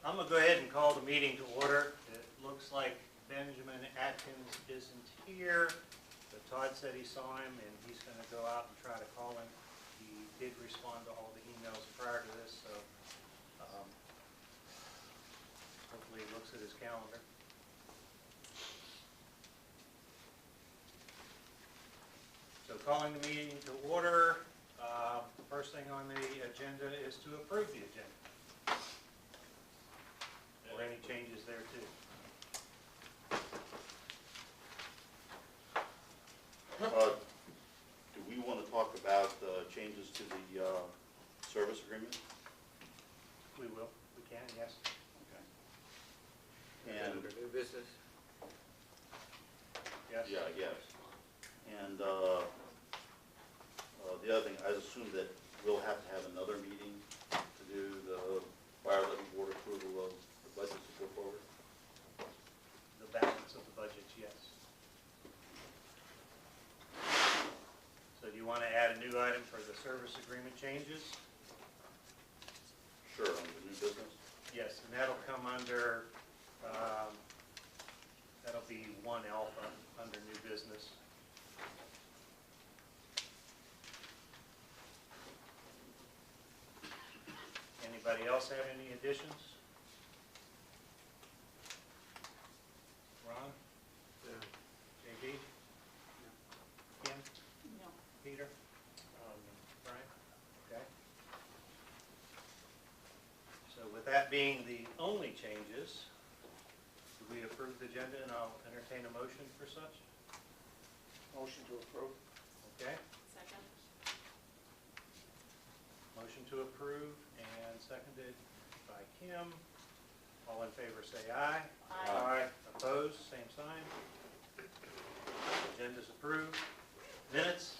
I'm going to go ahead and call the meeting to order. It looks like Benjamin Atkins isn't here, but Todd said he saw him and he's going to go out and try to call him. He did respond to all the emails prior to this, so hopefully he looks at his calendar. So calling the meeting to order, the first thing on the agenda is to approve the agenda. Or any changes there too. Do we want to talk about changes to the service agreement? We will, we can, yes. Okay. And Under new business? Yes. yeah, yes. And the other thing, I assume that we'll have to have another meeting to do the fire levy board approval of the budget to go forward. The balance of the budget, yes. So do you want to add a new item for the service agreement changes? Sure, on the new business. Yes, and that'll come under, that'll be 1 alpha under new business. Anybody else have any additions? Ron? No. JB? Kim? No. Peter? Brian? Okay. So with that being the only changes, do we approve the agenda, and I'll entertain a motion for such? Motion to approve? Okay. Second? Motion to approve and seconded by Kim. All in favor say aye. Aye. Opposed, same sign. Agenda's approved. Minutes?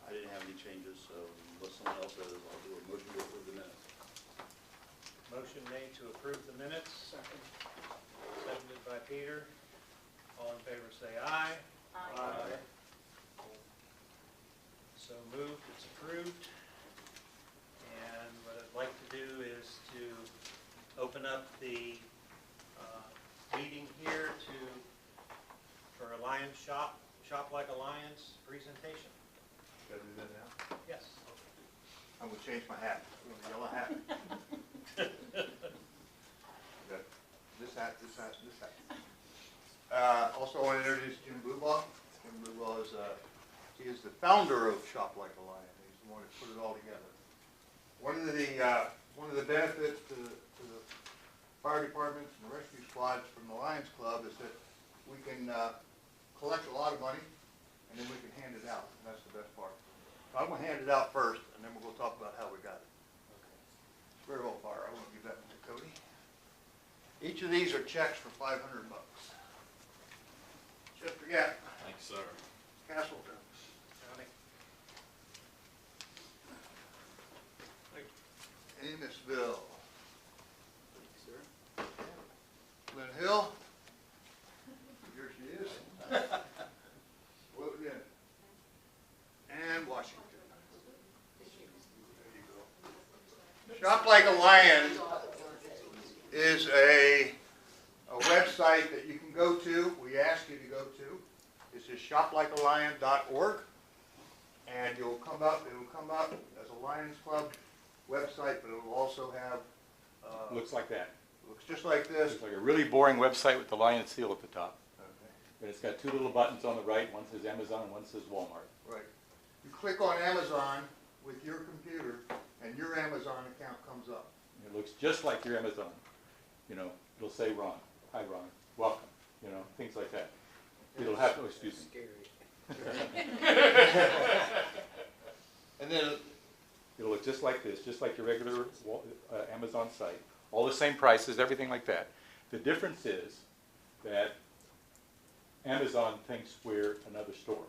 I didn't have any changes, so unless someone else does, I'll do a motion to approve the minutes. Motion made to approve the minutes. Second. Seconded by Peter. All in favor say aye. Aye. So moved, it's approved. And what I'd like to do is to open up the meeting here for Alliance Shop Like Alliance presentation. Gotta do that now? Yes. I'm gonna change my hat, I'm gonna yellow hat. Got this hat, this hat, this hat. Also, I want to introduce Jim Blubaugh. Jim Blubaugh is, he is the founder of Shop Like a Lion. He's the one that put it all together. One of the benefits to the fire departments and the rescue squads from the Lions Club is that we can collect a lot of money and then we can hand it out, and that's the best part. So I'm gonna hand it out first, and then we'll go talk about how we got it. Very well, fire. I'm gonna give that one to Cody. Each of these are checks for $500. Chester Gap, Thanks, sir. Castleton, Johnny? Amosville, Sir? Flint Hill. Here she is. Woden, and Washington. There you go. Shop Like a Lion is a website that you can go to. We ask you to go to. It's just shoplikealion.org, and it'll come up as a Lions Club website, but it will also have Looks like that. looks just like this. It's like a really boring website with the lion seal at the top. Okay. And it's got 2 little buttons on the right. One says Amazon and one says Walmart. Right. You click on Amazon with your computer, and your Amazon account comes up. It looks just like your Amazon. You know, it'll say Ron. Hi, Ron. Welcome. You know, things like that. It'll have, oh, excuse me. Scary. And then It'll look just like this, just like your regular Amazon site. All the same prices, everything like that. The difference is that Amazon thinks we're another store.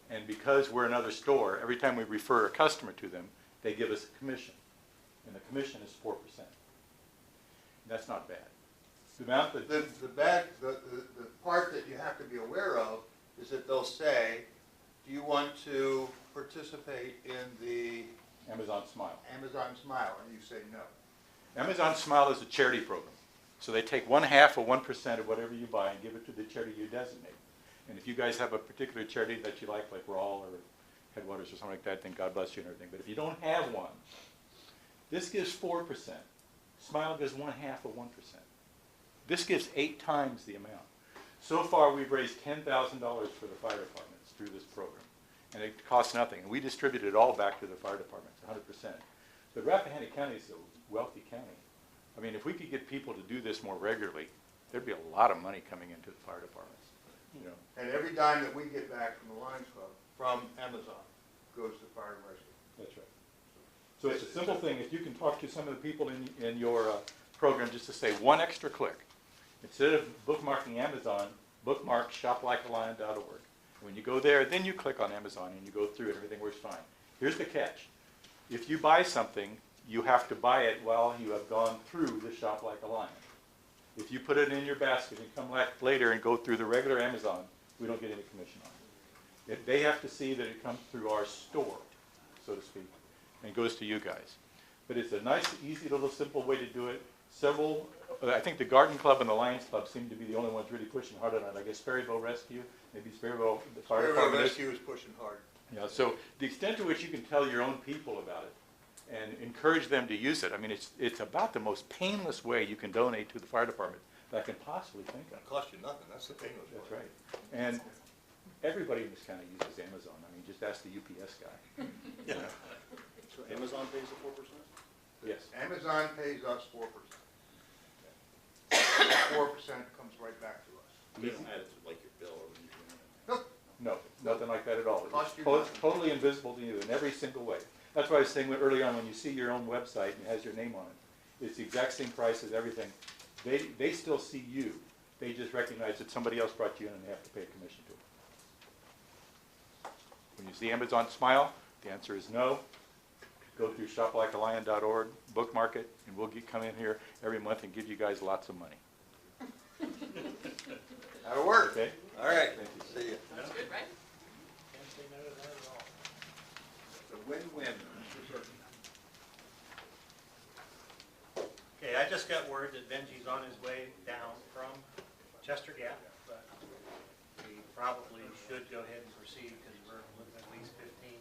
And because we're another store, every time we refer a customer to them, they give us a commission. And the commission is 4%. That's not bad. The amount that, The part that you have to be aware of is that they'll say, do you want to participate in the Amazon Smile. Amazon Smile? And you say no. Amazon Smile is a charity program. So they take 1/2 of 1% of whatever you buy and give it to the charity you designate. And if you guys have a particular charity that you like Rawl or Headwaters or something like that, then God bless you and everything. But if you don't have one, this gives 4%. Smile gives 1/2 of 1%. This gives 8 times the amount. So far, we've raised $10,000 for the fire departments through this program. And it costs nothing. And we distribute it all back to the fire departments, 100%. But Rappahannock County is a wealthy county. I mean, if we could get people to do this more regularly, there'd be a lot of money coming into the fire departments, you know. And every dime that we get back from the Lions Club, from Amazon, goes to fire and rescue. That's right. So it's a simple thing. If you can talk to some of the people in your program just to say one extra click. Instead of bookmarking Amazon, bookmark shoplikealion.org. When you go there, then you click on Amazon and you go through it, everything works fine. Here's the catch. If you buy something, you have to buy it while you have gone through the Shop Like a Lion. If you put it in your basket and come back later and go through the regular Amazon, we don't get any commission on it. They have to see that it comes through our store, so to speak, and goes to you guys. But it's a nice, easy, little, simple way to do it. I think the Garden Club and the Lions Club seem to be the only ones really pushing hard on it. I guess Sperryville Rescue, maybe Sperryville the Fire Department. Rescue is pushing hard. Yeah, so the extent to which you can tell your own people about it and encourage them to use it, I mean, it's about the most painless way you can donate to the fire department that I can possibly think of. It costs you nothing, that's the thing. That's right. And everybody in this county uses Amazon. I mean, just ask the UPS guy. Yeah. So Amazon pays the 4%? Yes. Amazon pays us 4%. That 4% comes right back to us. They don't add it to like your bill or anything. Nope. No, nothing like that at all. Cost you It's nothing. totally invisible to you in every single way. That's why I was saying early on, when you see your own website and it has your name on it, it's the exact same price as everything. They still see you. They just recognize that somebody else brought you in and they have to pay a commission to it. When you see Amazon Smile, the answer is no. Go through shoplikealion.org, bookmark it, and we'll come in here every month and give you guys lots of money. That'll work. Okay? All right, Thank you. see ya. That's good, right? Can't say no to that at all. It's a win-win. Okay, I just got word that Benji's on his way down from Chester Gap, but we probably should go ahead and proceed because we're looking at least 15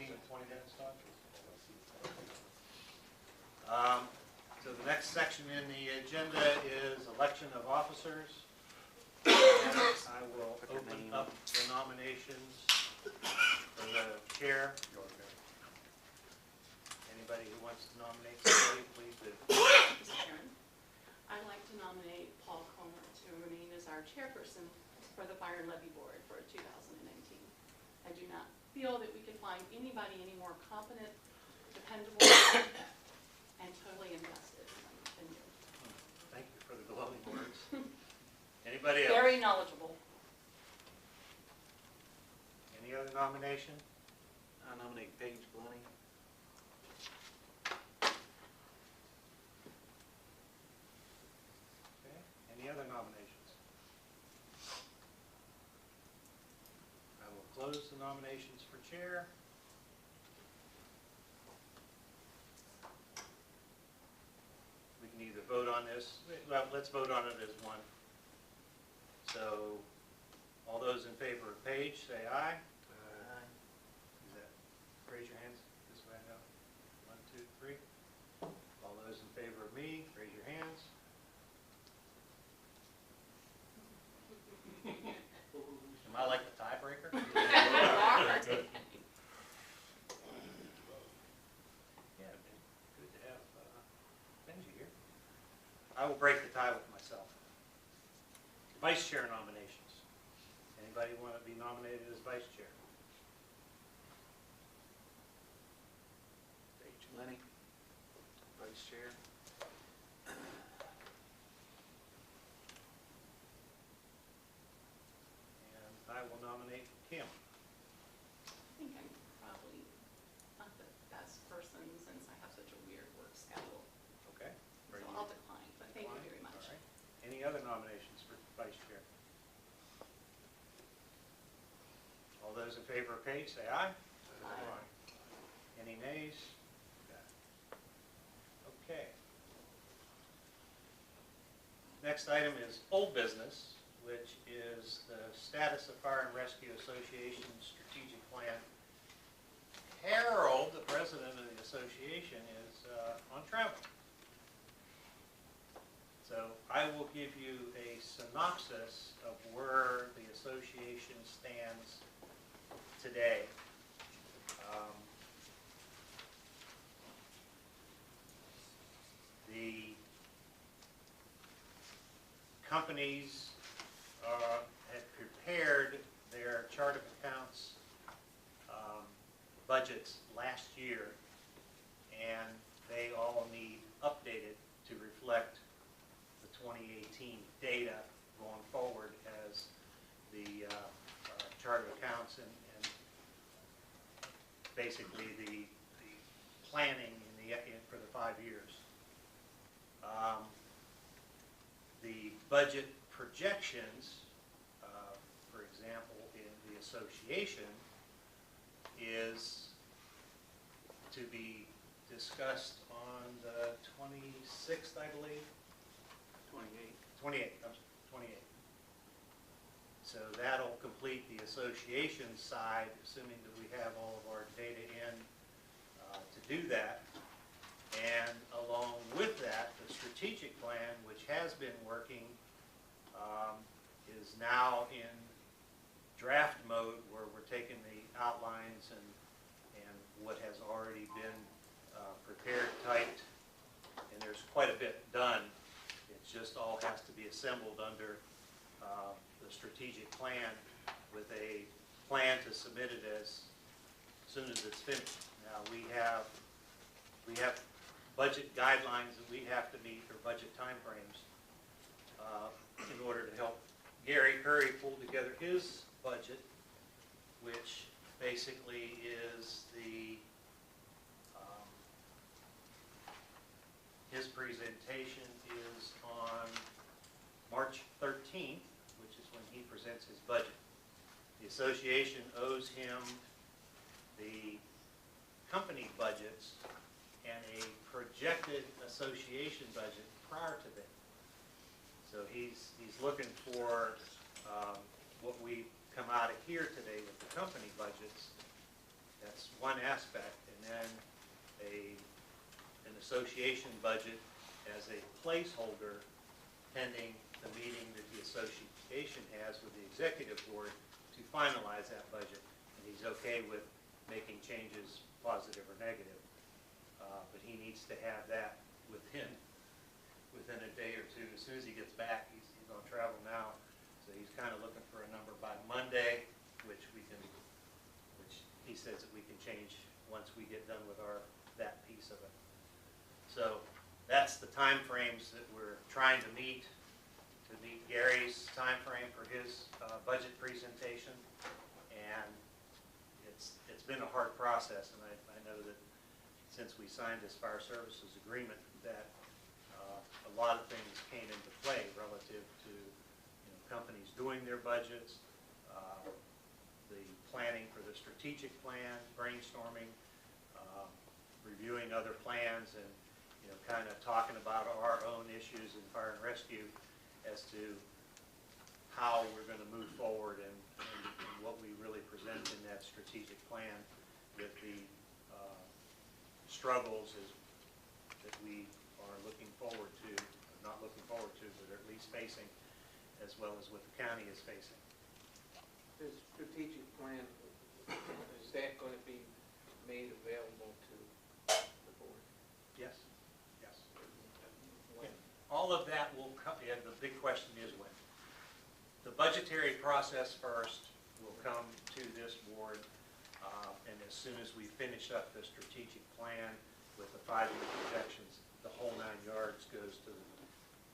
to 20 minutes, Todd. So the next section in the agenda is election of officers. And I will open up the nominations for the chair. Anybody who wants to nominate somebody, please do. Mr. Chairman, I'd like to nominate Paul Comer to remain as our chairperson for the Fire and Levy Board for 2019. I do not feel that we can find anybody any more competent, dependable, and totally invested than you. Thank you for the glowing words. Anybody else? Very knowledgeable. Any other nomination? I nominate Paige Blunney. Okay. Any other nominations? I will close the nominations for chair. We can either vote on this, well, let's vote on it as one. So, all those in favor of Paige, say aye. Aye. Is that, raise your hands this way, no? 1, 2, 3. All those in favor of me, raise your hands. Am I like the tiebreaker? Yeah, it'd be good to have Benji here. I will break the tie with myself. Vice chair nominations. Anybody want to be nominated as vice chair? Paige Blunney, vice chair. And I will nominate Kim. I think I'm probably not the best person since I have such a weird work schedule. Okay. So I'll decline, but thank you very much. All right. those in favor of page, say aye. Aye. Any nays? Okay. Next item is old business, which is the status of Fire and Rescue Association's strategic plan. Harold, the president of the association, is on travel. So I will give you a synopsis of where the association stands today. The companies had prepared their chart of accounts budgets last year, and they all need updated to reflect the 2018 data going forward as the chart of accounts and basically the planning for the 5 years. The budget projections, for example, in the association, is to be discussed on the 26th, I believe. 28th, I'm sorry, 28th. So that'll complete the association side, assuming that we have all of our data in to do that. And along with that, the strategic plan, which has been working, is now in draft mode, where we're taking the outlines and what has already been prepared, typed, and there's quite a bit done. It just all has to be assembled under the strategic plan with a plan to submit it as soon as it's finished. Now we have budget guidelines that we have to meet, or budget timeframes, in order to help Gary Curry pull together his budget, which basically is his presentation is on March 13th, which is when he presents his budget. The association owes him the company budgets and a projected association budget prior to that. So he's looking for what we come out of here today with the company budgets. That's one aspect, and then an association budget as a placeholder pending the meeting that the association has with the executive board to finalize that budget. And he's okay with making changes, positive or negative. But he needs to have that within a day or two. As soon as he gets back, he's on travel now, so he's kind of looking for a number by Monday, which he says that we can change once we get done with that piece of it. So that's the time frames that we're trying to meet Gary's time frame for his budget presentation, and it's been a hard process, and I know that since we signed this fire services agreement, that a lot of things came into play relative to companies doing their budgets, the planning for the strategic plan, brainstorming, reviewing other plans, and kind of talking about our own issues in fire and rescue as to how we're going to move forward and what we really present in that strategic plan, with the struggles that we are looking forward to, not looking forward to, but at least facing, as well as what the county is facing. This strategic plan, is that going to be made available to the board? Yes, yes. When? All of that will come, and the big question is when. The budgetary process first will come to this board, and as soon as we finish up the strategic plan with the 5-year projections, the whole 9 yards goes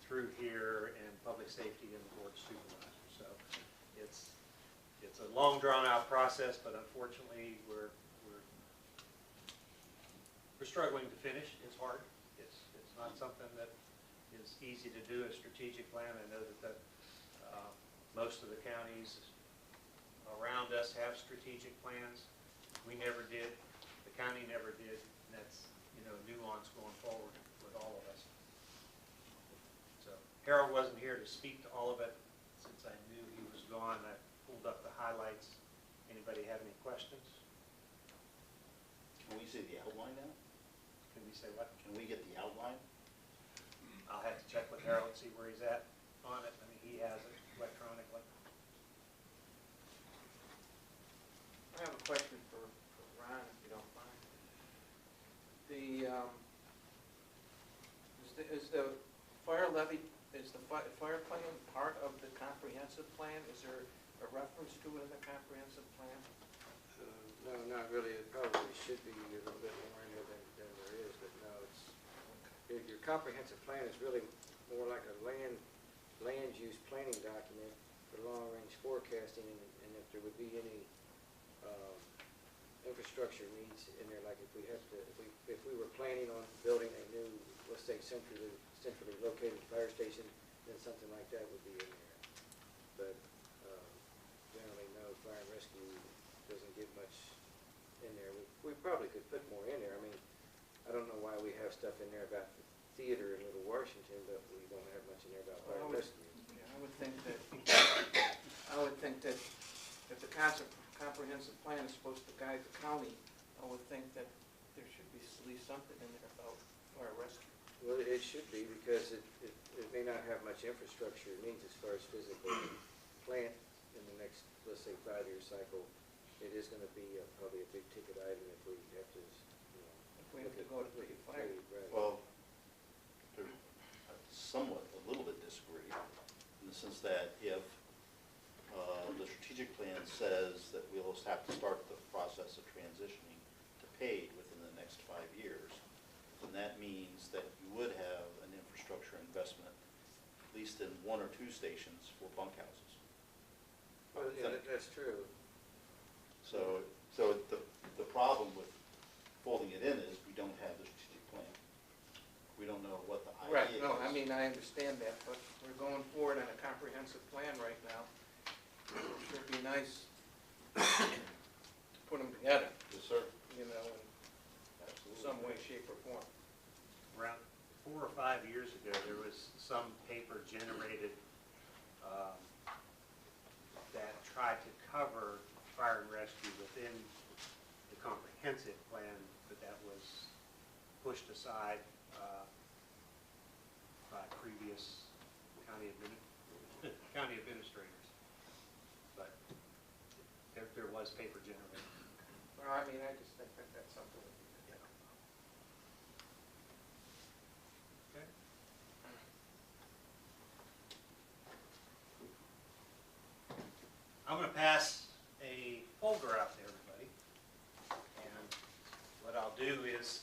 through here and public safety and the board of supervisors. So it's a long drawn out process, but unfortunately we're struggling to finish. It's hard. It's not something that is easy to do, a strategic plan. I know that most of the counties around us have strategic plans. We never did, the county never did, and that's, nuance going forward with all of us. So Harold wasn't here to speak to all of it. Since I knew he was gone, I pulled up the highlights. Anybody have any questions? Can we see the outline now? Can we say what? Can we get the outline? I'll have to check with Harold, see where he's at on it. I mean, he has it electronically. I have a question for Ron, if you don't mind. Is the fire levy, is the fire plan part of the comprehensive plan? Is there a reference to it in the comprehensive plan? No, not really. It probably should be a little bit more in there than there is, but no, your comprehensive plan is really more like a land use planning document for long-range forecasting, and if there would be any infrastructure needs in there, like if we were planning on building a new, let's say centrally located fire station, then something like that would be in there. But generally, no, fire and rescue doesn't get much in there. We probably could put more in there. I mean, I don't know why we have stuff in there about the theater in Little Washington, but we don't have much in there about fire and rescue. Yeah, I would think that if the comprehensive plan is supposed to guide the county, I would think that there should be at least something in there about fire rescue. Well, it should be, because it may not have much infrastructure it needs as far as physical plant in the next, let's say, 5-year cycle. It is going to be probably a big ticket item if we have to, If we have to go to big fire. Right. Well, I somewhat, a little bit disagree, in the sense that if the strategic plan says that we'll have to start the process of transitioning to paid within the next 5 years, then that means that you would have an infrastructure investment, at least in 1 or 2 stations for bunkhouses. Well, yeah, that's true. So the problem with folding it in is we don't have the strategic plan. We don't know what the Right, idea is. no, I mean, I understand that, but we're going forward on a comprehensive plan right now. It should be nice to put them together, Yes, sir. in some way, shape, or form. Around 4 or 5 years ago, there was some paper generated that tried to cover fire and rescue within the comprehensive plan, but that was pushed aside by previous county administrators. But there was paper generated. Well, I mean, I just think that that's something. Okay. I'm going to pass a folder out to everybody. And what I'll do is,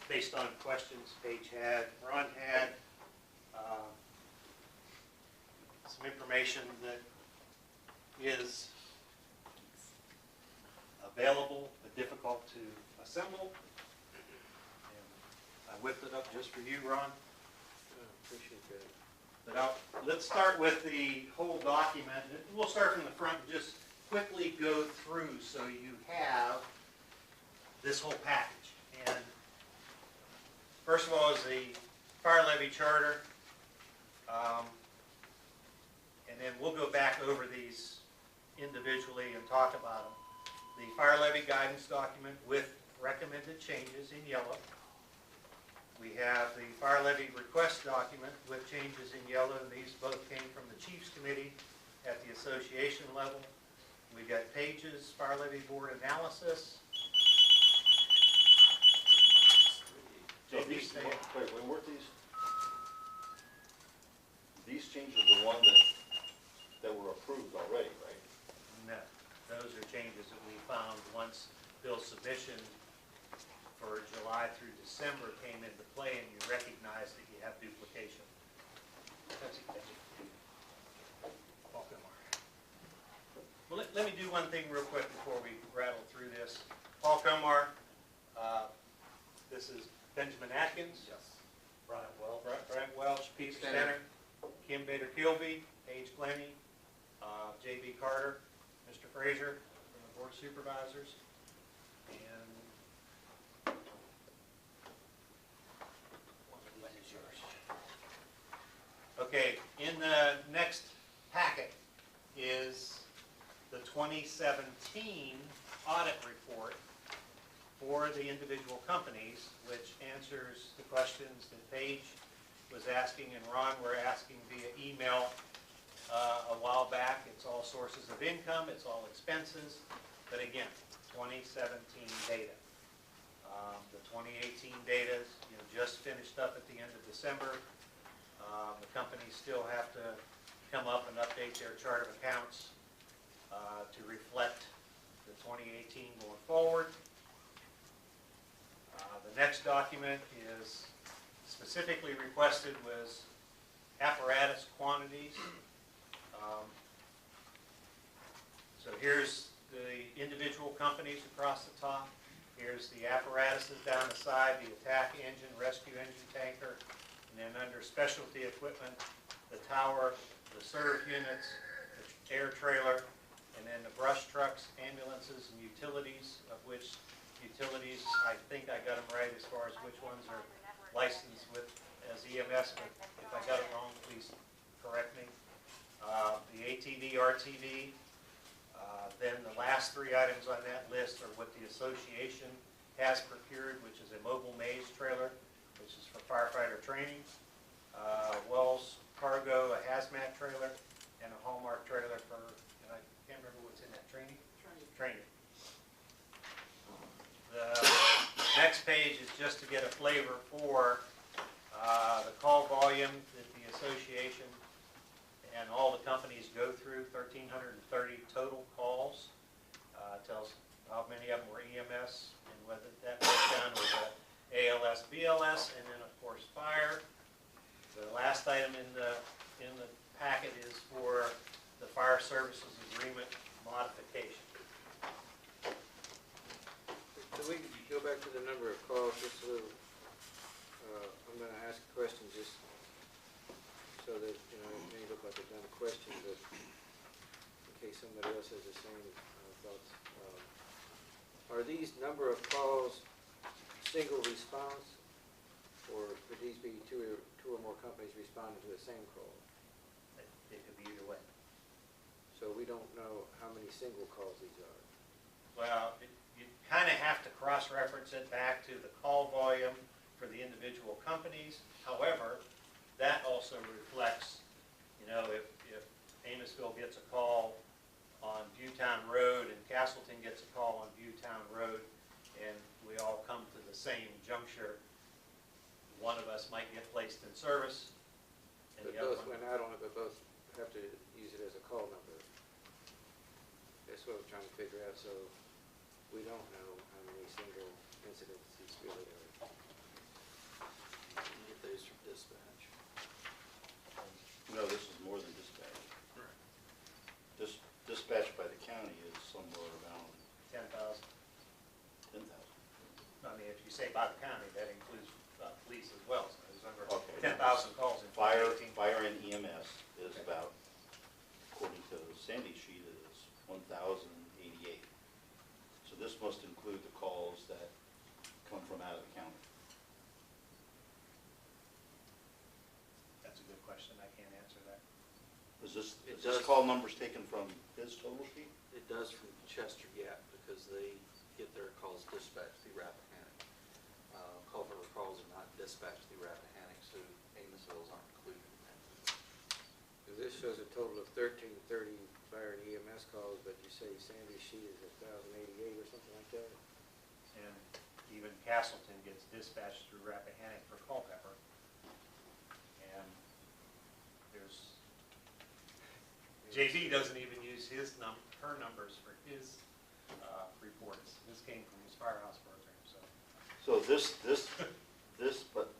based on questions Paige had, Ron had, some information that is available but difficult to assemble. And I whipped it up just for you, Ron. Appreciate that. But let's start with the whole document. We'll start from the front and just quickly go through so you have this whole package. And first of all is the fire levy charter. And then we'll go back over these individually and talk about them. The fire levy guidance document with recommended changes in yellow. We have the fire levy request document with changes in yellow, and these both came from the Chiefs Committee at the association level. We've got Paige's fire levy board analysis. So JB, say it. wait, weren't these changes the one that were approved already, right? No, those are changes that we found once bill submission for July through December came into play, and you recognize that you have duplication. Welcome, Mark. Well, let me do one thing real quick before we rattle through this. Paul Comar, this is Benjamin Atkins. Yes. Bryant Welch, Pete Stenner, Kim Bader-Kilby, Paige Glenny, J.B. Carter, Frazier from the Board of Supervisors. And what is yours? Okay, in the next packet is the 2017 audit report for the individual companies, which answers the questions that Paige was asking and Ron were asking via email a while back. It's all sources of income, it's all expenses, but again, 2017 data. The 2018 data is, just finished up at the end of December. The companies still have to come up and update their chart of accounts to reflect the 2018 going forward. The next document is specifically requested was apparatus quantities. So here's the individual companies across the top. Here's the apparatuses down the side, the attack engine, rescue engine tanker, and then under specialty equipment, the tower, the serve units, the air trailer, and then the brush trucks, ambulances, and utilities, of which utilities, I think I got them right as far as which ones are licensed with as EMS, but if I got it wrong, please correct me. The ATV, RTV, then the last three items on that list are what the association has procured, which is a mobile maze trailer, which is for firefighter training, Wells Cargo, a hazmat trailer, and a Hallmark trailer for, and I can't remember what's in that, training? Training. The next page is just to get a flavor for the call volume that the association and all the companies go through, 1,330 total calls. Tells how many of them were EMS and whether that broke down with ALS, BLS, and then of course fire. The last item in the packet is for the fire services agreement modification. Can we go back to the number of calls just a little? I'm going to ask a question just so that, it may look like I've done a question, but in case somebody else has the same thoughts. Are these number of calls single response, or could these be two or more companies responding to the same call? It could be either way. So we don't know how many single calls these are. Well, you kind of have to cross-reference it back to the call volume for the individual companies. However, that also reflects, if Amosville gets a call on Viewtown Road and Castleton gets a call on Viewtown Road, and we all come to the same juncture, one of us might get placed in service, and But the other both one. went out on it, but both have to use it as a call number. That's what I'm trying to figure out, so we don't know how many single incidents these really are. You get those from dispatch. No, this is more than dispatch. Dispatch by the county is somewhere around 10,000. 10,000. I mean, if you say by the county, that includes police as well, so there's over Okay. 10,000 calls in Fire 2018. and EMS is about, according to Sandy's sheet, is 1,088. So this must include the calls that come from out of the county. That's a good question, I can't answer that. Is this does. call numbers taken from his total sheet? It does from Chester Gap, because they get their calls dispatched through Rappahannock. Culver calls are not dispatched through Rappahannock, so Amosville's aren't included in that. So this shows a total of 1,330 fire and EMS calls, but you say Sandy's sheet is 1,088 or something like that? And even Castleton gets dispatched through Rappahannock for Culpeper. And JV doesn't even use her numbers for his reports. This came from his firehouse program, so. So but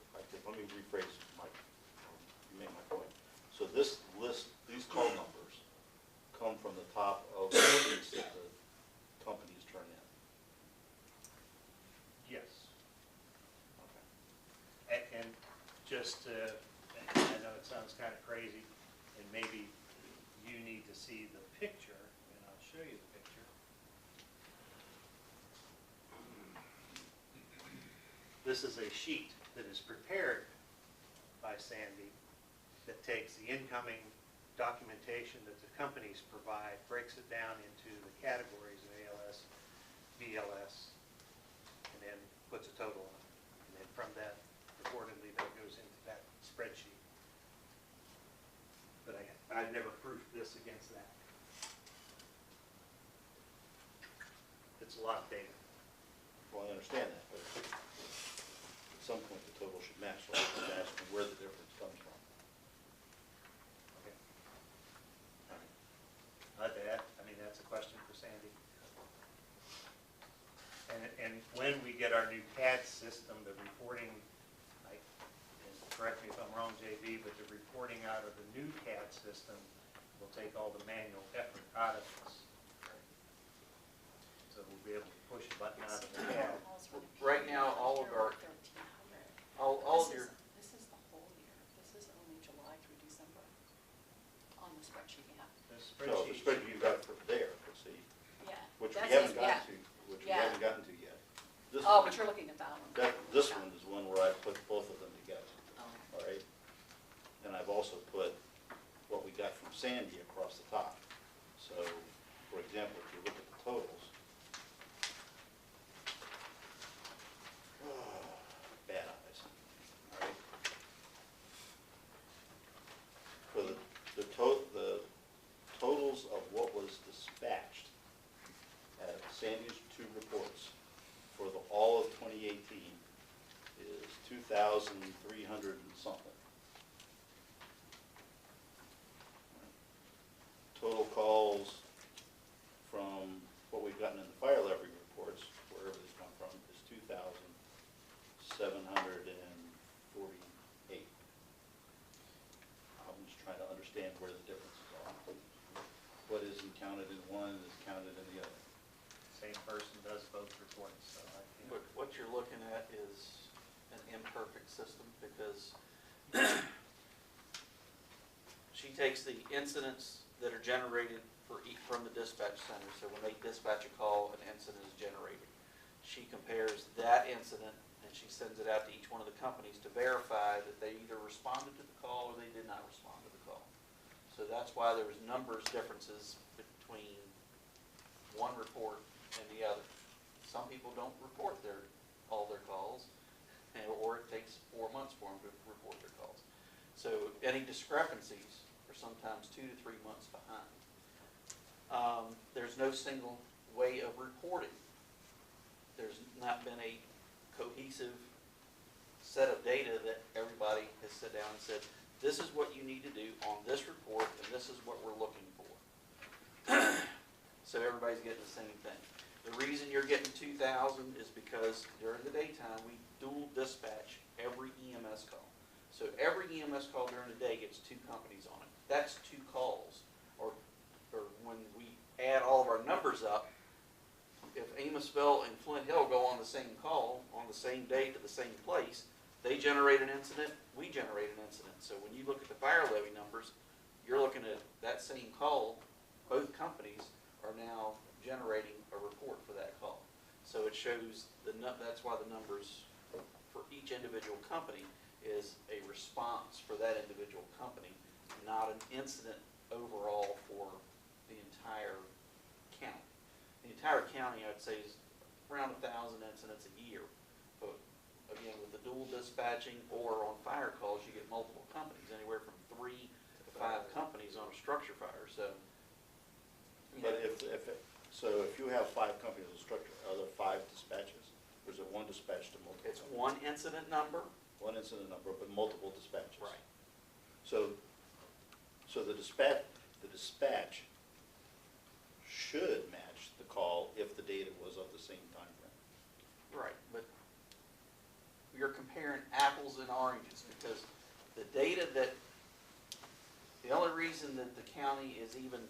let me rephrase you make my point. So this list, these call numbers come from the top of the list that the companies turn in. Yes. Okay. And just, I know it sounds kind of crazy, and maybe you need to see the picture, and I'll show you the picture. this is a sheet that is prepared by Sandy that takes the incoming documentation that the companies provide, breaks it down into the categories of ALS, BLS, and then puts a total on it. And then from that, reportedly, that goes into that spreadsheet. But I've never proofed this against that. It's a lot of data. Well, I understand that, but at some point the total should match, so I'm just asking where the difference comes from. Okay. I'd add, I mean, that's a question for Sandy. And when we get our new CAD system, the reporting, and correct me if I'm wrong, JB, but the reporting out of the new CAD system will take all the manual effort out of this. So we'll be able to push a button out of the CAD. Right now, all of your, This is the whole year. This is only July through December on the spreadsheet we have. The So the spreadsheet you got from there, let's see, Yeah. which we That's haven't just- gotten to, which we Yeah. haven't gotten to yet. This Oh, one- but you're looking at that one. This one is one where I put both of them together, Oh. all right? And I've also put what we got from Sandy across the top. So, for example, if you look at the totals, bad eyes, all right? For the totals of what was dispatched at Sandy's two reports for all of 2018 is 2,300 and something. Total calls from what we've gotten in the fire levy reports, wherever these come from, is 2,748. I'm just trying to understand where the differences are. What isn't counted in one is counted in the other. Same person does both reports, so I can't. what you're looking at is an imperfect system because she takes the incidents that are generated from the dispatch center. So when they dispatch a call, an incident is generated. She compares that incident and she sends it out to each one of the companies to verify that they either responded to the call or they did not respond to the call. So that's why there was numbers differences between one report and the other. Some people don't report all their calls, or it takes 4 months for them to report their calls. So any discrepancies are sometimes 2 to 3 months behind. There's no single way of reporting. There's not been a cohesive set of data that everybody has sat down and said, this is what you need to do on this report, and this is what we're looking for. So everybody's getting the same thing. The reason you're getting 2,000 is because during the daytime, we dual dispatch every EMS call. So every EMS call during the day gets 2 companies on it. That's 2 calls. Or when we add all of our numbers up, if Amosville and Flint Hill go on the same call, on the same day to the same place, they generate an incident, we generate an incident. So when you look at the fire levy numbers, you're looking at that same call, both companies are now generating a report for that call. So it shows, that's why the numbers for each individual company is a response for that individual company, not an incident overall for the entire county. The entire county, I'd say, is around 1,000 incidents a year. But again, with the dual dispatching or on fire calls, you get multiple companies, anywhere from 3 to 5 companies on a structure fire. So, But if you have 5 companies in structure, are there 5 dispatches? Or is it one dispatch to multiple? it's companies? one incident number. One incident number, but multiple dispatches. Right. So the dispatch should match the call if the data was of the same time frame. Right, but you're comparing apples and oranges because the data the only reason that the county is even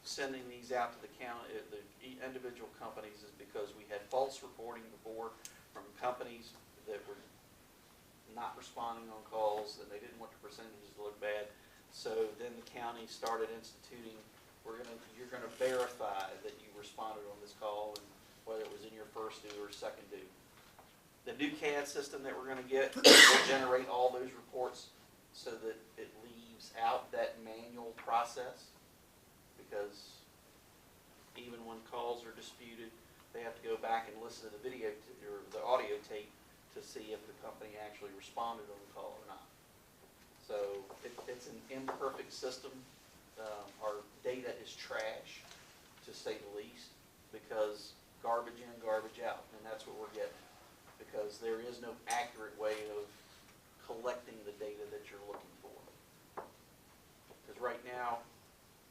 sending these out to the county, the individual companies, is because we had false reporting before from companies that were not responding on calls and they didn't want the percentages to look bad. So then the county started instituting, you're gonna verify that you responded on this call and whether it was in your first due or second due. The new CAD system that we're gonna get will generate all those reports so that it leaves out that manual process. Because even when calls are disputed, they have to go back and listen to the video or the audio tape to see if the company actually responded on the call or not. So it's an imperfect system. Our data is trash, to say the least, because garbage in, garbage out, and that's what we're getting. Because there is no accurate way of collecting the data that you're looking for. Because right now,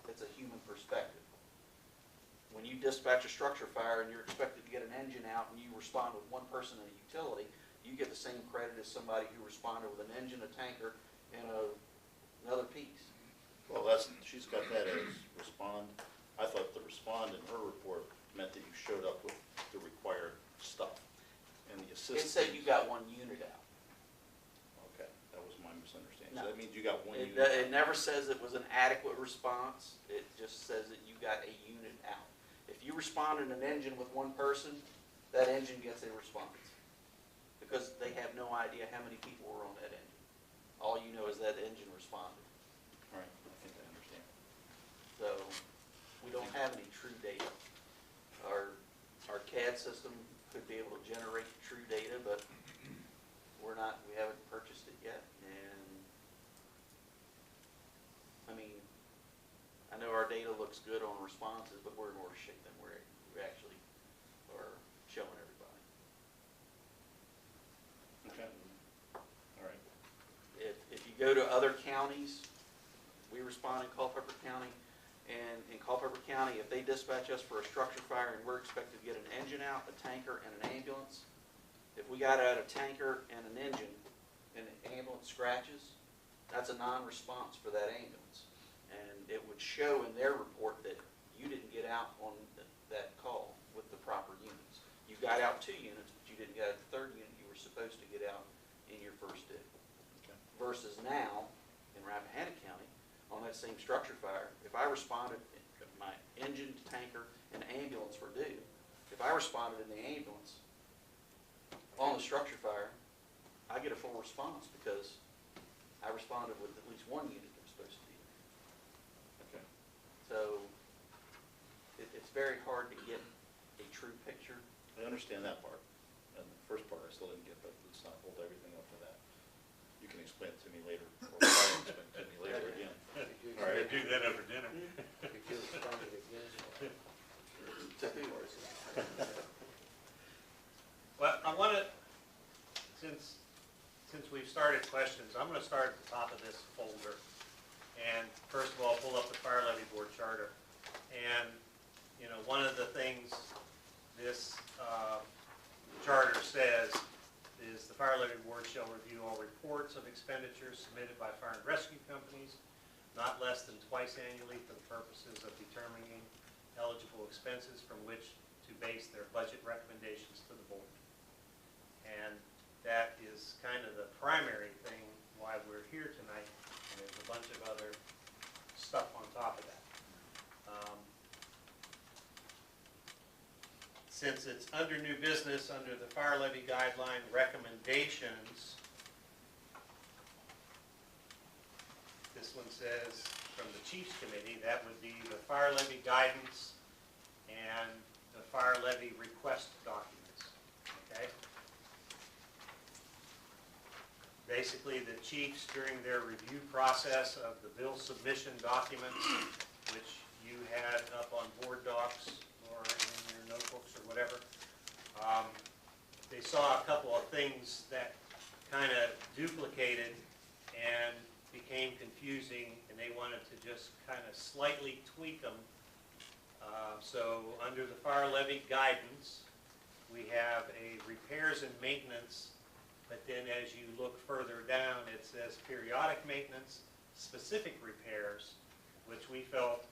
it's a human perspective. When you dispatch a structure fire and you're expected to get an engine out and you respond with one person in a utility, you get the same credit as somebody who responded with an engine, a tanker, and another piece. Well, she's got that as respond. I thought the respond in her report meant that you showed up with the required stuff. And the It assistant. said you got one unit out. Okay, that was my misunderstanding. No. So that means you got one It unit. never says it was an adequate response. It just says that you got a unit out. If you respond in an engine with one person, that engine gets a response. Because they have no idea how many people were on that engine. All you know is that engine responded. All right, I think I understand. So we don't have any true data. Our CAD system could be able to generate true data, but we haven't purchased it yet. And I mean, I know our data looks good on responses, but we're in worse shape than we actually are showing everybody. Okay, all right. If you go to other counties, we respond in Culpeper County, and in Culpeper County, if they dispatch us for a structure fire and we're expected to get an engine out, a tanker, and an ambulance, if we got out a tanker and an engine, and the ambulance scratches, that's a non-response for that ambulance. And it would show in their report that you didn't get out on that call with the proper units. You got out 2 units, but you didn't get out the 3rd unit you were supposed to get out in your first day. Okay. Versus now, in Rappahannock County, on that same structure fire, if I responded, my engine, tanker, and ambulance were due. If I responded in the ambulance on the structure fire, I get a full response because I responded with at least 1 unit that was supposed to be there. Okay. So it's very hard to get a true picture. I understand that part. And the first part I still didn't get, but let's not hold everything up to that. You can explain it to me later, or try to explain it to me later again. All right. Do that over dinner. If you responded again. To who? Well, I want to, since we've started questions, I'm going to start at the top of this folder. And first of all, pull up the Fire Levy Board Charter. And, you know, one of the things this charter says is the Fire Levy Board shall review all reports of expenditures submitted by fire and rescue companies, not less than twice annually, for the purposes of determining eligible expenses from which to base their budget recommendations to the board. And that is kind of the primary thing why we're here tonight, and there's a bunch of other stuff on top of that. Since it's under new business, under the fire levy guideline recommendations, this one says from the Chiefs Committee, that would be the fire levy guidance and the fire levy request documents, okay? Basically, the chiefs, during their review process of the bill submission documents, which you had up on board docs or in your notebooks or whatever, they saw a couple of things that kind of duplicated and became confusing, and they wanted to just kind of slightly tweak them. So under the fire levy guidance, we have a repairs and maintenance, but then as you look further down, it says periodic maintenance, specific repairs, which we felt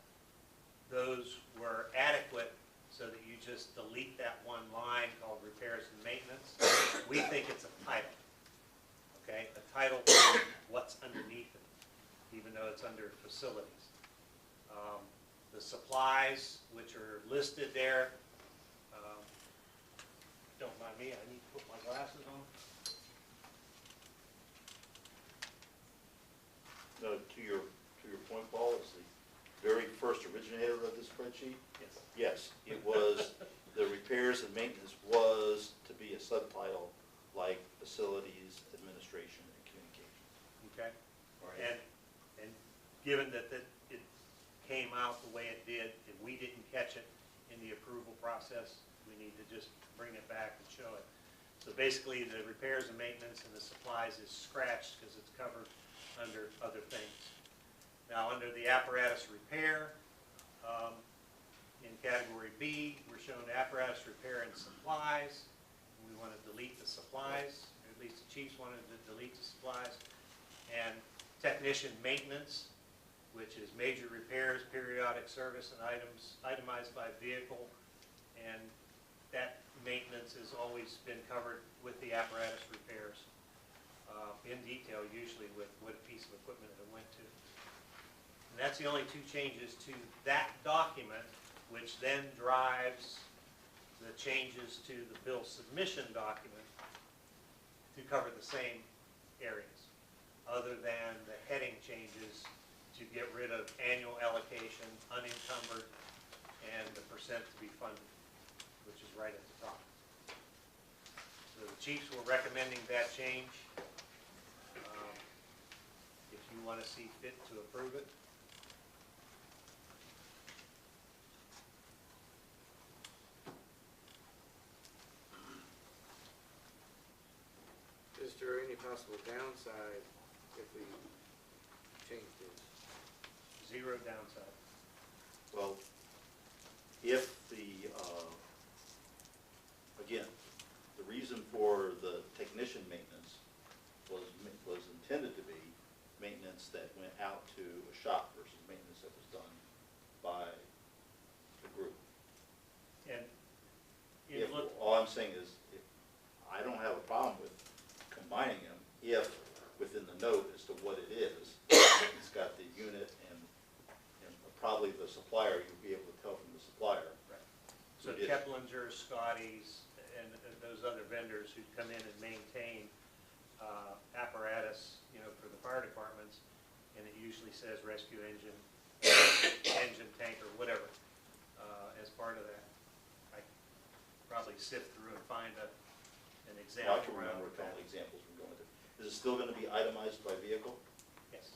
those were adequate so that you just delete that one line called repairs and maintenance. We think it's a title, okay? A title for what's underneath it, even though it's under facilities. The supplies, which are listed there, don't mind me, I need to put my glasses on. To your point, Paul, is the very first originator of this spreadsheet? Yes. Yes, it was, the repairs and maintenance was to be a subtitle like facilities, administration, and communication. Okay. All right. And given that it came out the way it did, and we didn't catch it in the approval process, we need to just bring it back and show it. So basically, the repairs and maintenance and the supplies is scratched because it's covered under other things. Now, under the apparatus repair, in category B, we're showing apparatus repair and supplies. We want to delete the supplies, or at least the chiefs wanted to delete the supplies. And technician maintenance, which is major repairs, periodic service, and items itemized by vehicle. And that maintenance has always been covered with the apparatus repairs in detail, usually with what piece of equipment it went to. And that's the only two changes to that document, which then drives the changes to the bill submission document to cover the same areas, other than the heading changes to get rid of annual allocation, unencumbered, and the percent to be funded, which is right at the top. So the chiefs were recommending that change. If you want to see fit to approve it. Is there any possible downside if we change this? Zero downside. Well, if the, again, the reason for the technician maintenance was intended to be maintenance that went out to a shop versus maintenance that was done by the group. And If, you look, all I'm saying is, if, I don't have a problem with combining them if, within the note as to what it is, it's got the unit and probably the supplier, you'll be able to tell from the supplier. right. So It is. Keplinger, Scotty's, and those other vendors who come in and maintain apparatus, for the fire departments, and it usually says rescue engine, engine tank, or whatever, as part of that. I probably sift through and find an Now, example. I can around remember a that. couple examples we're going to. Is it still gonna be itemized by vehicle? Yes.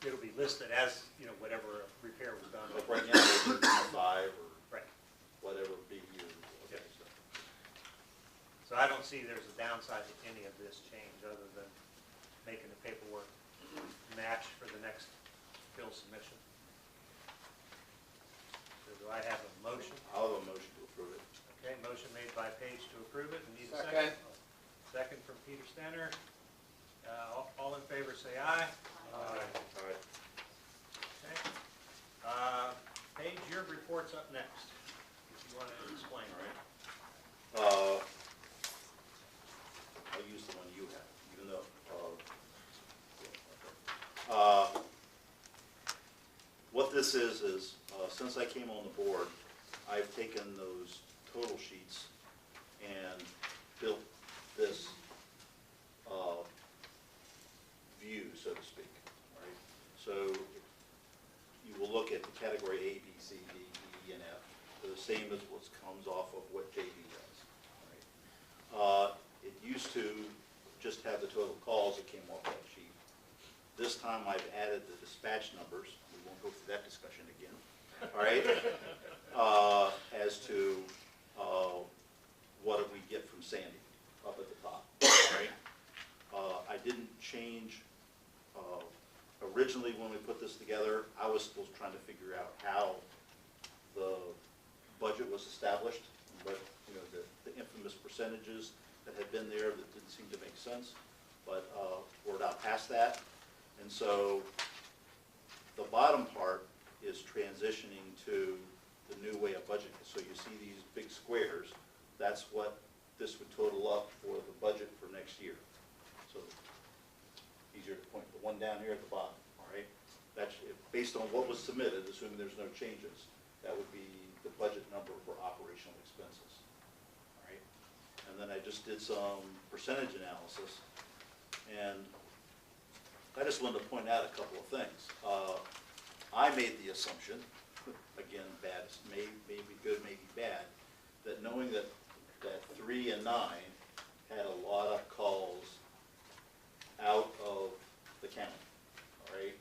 It'll be listed as, whatever repair was done. Like right now, we're doing B5 or Right. whatever, B or, okay, Yep. so. So I don't see there's a downside to any of this change, other than making the paperwork match for the next bill submission. So do I have a motion? I'll have a motion to approve it. Okay, motion made by Page to approve it, and need a Second. second. Second from Peter Stenner. All in favor, say aye. All right. Okay. Paige, your report's up next, if you want to explain. All right. I'll use the one you have, even though, what this is, since I came on the board, I've taken those total sheets and built this, view, so to speak, all right? So you will look at the category A, B, C, D, E, and F. They're the same as what comes off of what JB does, all right? It used to just have the total calls that came off that sheet. This time I've added the dispatch numbers. We won't go through that discussion again, all right? As to what did we get from Sandy up at the top, all right? I didn't change, originally when we put this together, I was still trying to figure out how the budget was established, but, the infamous percentages that had been there that didn't seem to make sense, but we're not past that. And so the bottom part is transitioning to the new way of budgeting. So you see these big squares, that's what this would total up for the budget for next year. So easier to point the one down here at the bottom, all right? That's based on what was submitted, assuming there's no changes. That would be the budget number for operational expenses. and then I just did some percentage analysis, and I just wanted to point out a couple of things. I made the assumption, again, bad, maybe good, maybe bad, that knowing that 3 and 9 had a lot of calls out of the county, all right?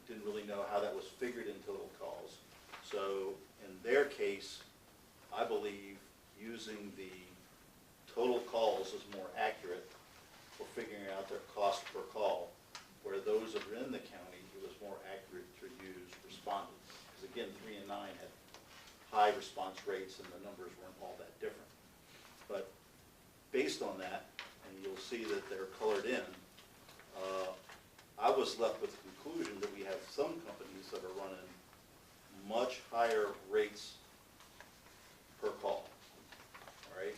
Didn't really know how that was figured in total calls. So in their case, I believe using the total calls is more accurate for figuring out their cost per call, where those that are in the county, it was more accurate to use respondents. Because again, 3 and 9 had high response rates and the numbers weren't all that different. But based on that, and you'll see that they're colored in, I was left with the conclusion that we have some companies that are running much higher rates per call, all right?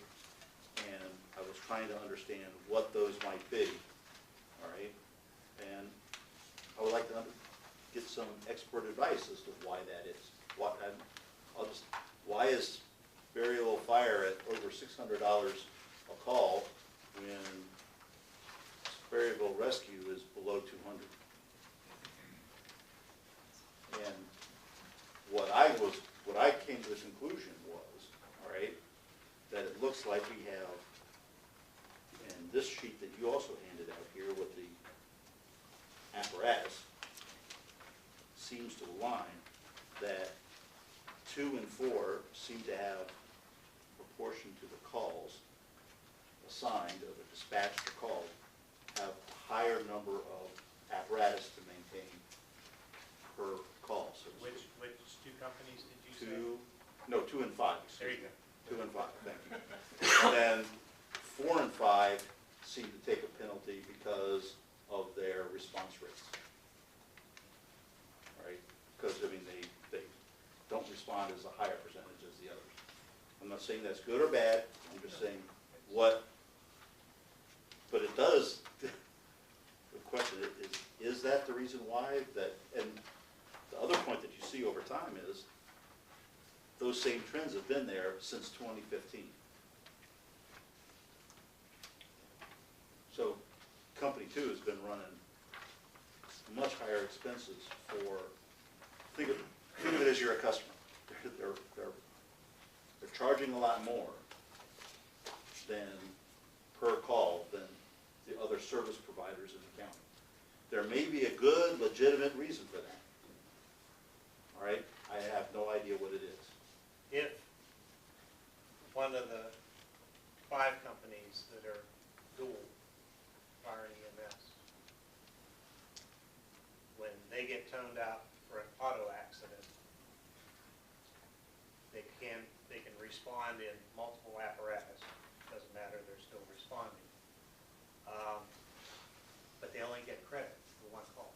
And I was trying to understand what those might be, all right? And I would like to get some expert advice as to why that is. Why is burial fire at over $600 a call when Sperryville Rescue is below 200? And what I came to the conclusion was, all right, that it looks like we have, and this sheet that you also handed out here with the apparatus seems to align, that 2 and 4 seem to have proportion to the calls assigned of a dispatch per call, have a higher number of apparatus to maintain per call. So Which 2 companies did you say? 2 and 5. There you go. 2 and 5, thank you. And then 4 and 5 seem to take a penalty because of their response rates. All right, because I mean they don't respond as a higher percentage as the others. I'm not saying that's good or bad. I'm just saying what. But it does. The question is that the reason why that? And the other point that you see over time is those same trends have been there since 2015. So company 2 has been running much higher expenses for, think of it as you're a customer. They're charging a lot more than per call than the other service providers in the county. There may be a good, legitimate reason for that. All right, I have no idea what it is. If one of the 5 companies that are dual fire and EMS, when they get toned out for an auto accident, they can respond in multiple apparatus. Doesn't matter, they're still responding. But they only get credit for 1 call.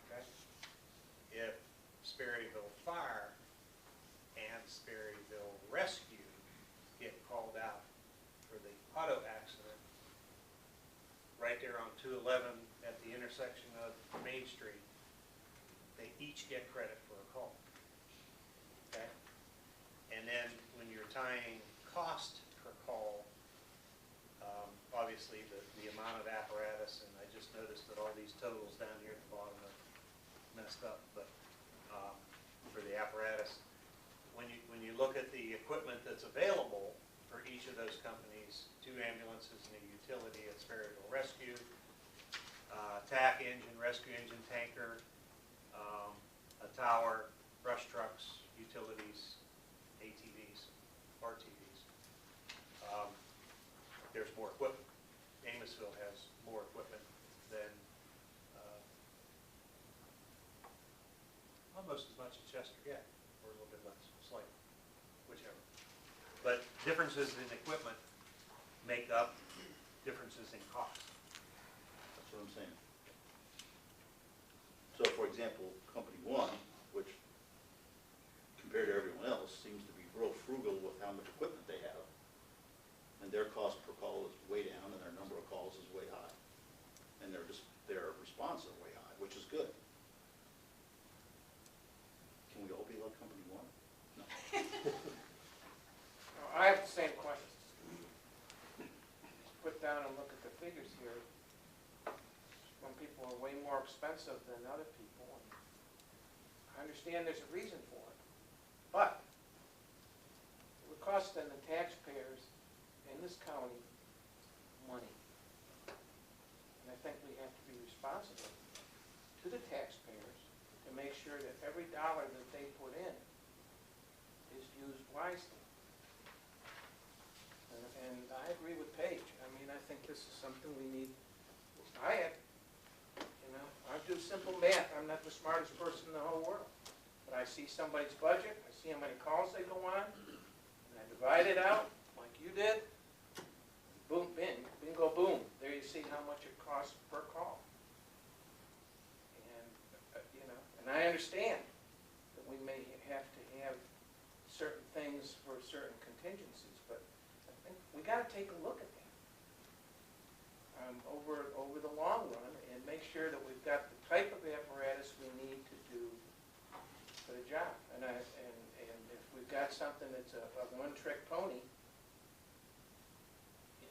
Okay? If Sperryville Fire and Sperryville Rescue get called out for the auto accident right there on 211 at the intersection of Main Street, they each get credit for a call. Okay? And then when you're tying cost per call, obviously the amount of apparatus, and I just noticed that all these totals down here at the bottom are messed up, but for the apparatus, when you look at the equipment that's available for each of those companies, 2 ambulances and a utility at Sperryville Rescue, TAC engine, rescue engine tanker, a tower, brush trucks, utilities, ATVs, RTVs. There's more equipment. Amosville has more equipment than almost as much as Chester get, or a little bit less, slightly, whichever. But differences in equipment make up differences in cost. That's what I'm saying. So for example, company 1, which compared to everyone else seems to be real frugal with how much equipment they have, and their cost per call is way down and their number of calls is way high. And their response is way high, which is good. Can we all be like company 1? No. I have the same question. expensive than other people. And I understand there's a reason for it, but we're costing the taxpayers in this county money. And I think we have to be responsible to the taxpayers to make sure that every dollar that they put in is used wisely. And I agree with Paige. I mean, I think this is something we need. I do simple math. I'm not the smartest person in the whole world. But I see somebody's budget, I see how many calls they go on, and I divide it out like you did. Boom, bingo, boom. There you see how much it costs per call. And, and I understand that we may have to have certain things for certain contingencies, but I think we got to take a look at that over the long run and make sure that we've got the type of apparatus we need to do for the job. And if we've got something that's a one-trick pony,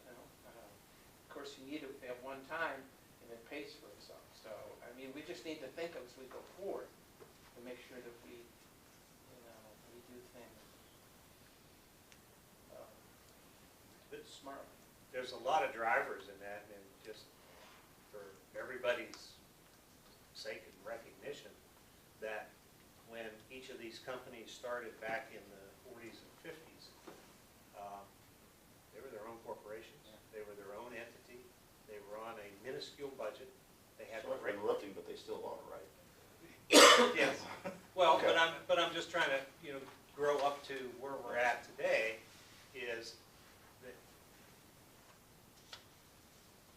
of course you need it at one time and it pays for itself. So, I mean, we just need to think of as we go forward to make sure that we do things smartly. There's a lot of drivers in that, and just for everybody's sake and recognition, that when each of these companies started back in the 40s and 50s, they were their own corporations. They were their own entity. They were on a minuscule budget. They had Sorry for interrupting, but they still are, right? Yes. Well, Okay. but I'm just trying to, grow up to where we're at today, is that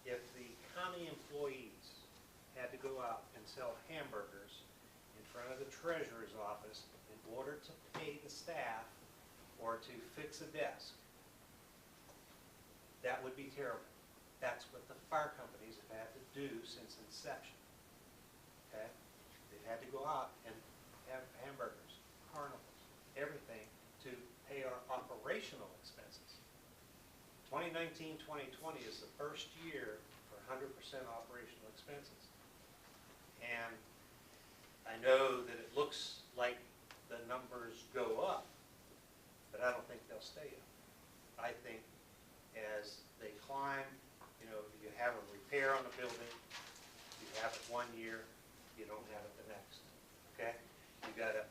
if the county employees had to go out and sell hamburgers in front of the treasurer's office in order to pay the staff or to fix a desk, that would be terrible. That's what the fire companies have had to do since inception. Okay? They've had to go out and have hamburgers, carnivals, everything to pay our operational expenses. 2019-2020 is the first year for 100% operational expenses. And I know that it looks like the numbers go up, but I don't think they'll stay up. I think as they climb, you have a repair on a building, you have it one year, you don't have it the next, okay? You got a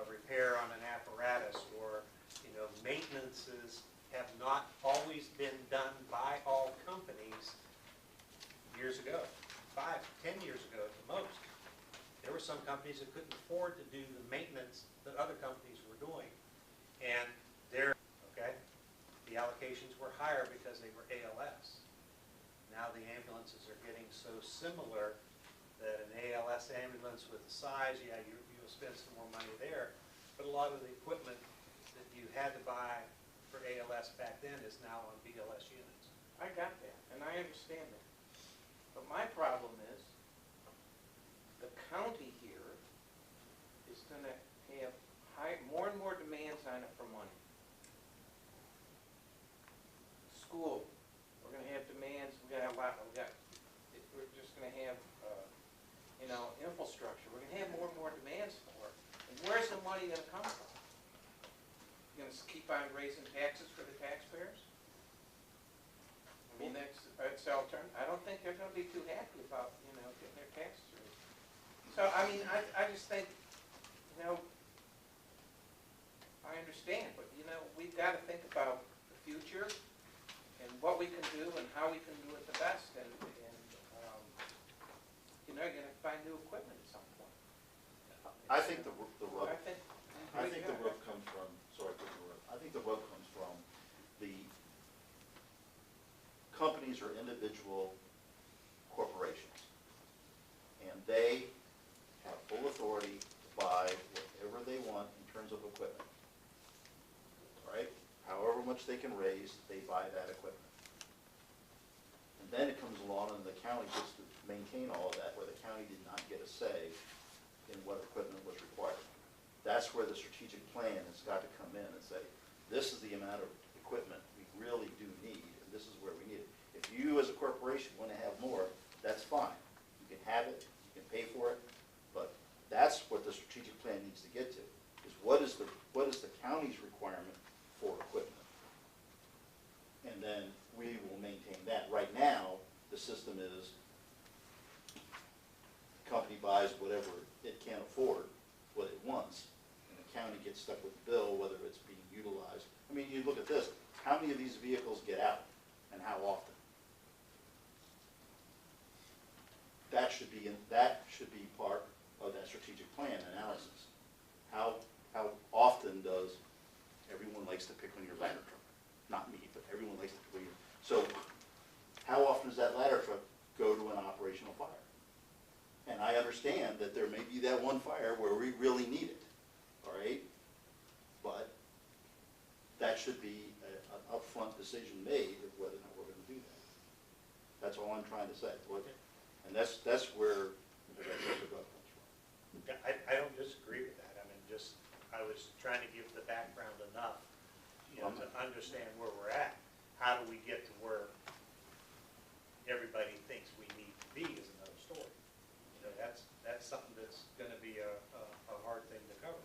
repair on an apparatus, or, maintenances have not always been done by all companies years ago, 5, 10 years ago at the most. There were some companies that couldn't afford to do the maintenance that other companies were doing, and the allocations were higher because they were ALS. Now the ambulances are getting so similar that an ALS ambulance with the size, you'll spend some more money there, but a lot of the equipment that you had to buy for ALS back then is now on BLS units. I got that, and I understand that. But my problem is, the county here is going to have more and more demands on it for money. School, we're going to have demands. We're just going to have, infrastructure. We're going to have more and more demands for it. And where's the money going to come from? You're going to keep on raising taxes for the taxpayers? I mean, that's alternative. I don't think they're going to be too happy about, getting their taxes raised. So, I mean, I just think, I understand, but, we've got to think about the future and what we can do and how we can do it the best. And you're going to find new equipment at some point. I think the rub. I think the rub comes from. Sorry to interrupt. I think the rub comes from the companies or individual corporations, and they have full authority to buy whatever they want in terms of equipment. All right? However much they can raise, they buy that equipment. And then it comes along and the county gets to maintain all of that, where the county did not get a say in what equipment was required. That's where the strategic plan has got to come in and say, this is the amount of equipment we really do need, and this is where we need it. If you as a corporation want to have more, that's fine. You can have it, you stuck with the bill, whether it's being utilized. I mean, you look at this, how many of these vehicles get out and how often? That should be part of that strategic plan analysis. How often does, everyone likes to pick on your ladder truck, not me, but everyone likes to pick on you. So how often does that ladder truck go to an operational fire? And I understand that there may be that one fire where we really need it, all right? But that should be an upfront decision made of whether or not we're gonna do that. That's all I'm trying to say. And that's where the gut comes from. Yeah, I don't disagree with that. I mean, I was trying to give the background enough, to understand where we're at. How do we get to where everybody thinks we need to be is another story. That's something that's gonna be a hard thing to cover.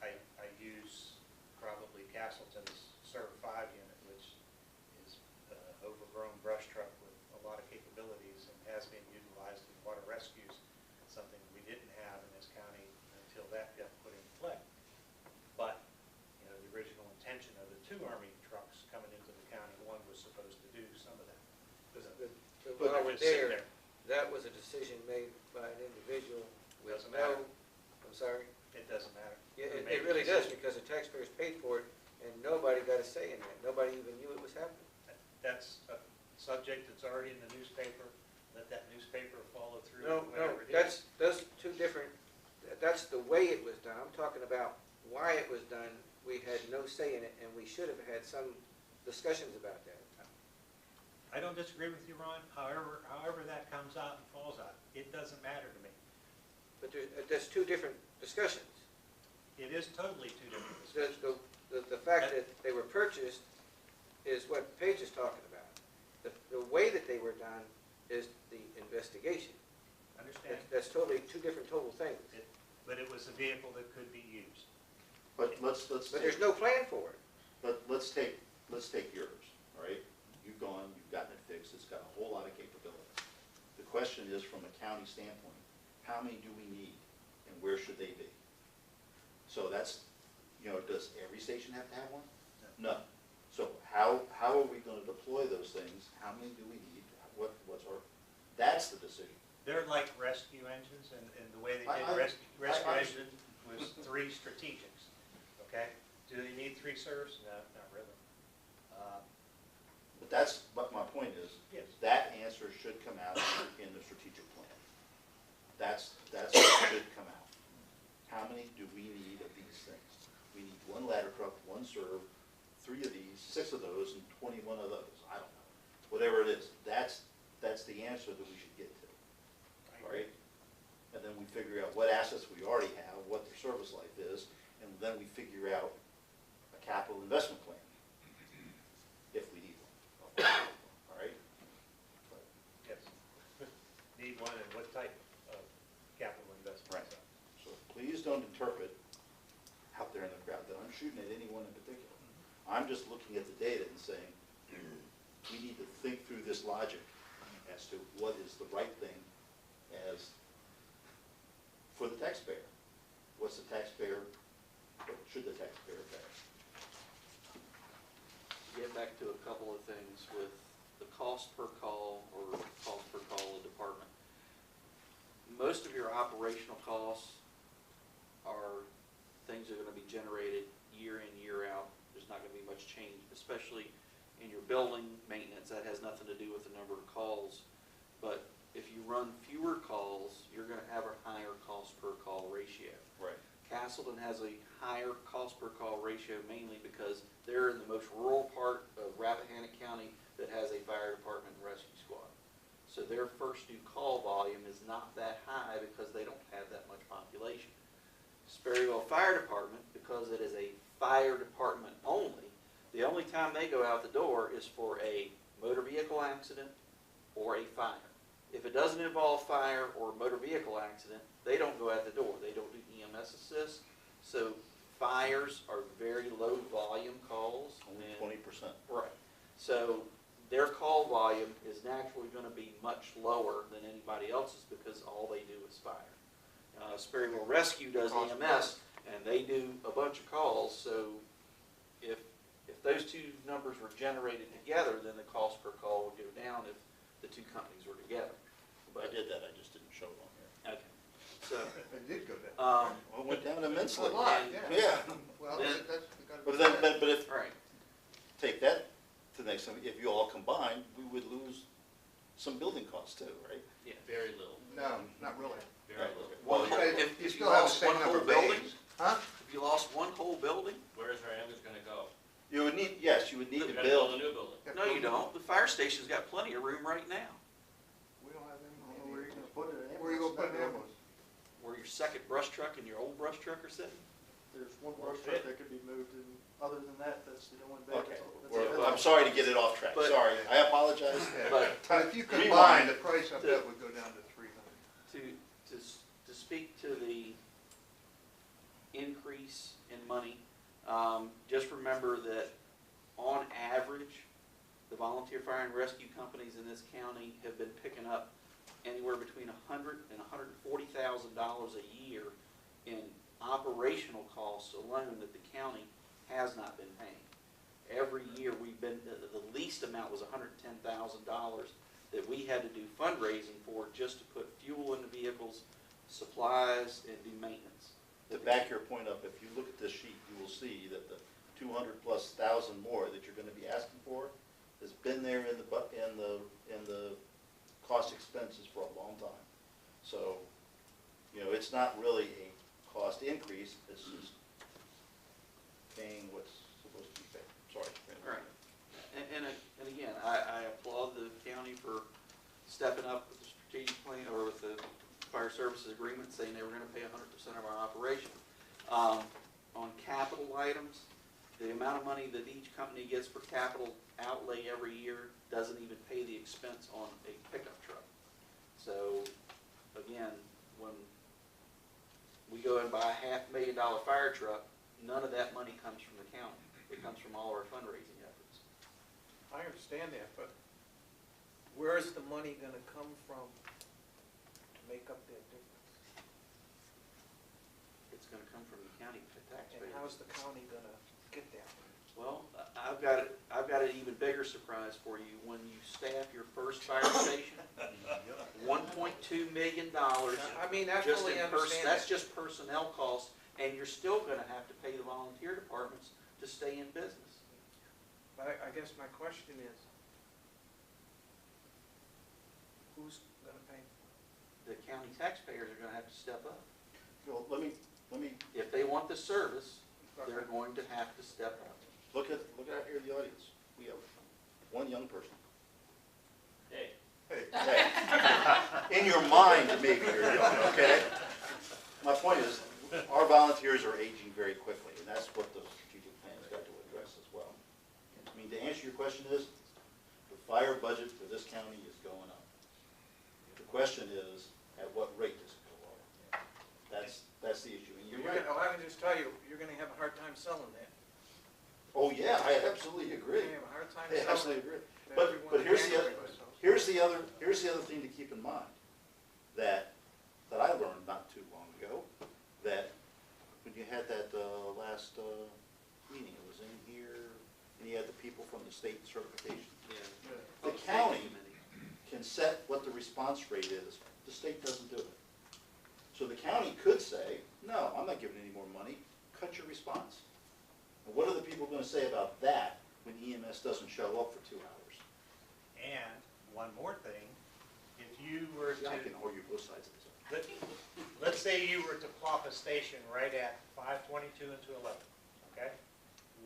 I use probably Castleton's Serv 5 unit, which is overgrown brush truck with a lot of capabilities and has been utilized in water rescues, something we didn't have in this county until that got put in play. But, the original intention of the 2 Army trucks coming into the county, one was supposed to do some of that. But while we're just sitting there, that was a decision made by an individual with Doesn't matter. I'm sorry? It doesn't matter. Yeah, Who it made the really does, decision. because the taxpayers paid for it, and nobody got a say in that. Nobody even knew it was happening. That's a subject that's already in the newspaper. Let that newspaper follow through No, whatever it is. those two different, that's the way it was done. I'm talking about why it was done. We had no say in it, and we should have had some discussions about that. I don't disagree with you, Ron. However that comes out and falls out, it doesn't matter to me. But there's two different discussions. It is totally 2 different discussions. The fact that they were purchased is what Paige is talking about. The way that they were done is the investigation. Understand? That's totally two different total things. But it was a vehicle that could be used. But let's But take, there's no plan for it. let's take yours, all right? You've gotten it fixed, it's got a whole lot of capability. The question is, from a county standpoint, how many do we need and where should they be? So that's, does every station have to have one? No. So how are we gonna deploy those things? How many do we need? What's our, that's the decision. They're like rescue engines, and the way they did rescue engine was 3 strategics, okay? Do they need 3 servs? No, not really. But my point is, Yes. that answer should come out in the strategic plan. That's what should come out. How many do we need of these things? We need 1 ladder truck, 1 serve, 3 of these, 6 of those, and 21 of those. I don't know. Whatever it is, that's the answer that we should get to, right? And then we figure out what assets we already have, what their service life is, and then we figure out a capital investment plan, if we need one. All right? But Yes. Need one, and what type of capital investment? Right. So please don't interpret out there in the crowd that I'm shooting at anyone in particular. I'm just looking at the data and saying, we need to think through this logic as to what is the right thing as for the taxpayer. What's the taxpayer, what should the taxpayer pay? Get back to a couple of things with the cost per call or cost per call of department. Most of your operational costs are things that are gonna be generated year in, year out. There's not gonna be much change, especially in your building maintenance. That has nothing to do with the number of calls. But if you run fewer calls, you're gonna have a higher cost per call ratio. Right. Castleton has a higher cost per call ratio mainly because they're in the most rural part of Rappahannock County that has a fire department and rescue squad. So their first new call volume is not that high because they don't have that much population. Sperryville Fire Department, because it is a fire department only, the only time they go out the door is for a motor vehicle accident or a fire. If it doesn't involve fire or motor vehicle accident, they don't go out the door. They don't do EMS assist. So fires are very low volume calls. Only and- 20%. Right. So their call volume is naturally going to be much lower than anybody else's because all they do is fire. Sperryville Rescue does Cost EMS, and they do a bunch of calls, so if those two numbers were generated together, then the cost per call would go down if the two companies were together. I did that, I just didn't show it on here. Okay, so, It did go down. Well, it went down immensely. A lot, Yeah, Well, Then- that's, we gotta but be then, fair. but if, all right, take that to the next time, if you all combined, we would lose some building costs too, right? yeah. Very little, No, not really. very little. One Well, whole, you if you still have the lost same one number whole of building, bays. Huh? if you lost one whole building, Where's our ambulance gonna go? You would need, yes, you would need We're to gonna build a build, new building. no, you don't. The fire station's got plenty of room right now. We don't have them. I don't know where you're gonna put it. Where you gonna put an ambulance? Where your second brush truck and your old brush truck are sitting. There's one brush truck that could be moved, and other than that, that's the only bed. Okay, That's Well, it. I'm sorry to get it off track, But- sorry, I apologize. Yeah. But- But if you Rewind. combine, the price of that would go down to 300. To speak to the increase in money, just remember that on average, the volunteer fire and rescue companies in this county have been picking up anywhere between $100,000 and $140,000 a year in operational costs alone that the county has not been paying. Every year we've been, the least amount was $110,000 that we had to do fundraising for just to put fuel in the vehicles, supplies, and do maintenance. To back your point up, if you look at this sheet, you will see that the 200,000+ more that you're gonna be asking for has been there in the cost expenses for a long time. So, you know, it's not really a cost increase, it's just paying what's supposed to be paid. Sorry. Right. And again, I applaud the county for stepping up with the strategic plan, or with the fire services agreement, saying they were gonna pay 100% of our operation. On capital items, the amount of money that each company gets for capital outlay every year doesn't even pay the expense on a pickup truck. So, again, when we go and buy a $500,000 fire truck, none of that money comes from the county. It comes from all our fundraising efforts. I understand that, but where's the money gonna come from to make up that difference? It's gonna come from the county taxpayers. And how's the county gonna get that? Well, I've got an even bigger surprise for you. When you staff your first fire station, $1.2 million I mean, I just fully in understand that's that. just personnel costs, and you're still gonna have to pay the volunteer departments to stay in business. But I guess my question is, who's gonna pay? The county taxpayers are gonna have to step up. Well, let me, If they want the service, they're going to have to step up. look out here in the audience. We have one young person. Hey, Hey, in your mind, maybe you're young, okay? My point is, our volunteers are aging very quickly, and that's what the strategic plan's got to address as well. I mean, to answer your question is, the fire budget for this county is going up. The question is, at what rate does it go up? That's the issue, and you're right. Well, I can just tell you, you're gonna have a hard time selling that. Oh, yeah, I absolutely agree. You're gonna have a hard time I selling absolutely it. agree. to But everyone here's in the other, January. here's the other thing to keep in mind, that I learned not too long ago, that when you had that last meeting, it was in here, and you had the people from the state certification. The county can set what the response rate is, the state doesn't do it. So the county could say, no, I'm not giving any more money, cut your response. And what are the people gonna say about that when EMS doesn't show up for 2 hours? And one more thing, if you were See, I to, can argue both sides of this. let's say you were to plop a station right at 522 and 211, okay?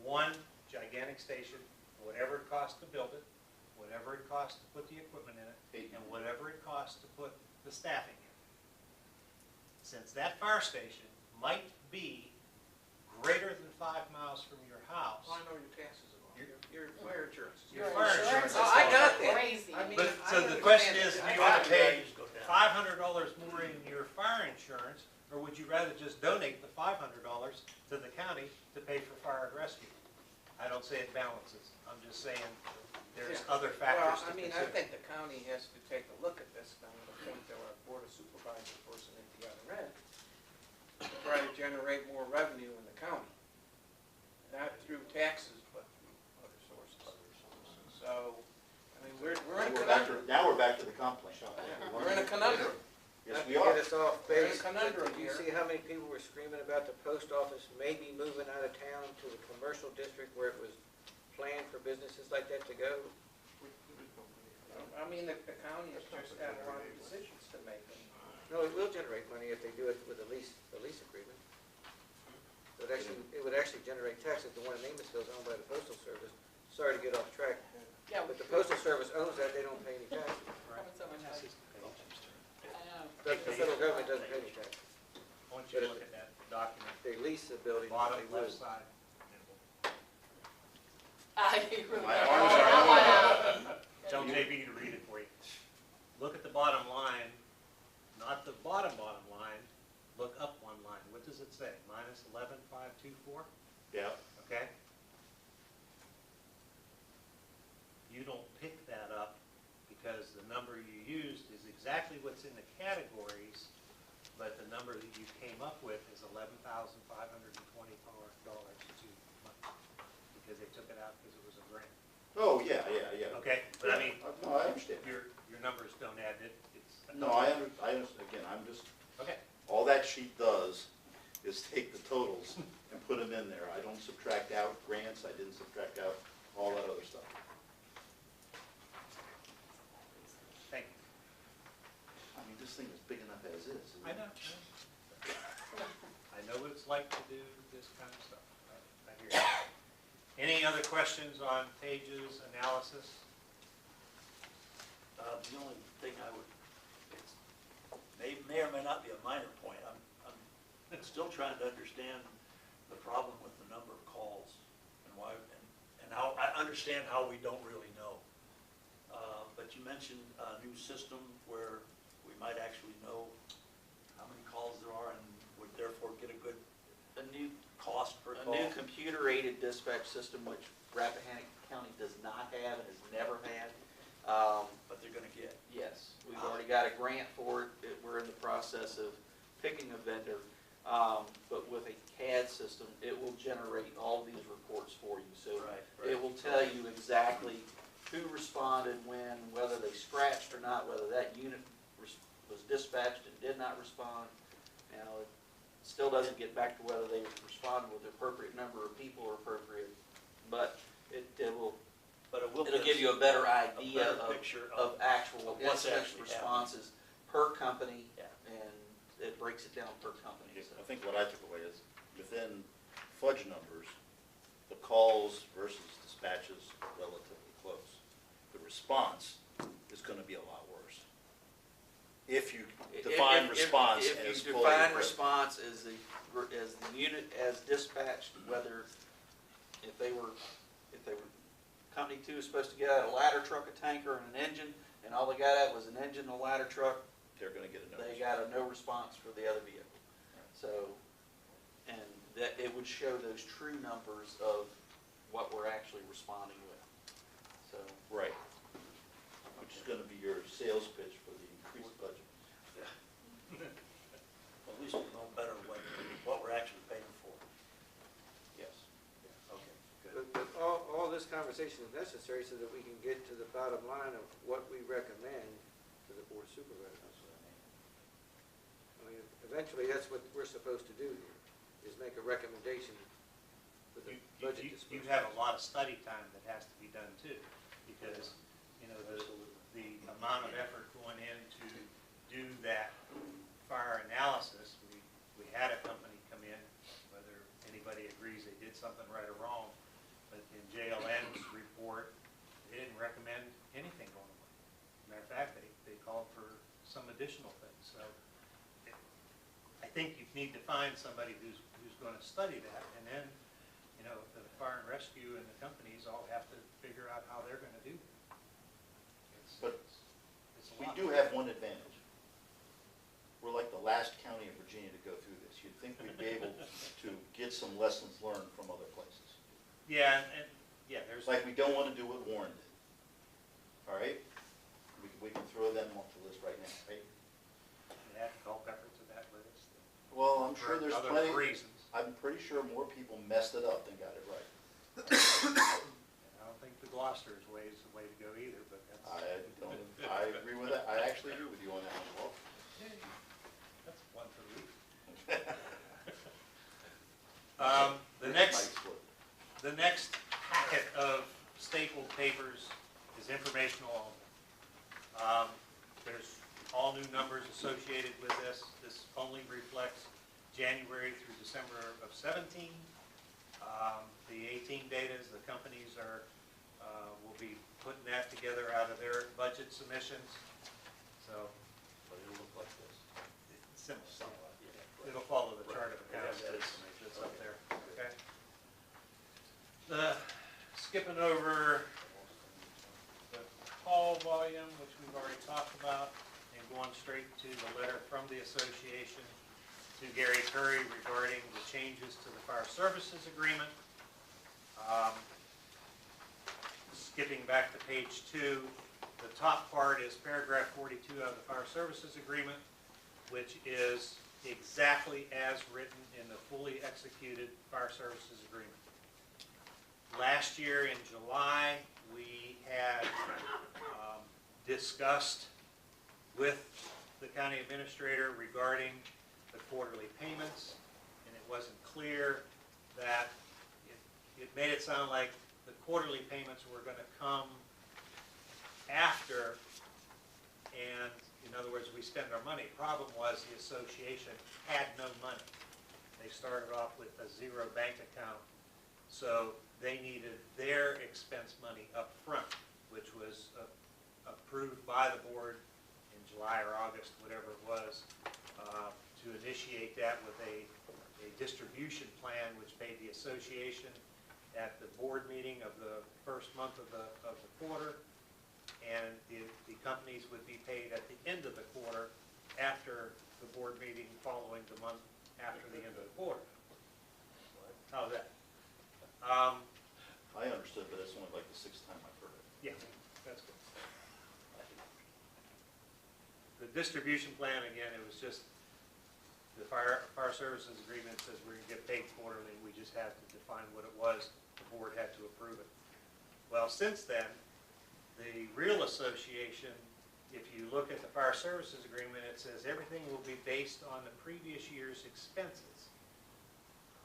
One gigantic station, whatever it costs to build it, whatever it costs to put the equipment in it, and whatever it costs to put the staffing in. Since that fire station might be greater than 5 miles from your house, Well, I know your taxes are going, your fire insurance is your going. fire insurance is Oh, I got going that. Crazy. I mean, But, I so the question understand is, that. do you I want to got pay it. $500 more in your fire insurance, or would you rather just donate the $500 to the county to pay for fire and rescue? I don't say it balances, I'm just saying there's Yeah. other factors Well, to I mean, I consider. think the county has to take a look at this, now, to the point that our board of supervisor person at the other end, try to generate more revenue in the county. Not through taxes, but through other sources. So, I mean, we're in a conundrum. Now we're back to the comp plan. We're in a conundrum. Yes, Not we to are. get us off We're in a base, conundrum did you here. see how many people were screaming about the post office maybe moving out of town to the commercial district where it was planned for businesses like that to go? I mean, the county has just got a lot of decisions to make. No, it will generate money if they do it with a lease agreement. It would actually generate taxes. The one in Amosville is owned by the Postal Service. Sorry to get off track, Yeah, but the Postal Service owns that, they don't pay any taxes. The federal government doesn't pay any taxes. I want you to look at that document, They lease the building, bottom they will. left side. Tell JB to read it for you. Look at the bottom line, not the bottom line, look up one line. What does it say? Minus 11,524, Yeah. okay? You don't pick that up because the number you used is exactly what's in the categories, but the number that you came up with is $11,524 too much because they took it out because it was a grant. Oh, yeah. Okay, but I mean, No, I understand. your numbers don't add it. It's No, I understand. Again, I'm just, okay. all that sheet does is take the totals and put them in there. I don't subtract out grants, I didn't subtract out all that other stuff. Thank you. I mean, this thing is big enough as is. isn't I it? know. I know what it's like to do this kind of stuff. I hear you. Any other questions on pages, analysis? The only thing I would, may or may not be a minor point, I'm still trying to understand the problem with the number of calls and why, and how, I understand how we don't really know. But you mentioned a new system where we might actually know how many calls there are and would therefore get a good new cost per A call. new computer-aided dispatch system, which Rappahannock County does not have and has never had. But they're gonna get. Yes, we've already got a grant for it. We're in the process of picking a vendor. But with a CAD system, it will generate all these reports for you. So Right. it will tell you exactly who responded when, whether they scratched or not, whether that unit was dispatched and did not respond. Now, it still doesn't get back to whether they responded with the appropriate number of people or appropriate, but it'll give you a better idea picture of actual of what's incident actually responses per company, Yeah. and it breaks it down per company. I think what I took away is, within fudge numbers, the calls versus dispatches are relatively close. The response is gonna be a lot worse. If you define response as fully. If you define response as the unit as dispatched, whether, if they were, company two is supposed to get out a ladder truck, a tanker, and an engine, and all they got out was an engine and a ladder truck, They're gonna get a notice. they got a no response for the other vehicle. So, and that, it would show those true numbers of what we're actually responding with. So, Right. Which is gonna be your sales pitch for the increased budget. At least we know better what we're actually paying for. Yes. Okay, good. But all this conversation is necessary so that we can get to the bottom line of what we recommend to the Board of Supervisors. I mean, eventually, that's what we're supposed to do here, is make a recommendation for the budget You disbursement. have a lot of study time that has to be done too, because, the amount of effort going in to do that fire analysis, we had a company come in, whether anybody agrees they did something right or wrong, but in JLN's report, they didn't recommend anything going away. Matter of fact, they called for some additional things, so I think you need to find somebody who's gonna study that, and then, the fire and rescue and the companies all have to figure out how they're gonna do that. But It's a we lot. do have one advantage. We're like the last county in Virginia to go through this. You'd think we'd be able to get some lessons learned from other places. Yeah, and there's. Like, we don't want to do what Warren did. All right? We can throw them off the list right now, right? Add Culpeper to that list. Well, I'm sure there's Other plenty pretty sure more people messed it up than got it right. I don't think the Gloucester's way is the way to go either, but that's. I agree with that, I actually agree with you on that one, Walt. That's one for the week. The Nice next, split. the next packet of stapled papers is informational only. There's all new numbers associated with this. This only reflects January through December of 17. The 18 data, the companies will be putting that together out of their budget submissions. So But it'll look like this. it's similar. Somewhat, yeah. It'll follow the chart of accounts Yeah, that's up there, okay? Skipping over the call volume, which we've already talked about, and going straight to the letter from the association to Gary Curry regarding the changes to the fire services agreement. Skipping back to page 2, the top part is paragraph 42 of the fire services agreement, which is exactly as written in the fully executed fire services agreement. Last year in July, we had discussed with the county administrator regarding the quarterly payments, and it wasn't clear that it made it sound like the quarterly payments were going to come after, and in other words, we spend our money. Problem was the association had no money. They started off with a zero bank account, so they needed their expense money up front, which was approved by the board in July or August, whatever it was, to initiate that with a distribution plan which paid the association at the board meeting of the first month of the quarter, and the companies would be paid at the end of the quarter after the board meeting following the month after the end of the quarter. How's that? I understood, but it's only like the 6th time I've heard it. Yeah, that's good. The distribution plan, again, it was just, the fire services agreement says we're going to get paid quarterly. We just had to define what it was. The board had to approve it. Well, since then, the real association, if you look at the fire services agreement, it says everything will be based on the previous year's expenses.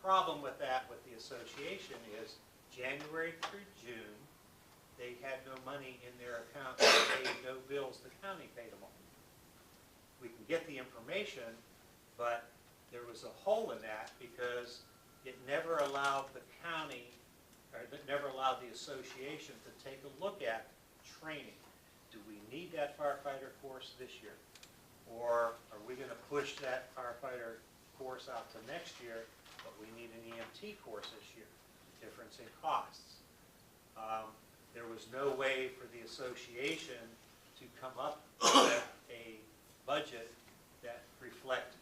Problem with that with the association is January through June, they had no money in their account. They paid no bills. The county paid them all. We can get the information, but there was a hole in that because it never allowed the county, or it never allowed the association to take a look at training. Do we need that firefighter course this year? Or are we going to push that firefighter course out to next year, but we need an EMT course this year? Difference in costs. There was no way for the association to come up with a budget that reflected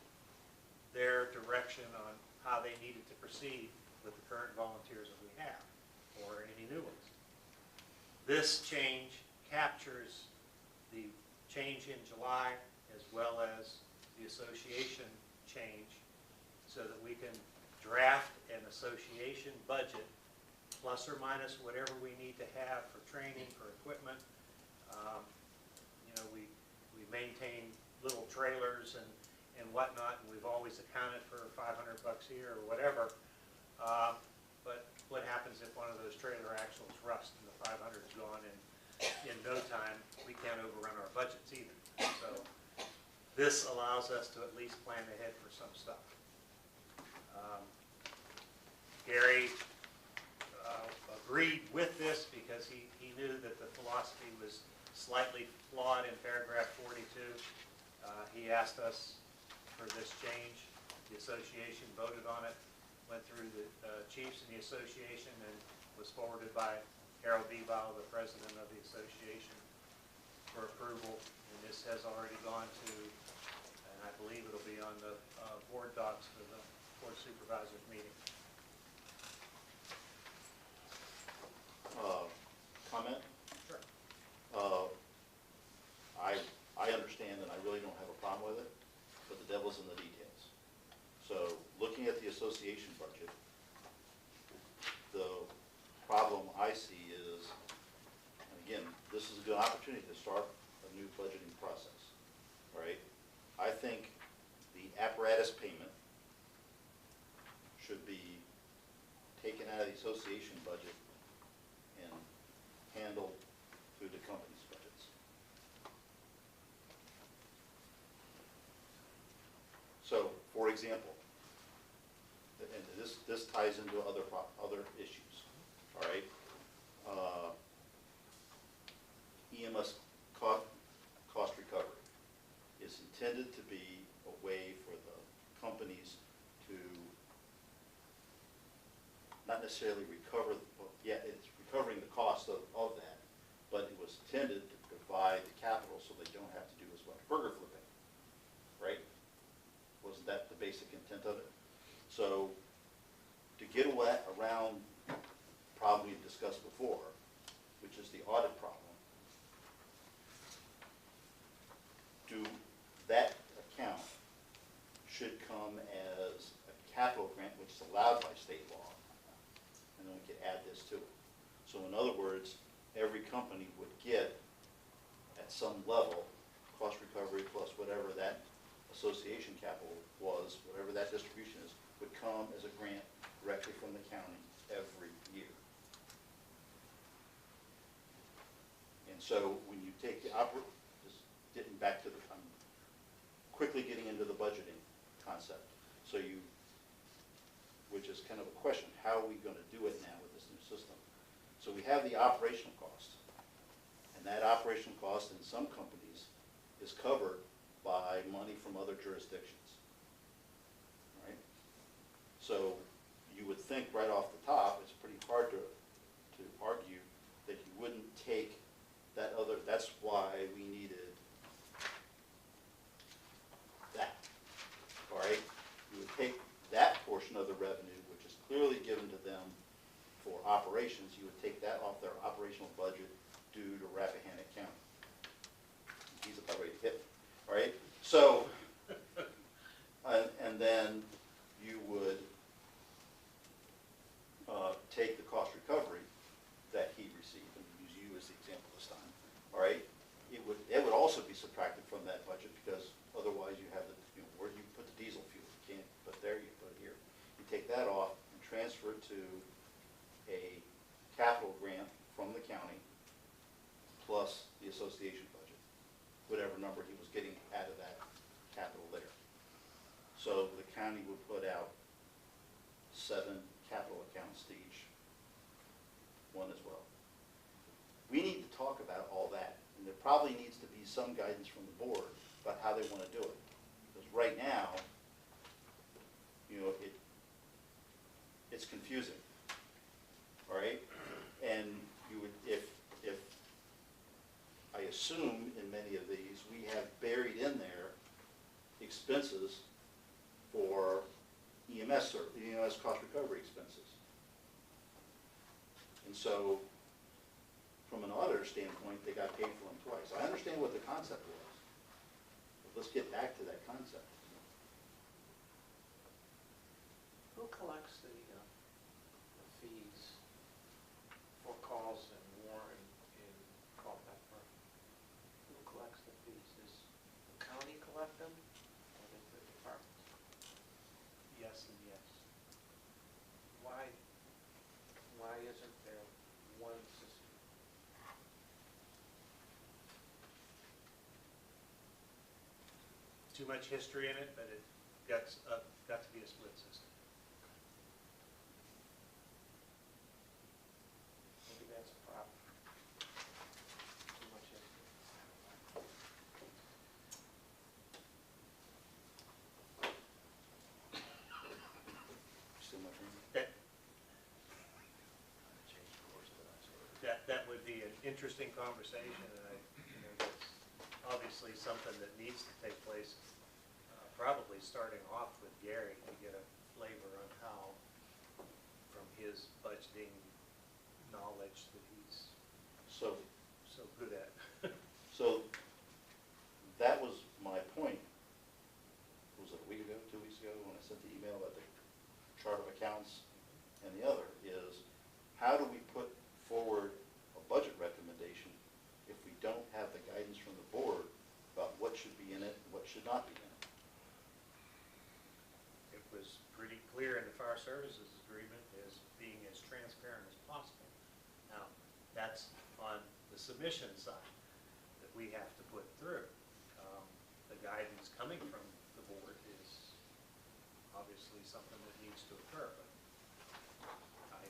their direction on how they needed to proceed with the current volunteers that we have, or any new ones. This change captures the change in July as well as the association change, so that we can draft an association budget plus or minus whatever we need to have for training, for equipment. We maintain little trailers and whatnot, and we've always accounted for $500 here or whatever. But what happens if one of those trailer axles rust and the 500 is gone in no time? We can't overrun our budgets either. So this allows us to at least plan ahead for some stuff. Gary agreed with this because he knew that the philosophy was slightly flawed in paragraph 42. He asked us for this change. The association voted on it, went through the chiefs in the association, and was forwarded by Harold Bebow, the president of the association, for approval. And this has already gone to, and I believe it'll be on the board docs for the board supervisors meeting. Comment? Sure. I understand and I really don't have a problem with it, but the devil's in the details. So looking at the association budget, the problem I see is, and again, this is a good opportunity to start a new budgeting process, all right? I think the apparatus payment should be taken out of the association budget and handled through the company's budgets. So, for example, and this ties into other issues, all right? EMS cost recovery is intended to be a way for the companies to not necessarily recover, yeah, it's recovering the cost of that, but it was intended to provide the capital so they don't have to do as much burger flipping, right? Wasn't that the basic intent of it? So, to get around the problem we've discussed before, which is the audit problem, that account should come as a capital grant, which is allowed by state law, and then we could add this to it. So in other words, every company would get, at some level, cost recovery plus whatever that association capital was, whatever that distribution is, would come as a grant directly from the county every year. And so when you take the just getting back to the, I'm quickly getting into the budgeting concept. So which is kind of a question, how are we going to do it now with this new system? So we have the operational cost, and that operational cost in some companies is covered by money from other jurisdictions, right? So you would think right off the top, it's pretty hard to argue that you wouldn't take that other, that's why we needed that, all right? You would take that portion of the revenue, which is clearly given to them for operations, you would take that off their operational budget due to Rappahannock County. He's about ready to hit me, all right? So, and then you would take the cost recovery that he received, and use you as the example this time, all right? It would also be subtracted from that budget, because otherwise you have the, where do you put the diesel fuel? You can't put it there, you put it here. You take that off and transfer it to a capital grant from the county plus the association budget, whatever number he was getting out of that capital there. So the county would put out 7 capital accounts to each one as well. We need to talk about all that, and there probably needs to be some guidance from the board about how they want to do it. Because right now, it's confusing, all right? And you would, if I assume in many of these, we have buried in there expenses for EMS cost recovery expenses. And so, from an auditor standpoint, they got paid for them twice. I understand what the concept was, but let's get back to that concept. Who collects the fees for calls and warrant in Culpeper? Who collects the fees? Does the county collect them, or does the department? Yes and yes. Why isn't there one system? Too much history in it, but it got to be a split system. Maybe that's a problem. Too much history. Still my turn? That would be an interesting conversation, and that's obviously something that needs to take place, probably starting off with Gary to get a flavor on how, from his budgeting knowledge that he's So good at. So that was my point. Was it a week ago, 2 weeks ago, when I sent the email about the submission side that we have to put through. The guidance coming from the board is obviously something that needs to occur, but I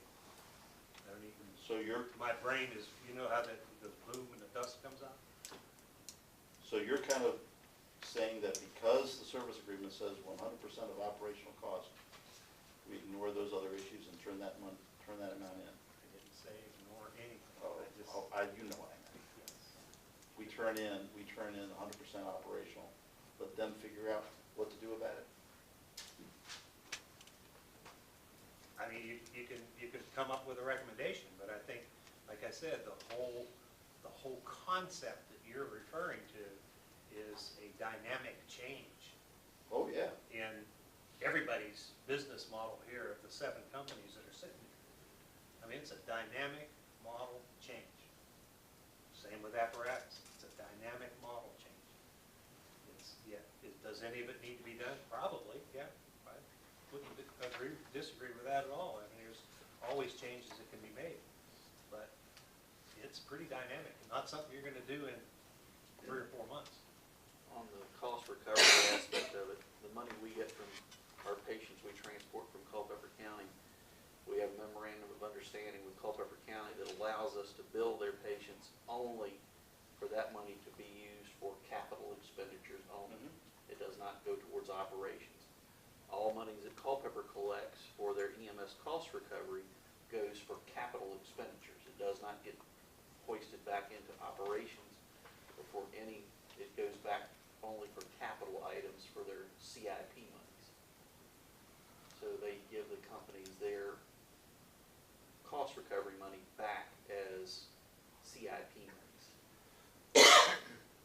don't even, So my brain is, you know how that goes boom when the dust comes out? you're kind of saying that because the service agreement says 100% of operational cost, we ignore those other issues and turn that amount in? I didn't say ignore anything. Oh, I just, you know what I meant. yes. We turn in 100% operational, let them figure out what to do about it. I mean, you could come up with a recommendation, but I think, like I said, the whole concept that you're referring to is a dynamic change Oh, yeah. in everybody's business model here of the 7 companies that are sitting here. I mean, it's a dynamic model change. Same with apparatus, it's a dynamic model change. Does any of it need to be done? Probably, yeah. I wouldn't disagree with that at all. I mean, there's always changes that can be made, but it's pretty dynamic, not something you're gonna do in 3 or 4 months. On the cost recovery aspect of it, the money we get from our patients we transport from Culpeper County, we have a memorandum of understanding with Culpeper County that allows us to bill their patients only for that money to be used for capital expenditures only. It does not go towards operations. All monies that Culpeper collects for their EMS cost recovery goes for capital expenditures. It does not get hoisted back into operations before any, it goes back only for capital items for their CIP monies. So they give the companies their cost recovery money back as CIP monies.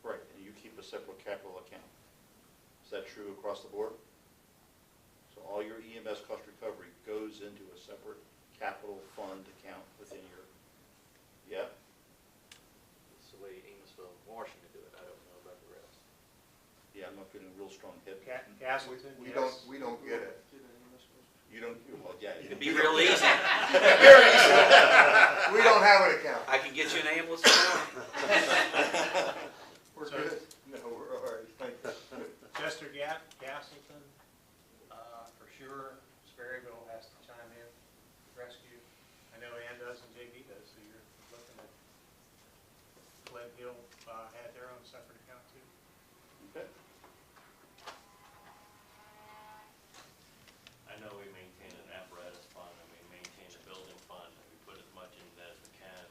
Right, and you keep a separate capital account. Is that true across the board? So all your EMS cost recovery goes into a separate capital fund account within your, yeah? That's the way Amosville, Washington do it. I don't know about the rest. Yeah, I'm not feeling a real strong hip. Castleton, We yes. don't get it. You don't, well, yeah. It'd be real easy. We don't have an account. I can get you an ambulance account. We're So- good. No, we're all right, thank you. Chester Gap, Castleton, for sure. Sperryville has to chime in, rescue. I know Ann does and JB does, so you're looking at Flint Hill, had their own separate account too. Okay. I know we maintain an apparatus fund, and we maintain a building fund, and we put as much in that as we can,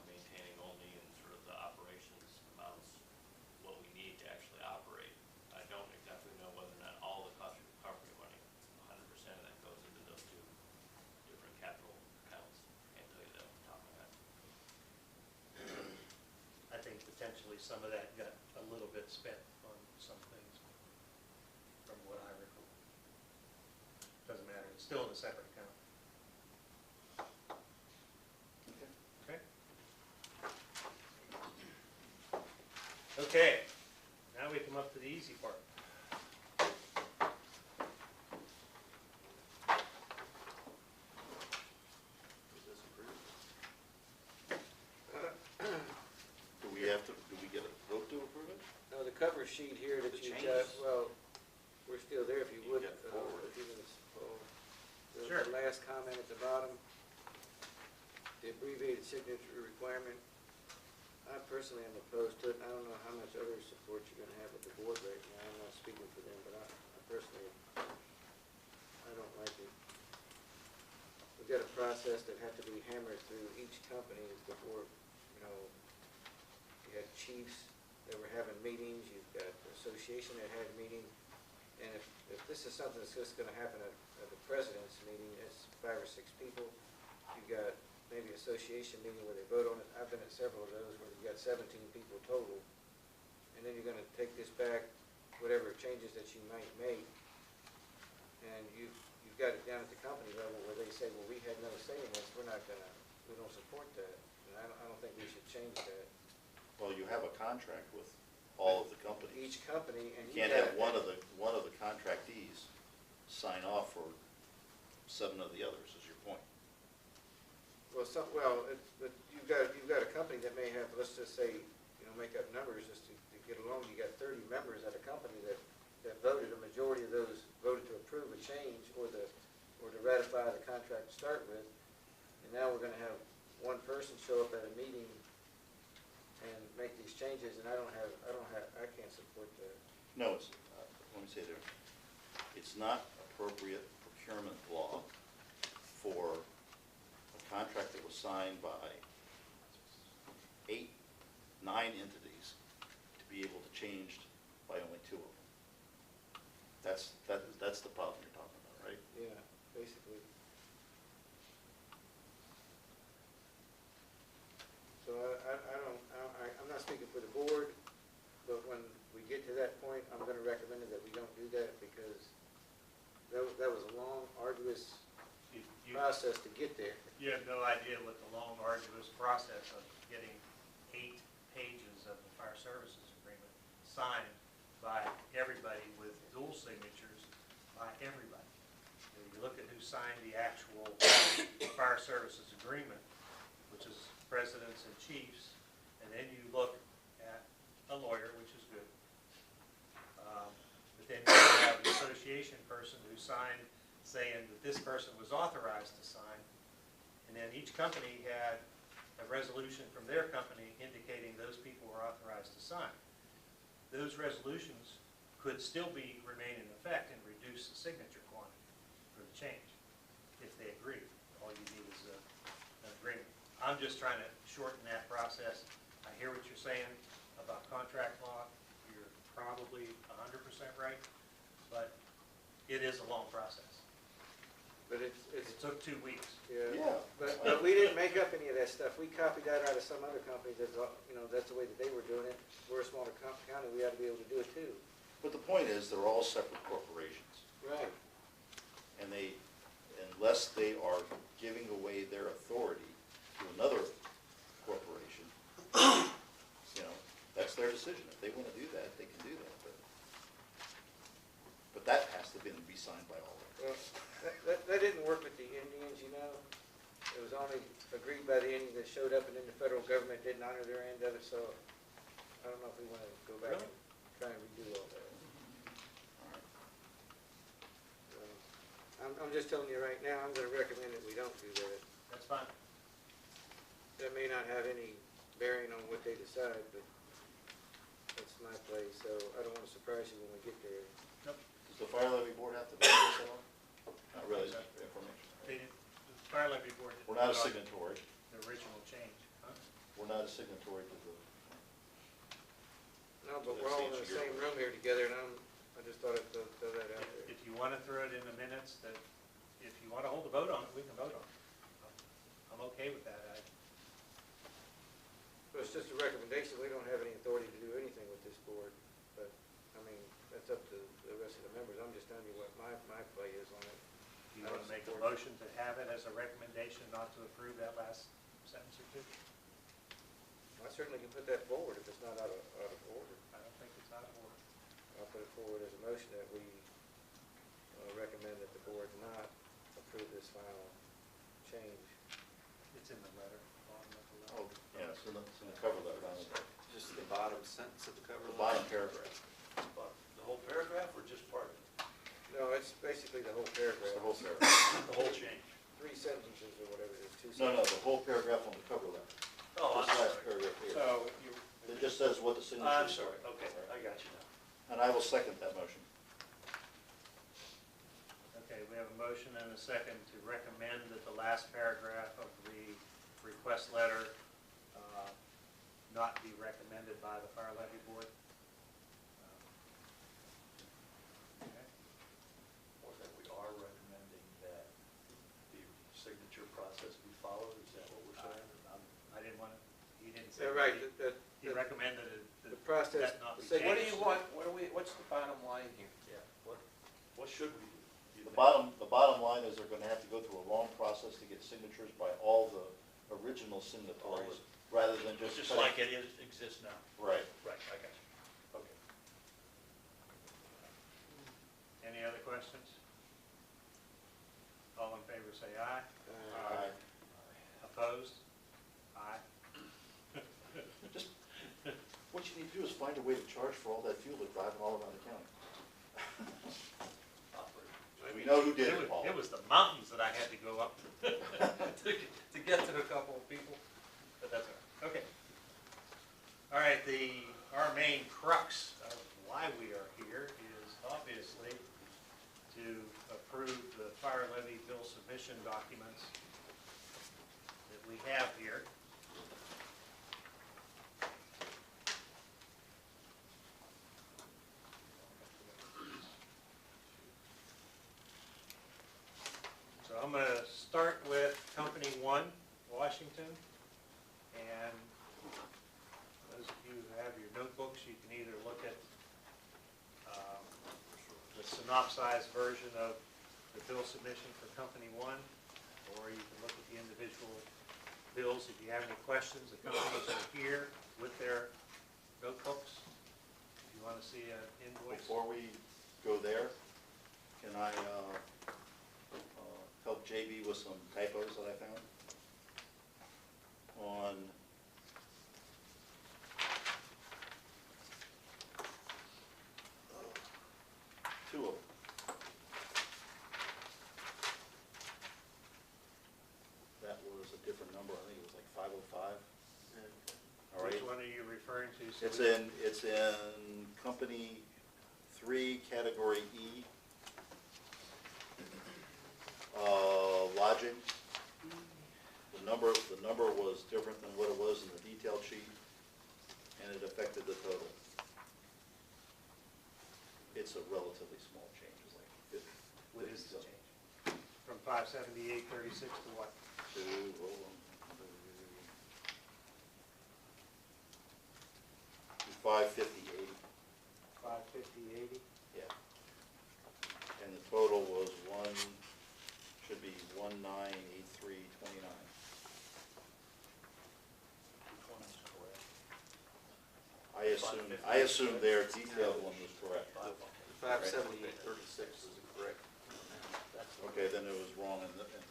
maintaining only in sort of the operations amounts what we need to actually operate. I don't exactly know whether or not all the cost recovery money, 100% of that goes into those 2 different capital accounts. Can't tell you that off the top of my head. I think potentially some of that got a little bit spent on some things, from what I recall. Doesn't matter, it's still in a separate account. Okay. Okay? Okay, now we come up to the easy part. Is this approved? Do we get a vote to approve it? No, the cover sheet here that The you got, changes. well, we're still there if you You would. got forward. If you would, Sure. the last comment at the bottom, the abbreviated signature requirement. I personally am opposed to it. I don't know how much other support you're gonna have with the board right now. I'm not speaking for them, but I personally, I don't like it. We've got a process that had to be hammered through each company before, you had chiefs that were having meetings, you've got the association that had meetings. And if this is something that's just gonna happen at the president's meeting, it's 5 or 6 people. You've got maybe association meeting where they vote on it. I've been at several of those where you've got 17 people total. And then you're gonna take this back, whatever changes that you might make. And you've got it down at the company level where they say, well, we had no say in this, we don't support that. And I don't think we should change that. Well, you have a contract with all of the companies. Each company, and You can't have one of the contractees sign off for 7 of the others, is your point. But you you've got a company that may have, let's just say, you know, make up numbers just to get along, you got 30 members at a company that voted, a majority of those voted to approve a change or to ratify the contract to start with, and now we're gonna have one person show up at a meeting and make these changes, and I can't support that. No, it's, let me say there, it's not appropriate procurement law for a contract that was signed by 8, 9 entities to be able to change by only 2 of them. That's the problem you're talking about, right? Yeah, basically. So I'm not speaking for the board, but when we get to that point, I'm gonna recommend that we don't do that, because that was a long, arduous process to get there. You have no idea what the long, arduous process of getting 8 pages of the fire services agreement signed by everybody with dual signatures by everybody. You look at who signed the actual fire services agreement, which is presidents and chiefs, and then you look at a lawyer, which is good. But then you have the association person who signed saying that this person was authorized to sign, and then each company had a resolution from their company indicating those people were authorized to sign. Those resolutions could still remain in effect and reduce the signature quantity for the change, if they agree. All you need is an agreement. I'm just trying to shorten that process. I hear what you're saying about contract law. You're probably 100% right, but it is a long process. But it took 2 weeks. Yeah. But we didn't make up any of that stuff. We copied that out of some other companies. That's, you know, that's the way that they were doing it. We're a smaller county. We ought to be able to do it too. But the point is, they're all separate corporations. Right. And unless they are giving away their authority to another corporation, you know, that's their decision. If they want to do that, they can do that. But that has to be signed by all of them. Well, that didn't work with the Indians, you know. It was only agreed by the Indians that showed up, and then the federal government didn't honor their end of it, so I don't know if we want to go back and try and redo all that. I'm just telling you right now, I'm going to recommend that we don't do that. That's fine. That may not have any bearing on what they decide, but that's my place, so I don't want to surprise you when we get there. Does the fire levy board have to vote on this at all? Not really, it's information. The fire levy board did We're not a vote on signatory. the original change. Huh? We're not a signatory to the, No, but we're all in the same room here together, and I just thought I'd throw that out there. If you want to throw it in the minutes, that if you want to hold a vote on it, we can vote on it. I'm okay with that. But it's just a recommendation. We don't have any authority to do anything with this board, but, I mean, that's up to the rest of the members. I'm just telling you what my play is on it. Do you want to make a motion to have it as a recommendation not to approve that last sentence or two? I certainly can put that forward if it's not out of order. I don't think it's out of order. I'll put it forward as a motion that we recommend that the board not approve this final change. It's in the letter, bottom of the oh, letter. yeah, it's in the cover letter, down at Just the bottom sentence of the cover the letter? bottom paragraph. The whole paragraph or just part of it? No, it's basically the whole It's paragraph. the whole paragraph. The whole change? 3 sentences or whatever it is, 2 No, sentences. the whole paragraph on the cover letter. Oh, This I'm last sorry. paragraph here. So you, It just says what the signature I'm is. sorry, okay, I got you now. And I will second that motion. Okay, we have a motion and a second to recommend that the last paragraph of the request letter not be recommended by the fire levy board. Okay. Or that we are recommending that the signature process be followed, is that what we're saying? I didn't want to, he didn't say. Yeah, right, He recommended it. the process, that not be say, what do changed. you want, what's the bottom line here? Yeah, what should we do? The bottom line is they're gonna have to go through a long process to get signatures by all the original signatories, rather than just. Just like it exists now. Right. Right, I got you. Okay. Any other questions? All in favor say aye. Aye. Opposed? Aye. find a way to charge for all that fuel that's driving all around the county. We know who did it, Paul. It was the mountains that I had to go up to get to a couple of people, but that's all right. Okay. All right, our main crux of why we are here is obviously to approve the fire levy bill submission documents that we have here. So I'm going to start with Company 1, Washington, and those of you who have your notebooks, you can either look at the synopsized version of the bill submission for Company 1, or you can look at the individual bills. If you have any questions, the companies are here with their notebooks. If you want to see an invoice. Before we go there, can I help JB with some typos that I found? On two of them. That was a different number, I think it was like 505. All right. Which one are you referring to? So It's in Company 3, Category E. Lodging. The number was different than what it was in the detail sheet, and it affected the total. It's a relatively small change, it's like 50. What is the change? From 578.36 to what? To, hold on. To 550.80. 550.80? Yeah. And the total was should be 1983.29. I assume their detailed one was correct. 578.36 is correct. Okay, then it was wrong in the detail.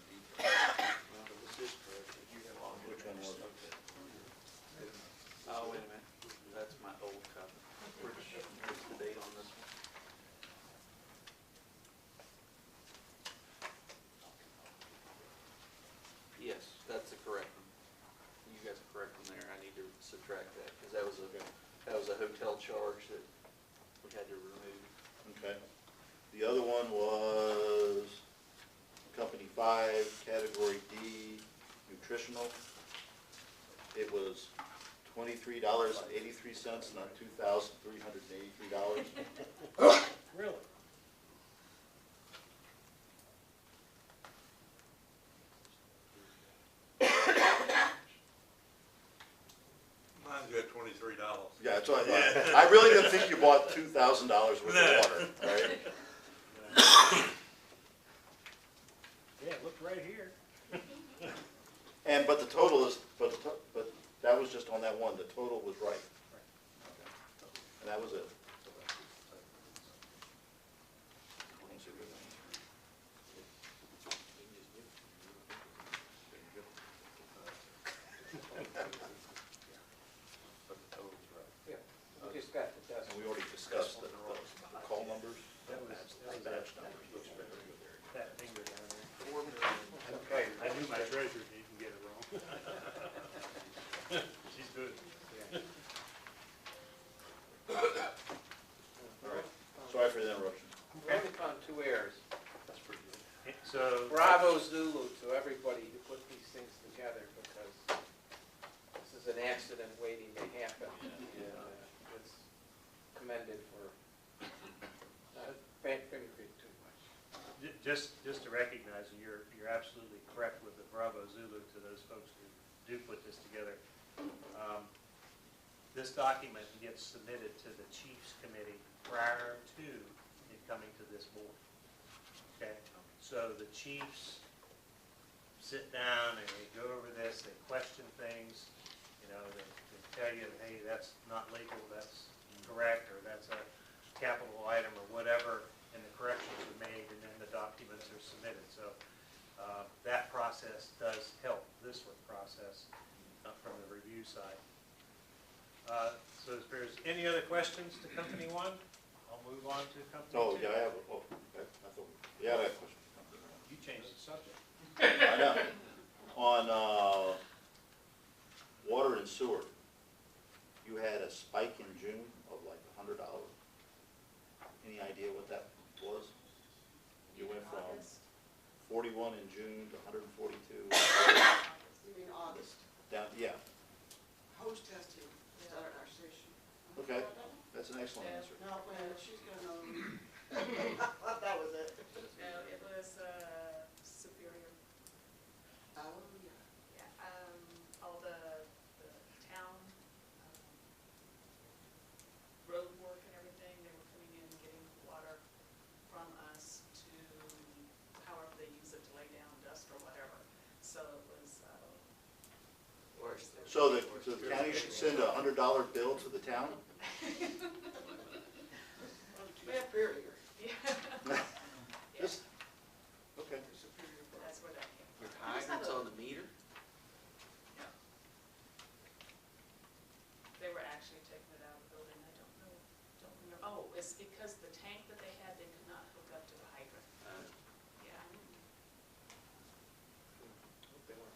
This is correct. Which one was it? Oh, wait a minute. That's my old copy. What's the date on this one? Yes, that's the correct one. You guys are correct on there. I need to subtract that because that was a hotel charge that we had to remove. Okay. The other one was Company 5, Category D, Nutritional. It was $23.83, not $2,383. Really? Mine's got $23. Yeah, that's what I thought. I really didn't think you bought $2,000 worth of water, right? Yeah, look right here. But the total is, but that was just on that one, the total was right. And that was it. Yeah, we just got the And we already discussed the call numbers. That was Batch numbers. Looks very good there. that finger down there. Okay. I knew my treasurer didn't get it wrong. She's good. All right. Sorry for the interruption. We only found 2 errors. That's pretty good. So. Bravo Zulu to everybody who put these things together, because this is an accident waiting to happen. And it's commended for not fingering too much. Just to recognize, and you're absolutely correct with the Bravo Zulu to those folks who do put this together. This document gets submitted to the Chiefs Committee prior to it coming to this board. Okay, so the chiefs sit down and they go over this, they question things, you know, they tell you, hey, that's not legal, that's incorrect, or that's a capital item or whatever, and the corrections are made, and then the documents are submitted. So that process does help this process from the review side. So So if there's any other questions to Company One, I'll move on to Company Two. Oh, yeah, I have, okay, I thought, yeah, I have a question. You changed the subject. I know. On, water and sewer, you had a spike in June of like $100. Any idea what that was? You went from August. 41 in June to 142, You mean August? down, yeah, Hose testing started at our station. okay, that's an excellent answer. No, well, she's gonna know. I thought that was it. No, it was, Superior. Oh, yeah. Yeah, all the town, road work and everything, they were coming in and getting water from us to, however they use it to lay down dust or whatever. So it was, So the county should send a $100 bill to the town? We have Superior. yeah, Just, okay. that's where that came from. With hydrants on the meter? They were actually taking it out of the building, I don't remember. Oh, it's because the tank that they had, they could not hook up to the hydrant. Yeah.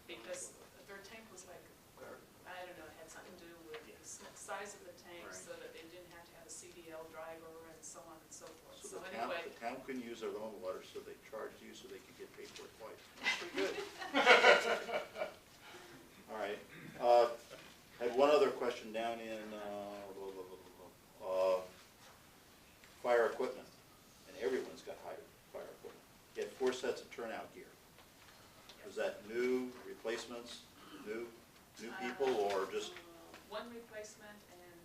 Because their tank was like, I don't know, it had something to do with the size of the tank, Right. so that they didn't have to have a CDL driver and so on and so forth. So So the anyway, town couldn't use their own water, so they charged you so they could get paid for it twice. Pretty good. All right. Had one other question down in, fire equipment, and everyone's got fire equipment. You had 4 sets of turnout gear. Was that new, replacements, new people, or just, one replacement and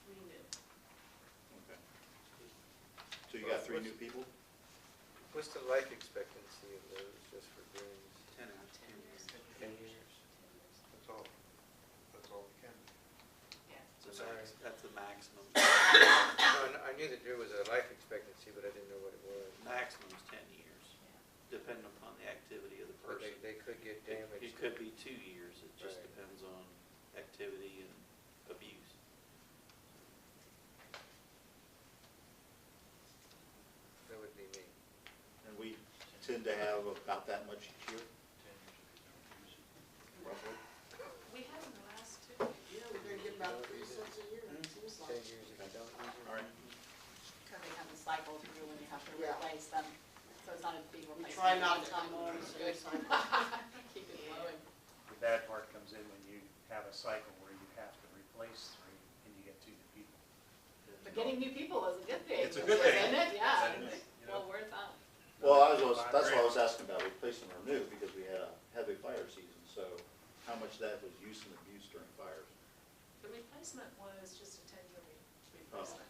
3 new. okay. So you got 3 new people? What's the life expectancy of those, just for brooms? 10 years. 10 years. That's all we can do. Yeah. That's the maximum. No, I knew that there was a life expectancy, but I didn't know what it was. Maximum is 10 years, depending upon the activity of the But person. they could get It damaged. could be 2 years, it just Right. depends on activity and abuse. That would be me. And we tend to have about that much each year, roughly. We had in the last 2. Yeah, we're gonna get about 3 sets a year, it seems 10 like. years if you don't use it. All right. Because they have a cycle through when you have to Yeah. replace them. So it's not a big We replacement. try not to one time. increase Good. the cycle. Keep it flowing. The bad part comes in when you have a cycle where you have to replace 3 and you get 2 new people. But getting new people is a good thing. It's a good thing. Isn't it? Yeah. It is, you know. Well worth it. Well, that's why I was asking about replacing or new, because we had a heavy fire season, so how much that was use and abuse during fires. The replacement was just a 10-year replacement.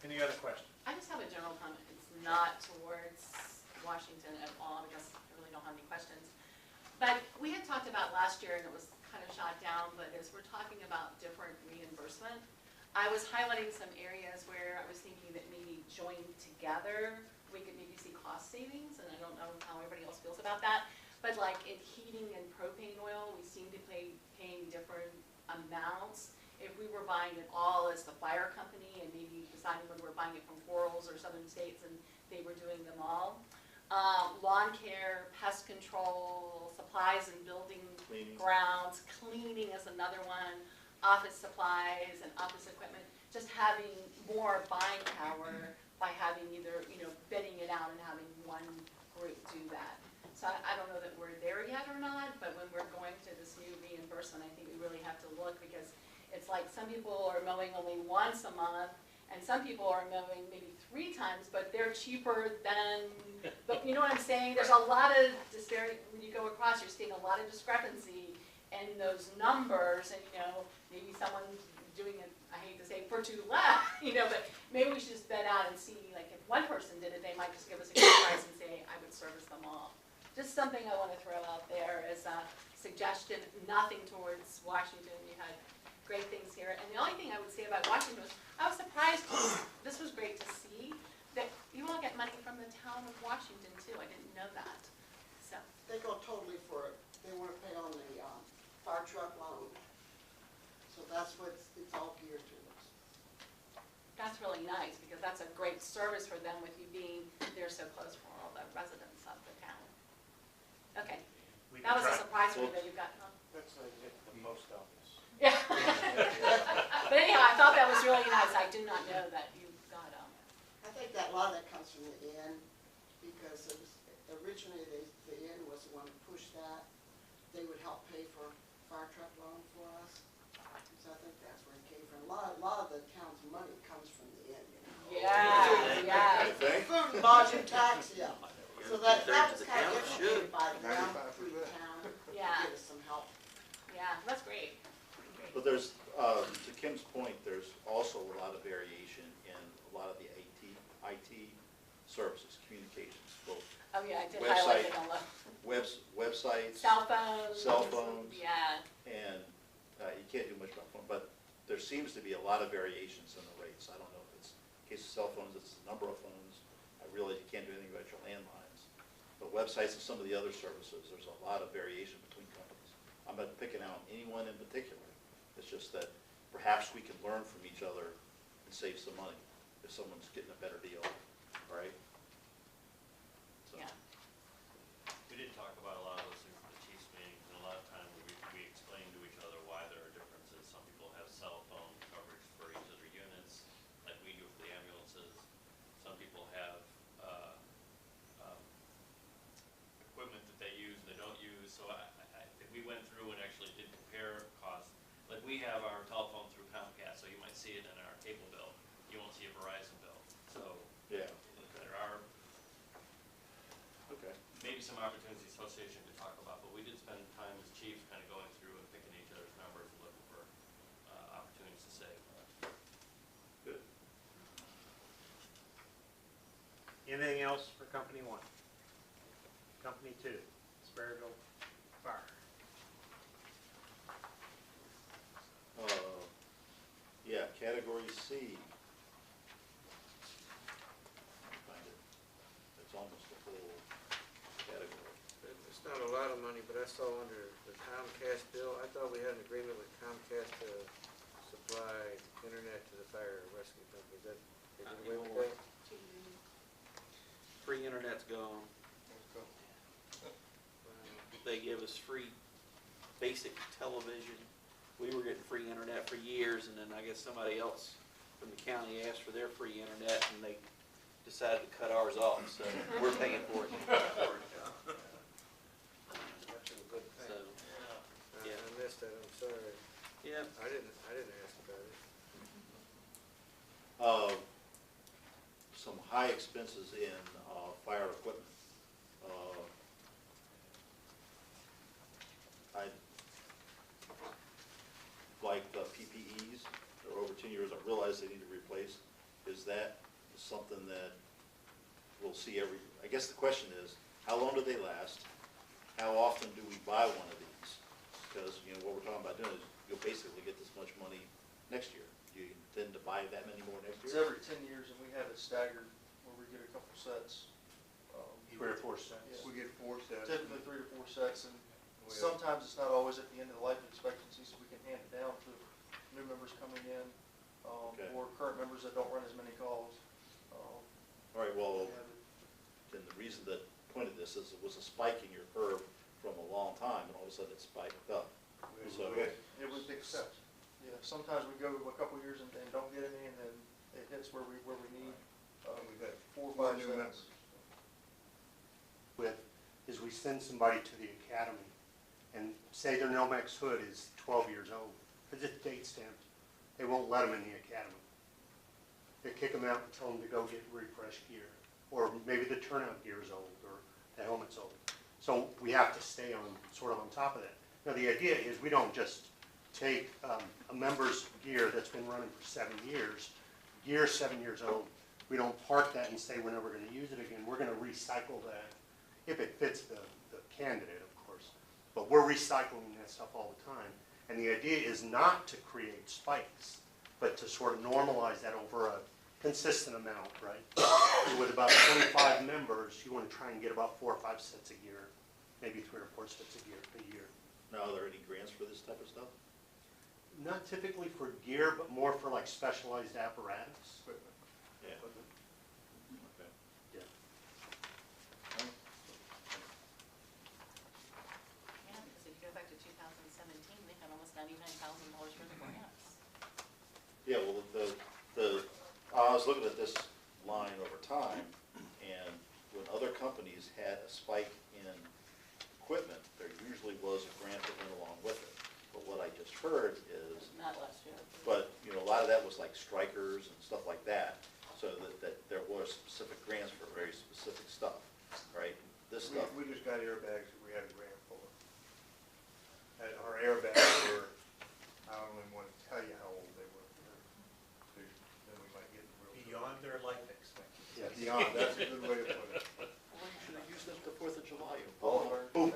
Any other questions? I just have a general comment. It's not towards Washington at all because I really don't have any questions. But we had talked about last year and it was kind of shot down, but as we're talking about different reimbursement, I was highlighting some areas where I was thinking that maybe joined together, we could maybe see cost savings, and I don't know how everybody else feels about that. But like in heating and propane oil, we seem to be paying different amounts. If we were buying it all as the fire company and maybe deciding whether we're buying it from Quarles or Southern States and they were doing them all. Lawn care, pest control, supplies and building Cleaning. grounds, cleaning is another one, office supplies and office equipment, just having more buying power by having either, bidding it out and having one group do that. So I don't know that we're there yet or not, but when we're going to this new reimbursement, I think we really have to look because it's like some people are mowing only once a month and some people are mowing maybe 3 times, but they're cheaper than, but you know what I'm saying? There's a lot of disparity, when you go across, you're seeing a lot of discrepancy in those numbers and, maybe someone's doing it, I hate to say, for too less, but maybe we should just bet out and see, like, if one person did it, they might just give us a good price and say, I would service them all. Just something I want to throw out there as a suggestion, nothing towards Washington. You had great things here. And the only thing I would say about Washington was, I was surprised, this was great to see, that you all get money from the town of Washington too. I didn't know that, so. They go totally for it. They want to pay on the fire truck while it that's what it's all geared towards. That's really nice, because that's a great service for them with you being there so close for all the residents of the town. Okay, We that can was a try. surprise for me that you got, huh? That's like it, the post office. Yeah. But anyhow, I thought that was really nice. I did not know that you got, I think that a lot of that comes from the inn, because it was, originally the inn was the one who pushed that. They would help pay for fire truck loan for us. So I think that's where it came from. A lot of the town's money comes from the inn, you know. yeah, yeah. Food and lodging tax, yeah. So that was Two-thirds of the kind of town infiltrated should. by them through the 95%. town, to Yeah. give us some help. Yeah, that's great. But there's, to Kim's point, there's also a lot of variation in a lot of the IT services, communications, both Oh, yeah, I did highlight it on the websites. cell phones. Cell phones. Yeah, And you can't do much about phone, but there seems to be a lot of variations in the rates. I don't know if it's, in case of cell phones, it's the number of phones. I realize you can't do anything about your landlines. But websites and some of the other services, there's a lot of variation between companies. I'm not picking out anyone in particular. It's just that perhaps we can learn from each other and save some money if someone's getting a better deal, all right? So, yeah. We did talk about a lot of those things at the chief's meetings, and a lot of times we explained to each other why there are differences. Some people have cell phone coverage for each of their units, like we do for the ambulances. Some people have, equipment that they use, they don't use, so we went through and actually did compare costs. Like, we have our telephone through Comcast, so you might see it in our cable bill, you won't see a Verizon bill, so yeah, there are okay. maybe some opportunities the association could talk about, but we did spend time as chiefs kind of going through and picking each other's numbers and looking for opportunities to save. Good. Anything else for company one? Company two, Sperryville Fire. Yeah, category C. Find it. It's almost the whole category. It's not a lot of money, but I saw under the Comcast bill, I thought we had an agreement with Comcast to supply internet to the fire rescue company. Is that, they did away with that? Free internet's gone. They give us free basic television. We were getting free internet for years, and then I guess somebody else from the county asked for their free internet, and they decided to cut ours off, so we're paying for it. That's a good So, thing. yeah. I missed that, I'm sorry. yeah, I didn't ask about it. Some high expenses in fire equipment. I like the PPEs, they're over 10 years, I realize they need to replace. Is that something that we'll see every, I guess the question is, how long do they last? How often do we buy one of these? Because, you know, what we're talking about doing is you'll basically get this much money next year. Do you intend to buy that many more next It's year? every 10 years, and we have it staggered, where we get a couple sets. 3 or 4 cents. Yeah. We get 4 sets. Typically 3 to 4 sets, and We have- sometimes it's not always at the end of the life expectancy, so we can hand it down to new members coming in, Okay. or current members that don't run as many calls. All right, well, We have it. then the reason that pointed this is it was a spike in your curve from a long time, and all of a sudden it spiked up. So, It was big steps. Yeah, sometimes we go a couple years and don't get any, and then it hits where we need, We've got 4 or 4 5 new sets. members. With, is we send somebody to the academy, and say their Nomex hood is 12 years old, because it's date stamped, they won't let them in the academy. They kick them out and tell them to go get refresh gear, or maybe the turnout gear is old, or the helmet's old. So we have to stay on, sort of on top of that. Now, the idea is we don't just take a member's gear that's been running for 7 years, gear 7 years old, we don't park that and say we're never gonna use it again, we're gonna recycle that, if it fits the candidate, of course. But we're recycling that stuff all the time. And the idea is not to create spikes, but to sort of normalize that over a consistent amount, right? With about 25 members, you want to try and get about 4 or 5 sets a year, maybe 3 or 4 sets a year. now, are there any grants for this type of stuff? Not typically for gear, but more for like specialized apparatus. Equipment. Yeah. Okay. Yeah. Yeah, because if you go back to 2017, they had almost $99,000 worth of grants. Yeah, well, I was looking at this line over time, and when other companies had a spike in equipment, there usually was a grant that went along with it. But what I just heard is, Not last year. but, you know, a lot of that was like strikers and stuff like that, so that there were specific grants for very specific stuff, right? This stuff, We just got airbags that we had a grant for. And our airbags were, I don't even want to tell you how old they were. Then we might get in real. Beyond their life expectancy. Yeah, beyond, that's a good way to put it. well, you should have used them for 4th of July. You Oh, boom.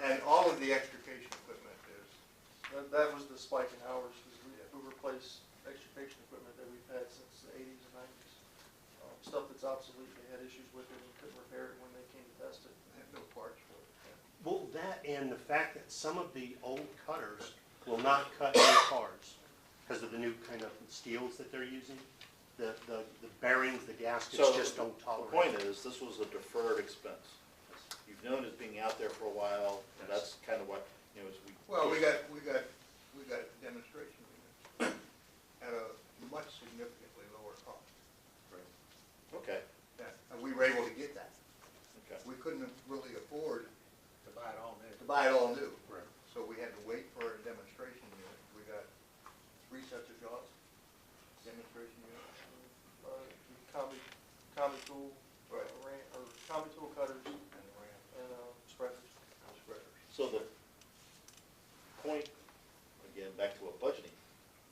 And all of the extrication equipment is, That was the spike in hours, because we replaced extrication equipment that we've had since the 80s and 90s. Stuff that's obsolete, they had issues with it and couldn't repair it when they came to test it. they have no parts for it. Well, that and the fact that some of the old cutters will not cut new cars because of the new kind of steels that they're using. The bearings, the gaskets So just don't the tolerate. point is, this was a deferred expense. You've known it being out there for a while, and that's kind of what, you know, as we. Well, we got demonstration units at a much significantly lower cost. Okay, And we were able to get that. okay. We couldn't really afford To buy it all new. to buy it all new. Right. So we had to wait for a demonstration unit. We got 3 sets of jaws, demonstration unit. Combi tool, Right. or combi tool cutters And the RAM and spreaders. and spreaders. So the point, again, back to a budgeting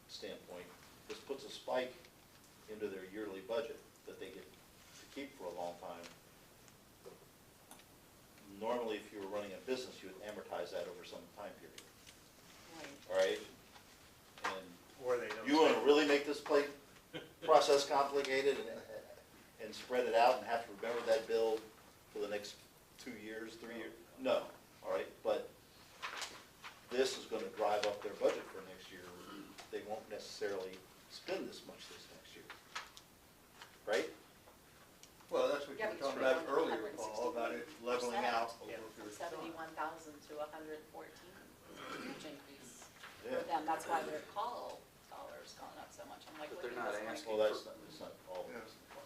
standpoint, this puts a spike into their yearly budget that they get to keep for a long time. Normally, if you were running a business, you would amortize that over some time period, Right. all right? And Or they don't. you want to really make this process complicated and spread it out and have to remember that bill for the next 2 years, 3 years? No, all right, but this is going to drive up their budget for next year. They won't necessarily spend this much this next year, right? Well, that's what you Yeah, were but talking it's about earlier, Paul, about it leveling out over a From period of time. 71,000 to 114, huge increase Yeah. for them. That's why their call dollars gone up so much. I'm like, But what they're is not this asking Well, like? that's not all. Yeah.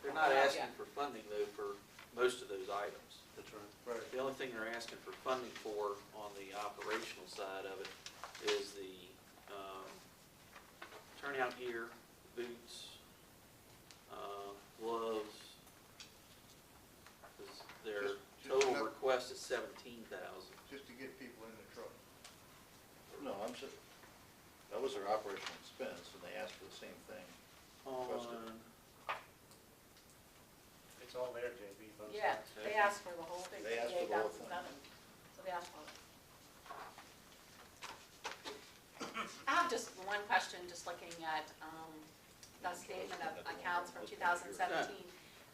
They're not Yeah. asking for funding though for most of those items. That's right. Right. The only thing they're asking for funding for on the operational side of it is the turnout gear, boots, gloves. 'Cause their Just total enough- request is 17,000. Just to get people in the truck. No, I'm just, that was their operational expense, and they asked for the same thing. On, It's all there, JB. both Yeah, sides. they asked for the whole thing, They asked for the whole thing. 58,007. So they asked for it. I have just one question, just looking at the statement of accounts from 2017.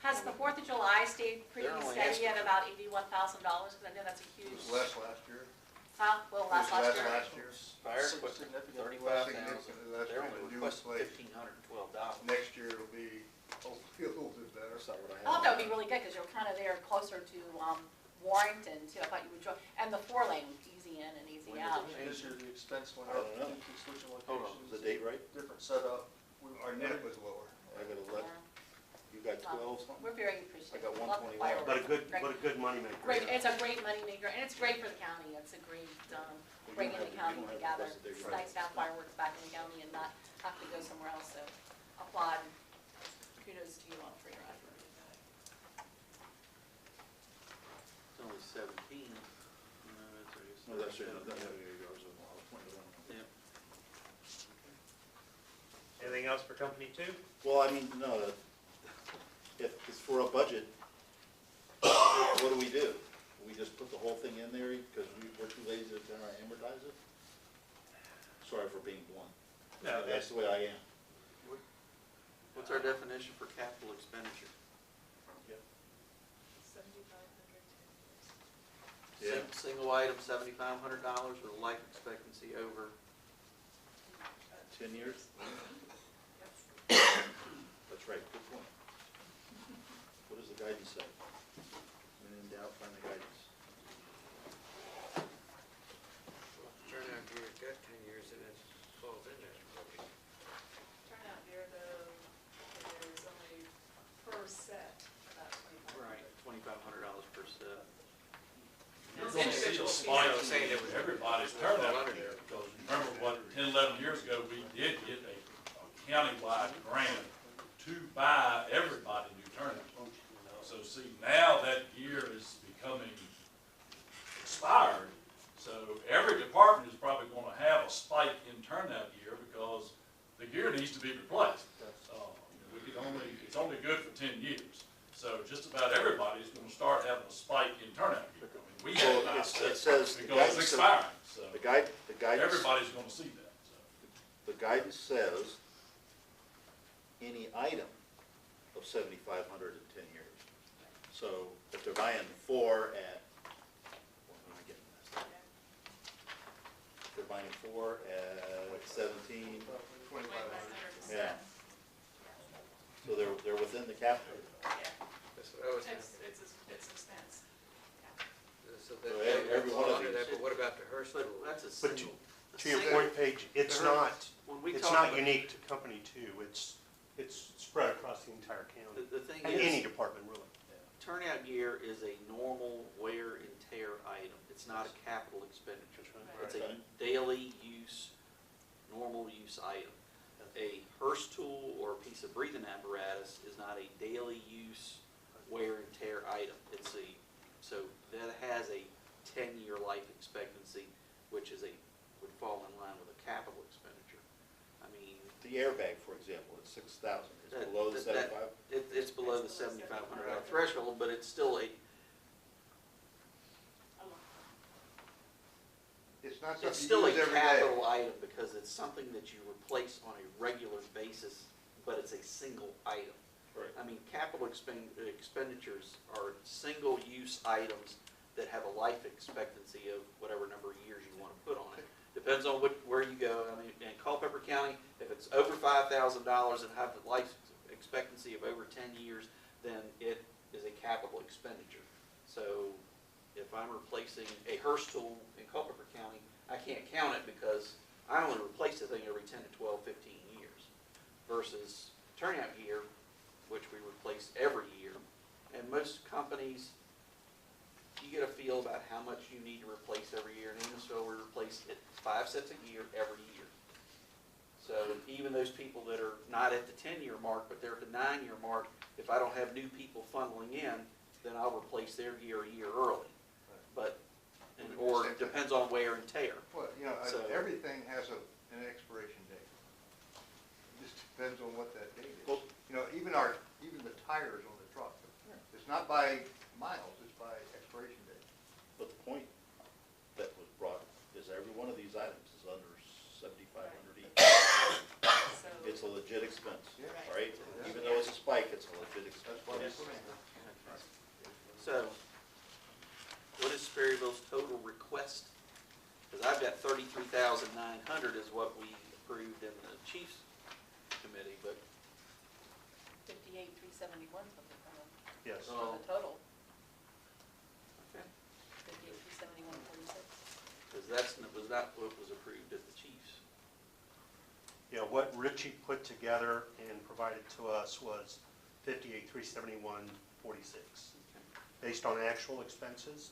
Has the 4th of July stayed pretty They're only steady asking at about $81,000? Because I know that's a It huge, was less last year. huh, well, It last was less year. last year. fire Sig- equipment, significantly 35,000. Significantly less They're than only the new requesting place. $1,512. Next year it'll be hopefully a little bit better. That's not what I I thought have. that would be really good, because you're kind of there closer to Warrington, too. I thought you would join, and the 4-lane, easy in and easy When does out. it This year, the expense went I up don't know. due to switching Hold on, locations. Is the date right? Different setup. Our net was lower. I got Yeah. 11, you got 12 something? We're very appreciative. I got Love the 121. But a fireworks. good, Great. but a good moneymaker. Great, it's a great moneymaker, and it's great for the county. It's a great, bringing the county together. It's nice to have fireworks back in the county and not have to go somewhere else, so applaud. Kudos to you all for your effort. It's only 17. No, that's right. Yours was 21. Yeah. Anything else for company 2? Well, I mean, no, if it's for a budget, what do? We just put the whole thing in there because we're too lazy to kind of amortize it? Sorry for being blunt. No, That's the way I am. What's our definition for capital expenditure? 7,500. Yeah. Single item, $7,500, or life expectancy over 10 years? Yes. That's right, good point. What does the guidance say? When in doubt, find the guidance. Turnout gear's got 10 years and it falls in there. Turnout gear though, is only per set about $2,500 per set. You're gonna see a spike in everybody's turnout gear, because remember what, 10, 11 years ago, we did get a countywide grant to buy everybody new turnout. So see, now that gear is becoming expired, so every department is probably gonna have a spike in turnout gear because the gear needs to be replaced. It's only good for 10 years. So just about everybody's gonna start having a spike in turnout gear. I mean, we have Well, about it says the because it's expiring, so The guidance, everybody's gonna see that, so. the guidance says any item of 7,500 in 10 years. So if they're buying 4 at, what am I getting this? If they're buying 4 at 17, yeah. So they're within the capital. That's what I was It's, thinking. it's expense. So So every one of under that, these- but what about the Hearst But tool? that's a But single. To your point, Paige, it's not, When we it's talk not about- unique to company two, it's spread across the entire county. The thing And any is, department, really. turnout gear is a normal wear and tear item. It's not a capital expenditure. It's a daily use, normal use item. A Hearst tool or a piece of breathing apparatus is not a daily use wear and tear item. So that has a 10-year life expectancy, which would fall in line with a capital expenditure. I mean, The airbag, for example, it's 6,000. It's That- below the that- 75. it's below the $7,500 threshold, but it's still It's not it's something still you a use every day. capital item because it's something that you replace on a regular basis, but it's a single item. Right. I mean, capital expenditures are single-use items that have a life expectancy of whatever number of years you want to put on it. Depends on where you go. I mean, in Culpeper County, if it's over $5,000 and have the life expectancy of over 10 years, then it is a capital expenditure. So if I'm replacing a Hearst tool in Culpeper County, I can't count it because I only replace the thing every 10 to 12, 15 years versus turnout gear, which we replace every year. And most companies, you get a feel about how much you need to replace every year. In Amosville, we replace it 5 sets a year every year. So even those people that are not at the 10-year mark, but they're at the 9-year mark, if I don't have new people funneling in, then I'll replace their gear a year early. But, or it depends on wear and tear. Well, So- everything has an expiration date. It just depends on what that date is. Well- Even the tires on the truck, it's not by miles, it's by expiration date. But the point that was brought is every one of these items is under 7,500 each. So, It's a legit expense, Yeah. right? Yeah. Even though it's a spike, it's a legit expense. That's why we Yes. put it in. So, what is Sperryville's total request? Because I've got 33,900 is what we approved in the Chiefs Committee, but 58,371 is what they're coming, Yes. Oh. for the total, okay, 58,371.46. because was not what was approved at the Chiefs. Yeah, what Richie put together and provided to us was 58,371.46, based on actual expenses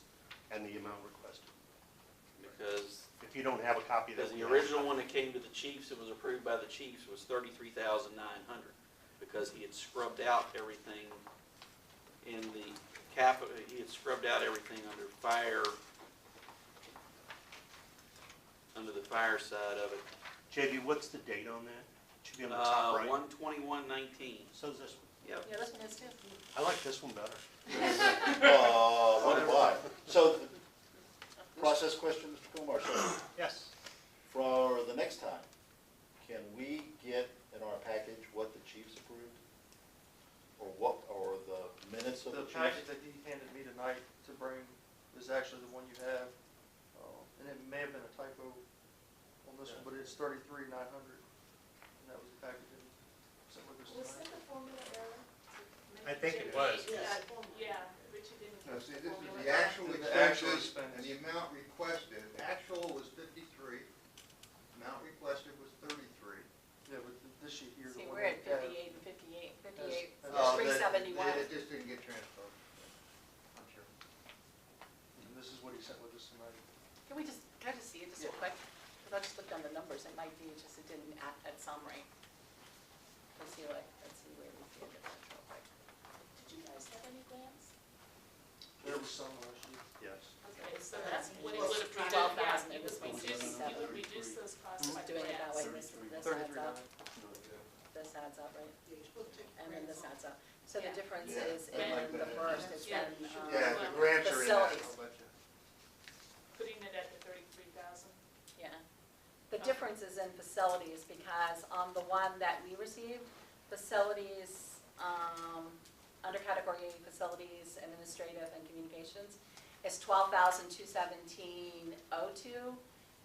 and the amount requested. Because If you don't have a copy of that. the original one that came to the Chiefs and was approved by the Chiefs was 33,900, because he had scrubbed out everything in the he had scrubbed out everything under the fire side of it. JB, what's the date on that? Should be on the top right. 1/21/19. So is this one. Yep. Yeah, this one is too. I like this one better. Why? So, process question, Mr. Kumar. So, Yes. for the next time, can we get in our package what the chiefs approved? Or the minutes of the The chiefs? package that he handed me tonight to bring is actually the one you have. And it may have been a typo on this one, but it's 33,900. and that was the package that he sent with us Was tonight. that the formula error? I think it was. Yeah, Richard didn't. No, see, this is formula the error. actual The actual expenses expense. and the amount requested. Actual was 53, amount requested was 33. Yeah, but this sheet here, the See, one we're at that we have, 58 and 58, 58, Has- Oh, 371. It just didn't get transferred. I'm sure. and this is what he sent with us tonight. Can I just see it just real quick? Because I just looked on the numbers, it might be just it didn't add some rate. Let's see where we see it real quick. Did you guys have any plans? There was some last sheet. Yes. Okay, so that's what it Well, would have been, 12,000, yeah, it was you would reduce those costs by Doing it that way, plans. this adds 33 up, nine. this adds up, right? Yeah, you're supposed to take And then this grants adds up. So the Yeah. difference Yeah, is I'd like in the that. first, it's Yeah, been, sure. Yeah, the Well, grants are in that. facilities. I'll bet you. Putting it at the 33,000. yeah. The difference is in facilities because on the one that we received, facilities, under category A, facilities, administrative and communications, is 12,217.02.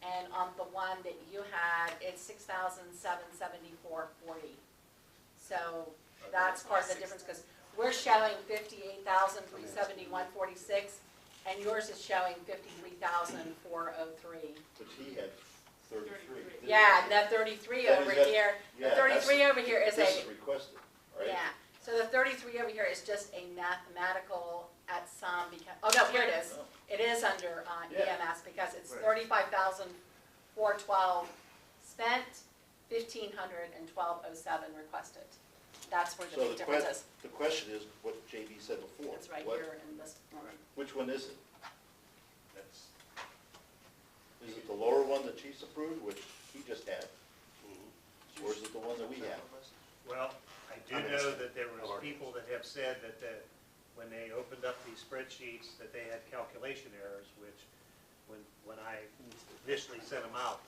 And on the one that you had, it's 6,774.40. So that's part of the difference, because we're showing 58,371.46, and yours is showing 53,403. But he had 33. didn't Yeah, he? and the 33 That is over that- here, the yeah, 33 over here is This a, is requested, right? yeah. So the 33 over here is just a mathematical at some, because, oh no, here it is. Oh. It is under Yeah. EMS because it's Right. 35,412 spent, 1,512.07 requested. That's where the So big difference is. the question is what JB said before. It's right What- here in this one. Which one is it? That's, Is it the lower one the chiefs approved, which he just had? Or is it the one that we have? Well, I do know that there was people that have said that when they opened up these spreadsheets, that they had calculation errors, which, when I initially sent them out,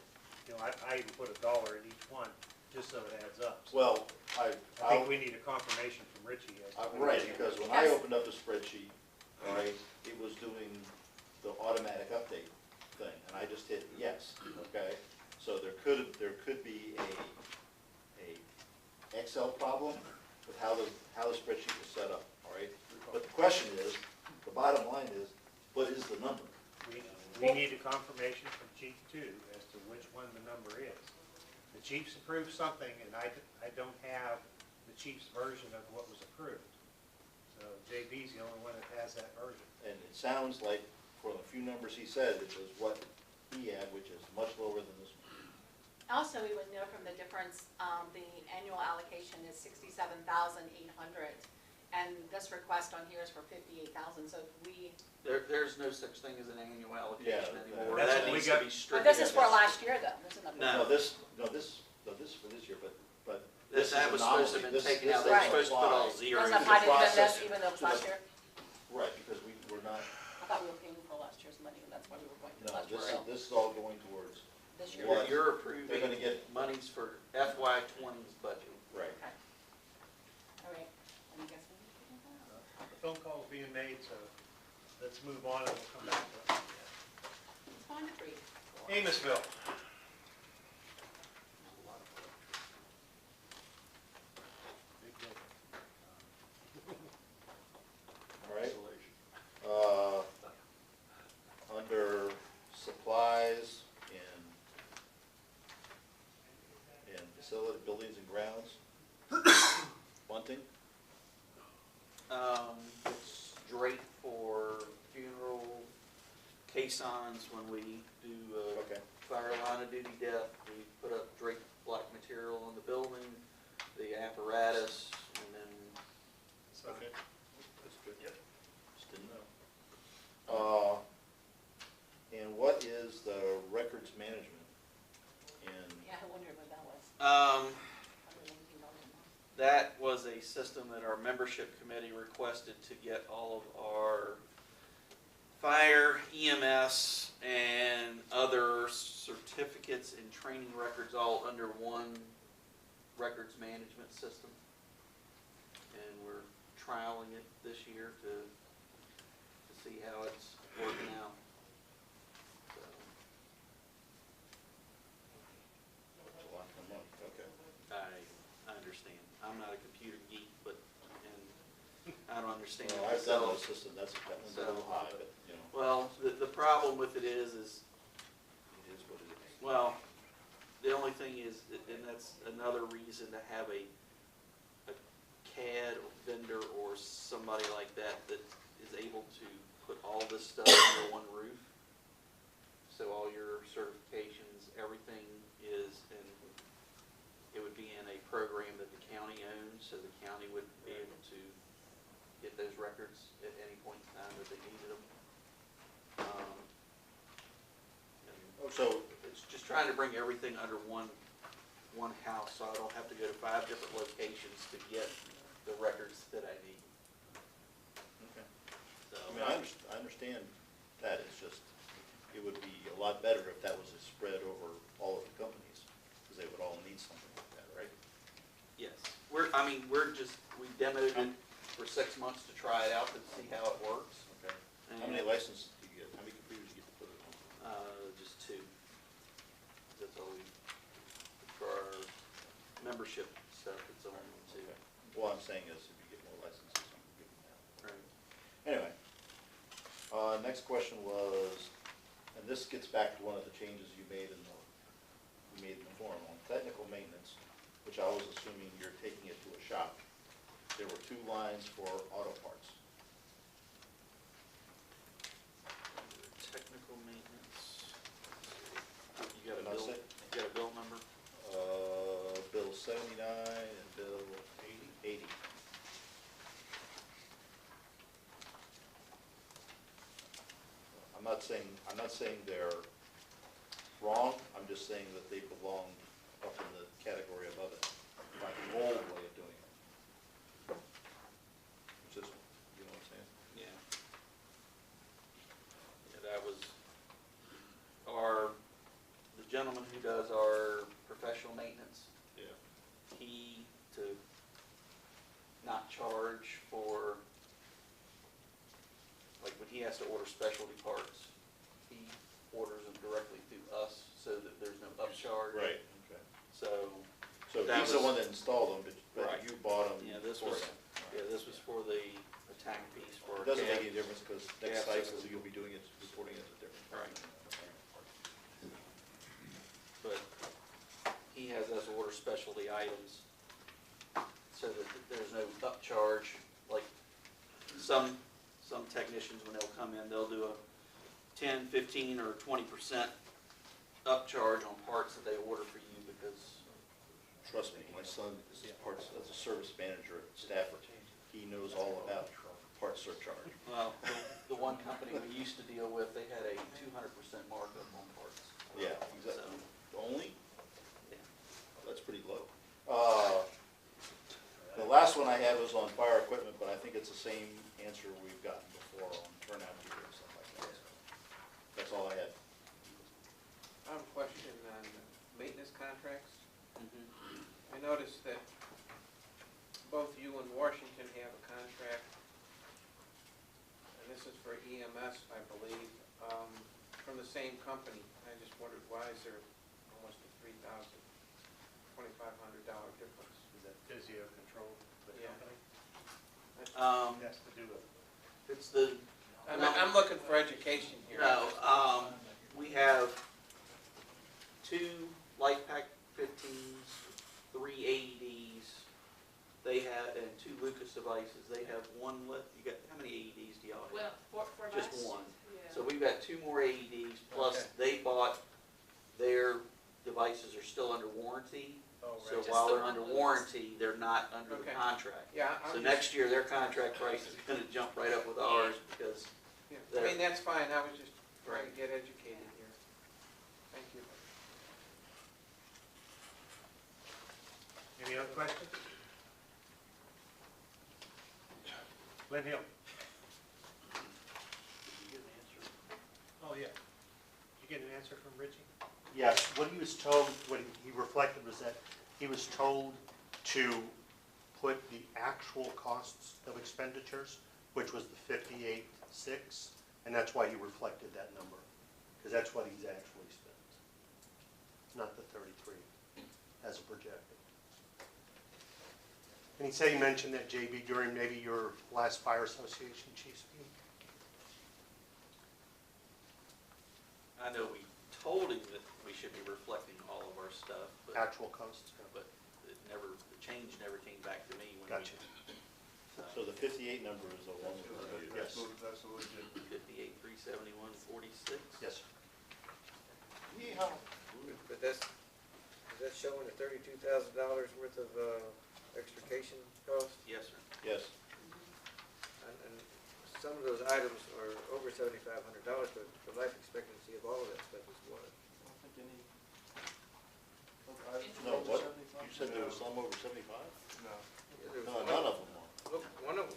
I even put $1 in each one, just so it adds up. So Well, I think we need a confirmation from Richie as to what right, it is. because when I opened up the spreadsheet, all right, it was doing the automatic update thing, and I just hit yes, okay? So there could be a Excel problem with how the spreadsheet was set up, all right? But the question is, the bottom line is, what is the number? We need a confirmation from Chief too, as to which one the number is. The chiefs approved something, and I don't have the chief's version of what was approved. So JB's the only one that has that version. And it sounds like, for the few numbers he said, it was what he had, which is much lower than this one. Also, we would know from the difference, the annual allocation is 67,800, and this request on here is for 58,000, so if we, There's no such thing as an annual allocation Yeah, anymore. that's That what we needs to got. be but stricken. this is for last year though, this is not. No. This is for this year, but this is That was supposed to have been anomaly. taken This out, doesn't they're supposed to put all apply. zeros. Doesn't apply to even process this, even though it was to last the- year? Right, because we're not, I thought we were paying for last year's money, and that's why we were going to no, last year. this is all going towards, This year. What? You're They're gonna approving get- monies for FY '20's budget. right. Okay. All right, and I guess we need to do that. The phone call's being made, so let's move on and we'll come back to it. It's fine to breathe. Amosville. Big deal. All right. Under supplies and facility, buildings and grounds, bunting, It's drape for funeral caissons when we do okay. fire line of duty death. We put up drape black material on the building, the apparatus, and then Okay. That's good. Yep. Just didn't know. And what is the records management? And, Yeah, I wondered what that was. Um, $119 a month. that was a system that our membership committee requested to get all of our fire, EMS, and other certificates and training records all under one records management system. And we're trialing it this year to see how it's working out. So, a lot of money, okay. I I'm not a computer geek, but, and I don't understand it Well, I've done myself. those systems, that's a little high, but, you know, Well, the problem with it is it is what it is. well, the only thing is, and that's another reason to have a CAD vendor or somebody like that that is able to put all this stuff under one roof. So all your certifications, everything is in, it would be in a program that the county owns, so the county would be able to get those records at any point in time that they needed them. Oh, so, It's just trying to bring everything under one house, so I don't have to go to 5 different locations to get the records that I need. okay. So, I mean, I understand that, it's just, it would be a lot better if that was spread over all of the companies, because they would all need something like that, right? yes, we demoed it for 6 months to try it out to see how it works. Okay. And, How many licenses do you get, how many computers do you get to put it on? Just 2. That's all we, for our membership stuff, it's only 2. Okay. Well, I'm saying is, if you get more licenses, you can give them that. Right. Anyway, next question was, and this gets back to one of the changes you made in the form on technical maintenance, which I was assuming you're taking it to a shop. There were 2 lines for auto parts. Technical maintenance. You got a Can I bill, say? you got a bill number? Bill 79 and Bill 80. I'm not saying they're wrong, I'm just saying that they belong up in the category above it, like the old way of doing it. Which is, you know what I'm saying? Yeah. Yeah, that was the gentleman who does our professional maintenance. Yeah. He, to not charge for, like when he has to order specialty parts, he orders them directly through us so that there's no upcharge. Right, okay. So, So That he's the was- one that installed them, but Right. you bought them yeah, this for was, him. yeah, this was for the attack piece for. It doesn't CAD. make any difference, because Yeah, next cycle, so- you'll be doing it, reporting it as a different. Right. But he has us order specialty items so that there's no upcharge. Like some technicians, when they'll come in, they'll do a 10, 15, or 20% upcharge on parts that they order for you because, Trust me, my son is parts, as a service manager at Stafford, he knows all about part surcharge. well, the one company we used to deal with, they had a 200% markup on parts. Yeah, exactly. Only? Yeah. That's pretty low. The last one I had was on fire equipment, but I think it's the same answer we've gotten before on turnout gear and stuff like that. So that's all I had. I have a question on maintenance contracts. Mhm. I noticed that both you and Washington have a contract, and this is for EMS, I believe, from the same company. I just wondered, why is there almost a $2,500 difference? Is that physio control, the Yeah. company? Has to do with It's the. I'm looking for education here. No, we have 2 light pack 15s, 3 AEDs. They have, and 2 Lucas devices. They have 1 lit, you got, how many AEDs do y'all have? Well, for Just last, 1. yeah. So we've got 2 more AEDs, plus Okay. they bought, their devices are still under warranty. Oh, So Just while the they're one under Lucas. warranty, they're not under the Okay. contract. Yeah, So next year, their contract price is gonna jump right up with ours because, Yeah, I mean, that's fine, I was just trying to get educated here. Thank you. Any other questions? Lynn Hill? Oh, yeah. Did you get an answer from Richie? Yes, what he was told, what he reflected was that he was told to put the actual costs of expenditures, which was the 58.6, and that's why he reflected that number, because that's what he's actually spent, not the 33 as projected. And he said he mentioned that, JB, during maybe your last fire association chief's meeting. I know we told him that we should be reflecting all of our stuff, but Actual costs. but it never, the change never came back to me when we. Gotcha. So the 58 number is the one we're going to use. Yes. That's the legit. 58,371.46. Yes, sir. Yeehaw. But that's, is that showing the $32,000 worth of extrication cost? Yes, sir. Yes. And some of those items are over $7,500, but the life expectancy of all of that stuff is what? I don't think any of the items No, were over what? 75. You said there was some over 75? No. Yeah, there was No, one- none of them were. Look, one of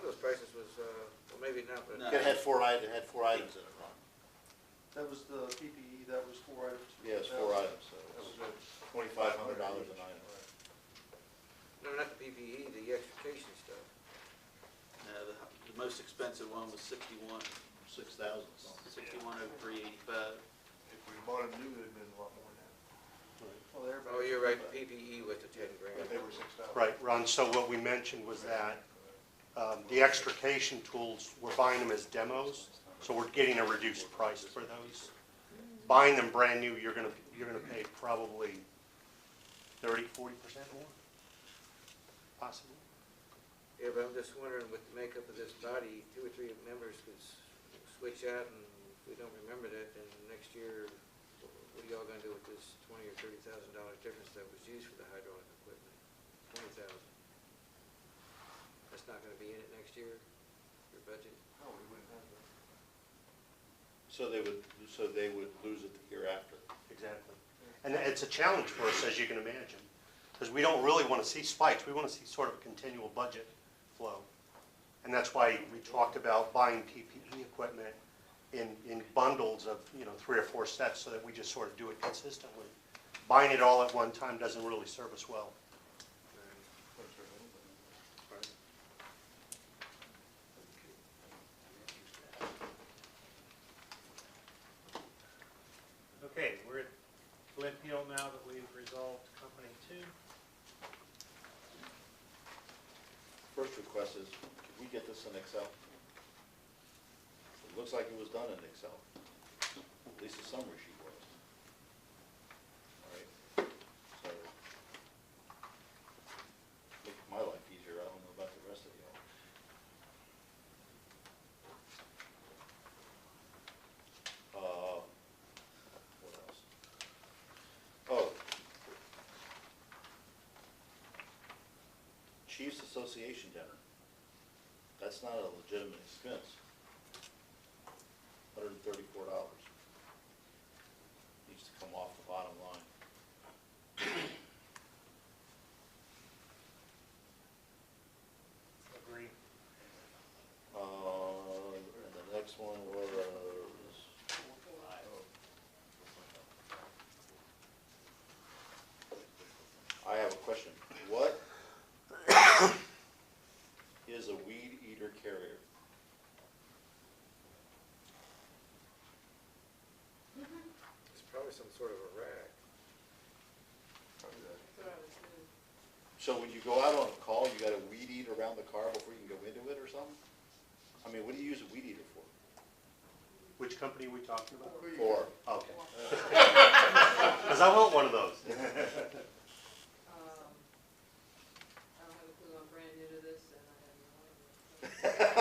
those prices was, well, maybe not, but. No. It had four items in it, Ron. That was the PPE, that was 4 items. Yeah, it's 4 items, so That it was was $2,500 an item. No, not the PPE, the extrication stuff. The most expensive one was 61, 6,000. 6103.85. If we bought them new, it'd been a lot more than that. Well, everybody. Oh, you're right, the PPE was the 10 grand. But they were 6,000. Right, Ron, so what we mentioned was that the extrication tools, we're buying them as demos, so we're getting a reduced price for those. Buying them brand new, you're gonna pay probably 30-40% more, possibly. Yeah, but I'm just wondering, with the makeup of this body, 2 or 3 members could switch out, and if we don't remember that, then next year, what are y'all gonna do with this $20,000 or $30,000 difference that was used for the hydraulic equipment? 20,000. That's not gonna be in it next year, your budget? No, we wouldn't have that. So they would lose it the year after. Exactly. And it's a challenge for us, as you can imagine, because we don't really want to see spikes. We want to see sort of a continual budget flow. And that's why we talked about buying PPE equipment in bundles of, 3 or 4 sets, so that we just sort of do it consistently. Buying it all at one time doesn't really serve us well. Wouldn't serve anybody. Okay, we're at Flint Hill now that we've resolved Company 2. First request is, could we get this in Excel? It looks like it was done in Excel. At least the summary sheet was. All right, so, make my life easier, I don't know about the rest of y'all. What else? Oh. Chiefs Association dinner. That's not a legitimate expense. $134. Needs to come off the bottom line. Agree. And the next one was, I have a question. What is a weed eater carrier? It's probably some sort of a rack. Probably that. That's what I was doing. So when you go out on a call, you gotta weed eat around the car before you can go into it or something? I mean, what do you use a weed eater for? Which company are we talking about? Or, Okay. Because I want one of those. I don't have a clue, I'm brand new to this, and I have no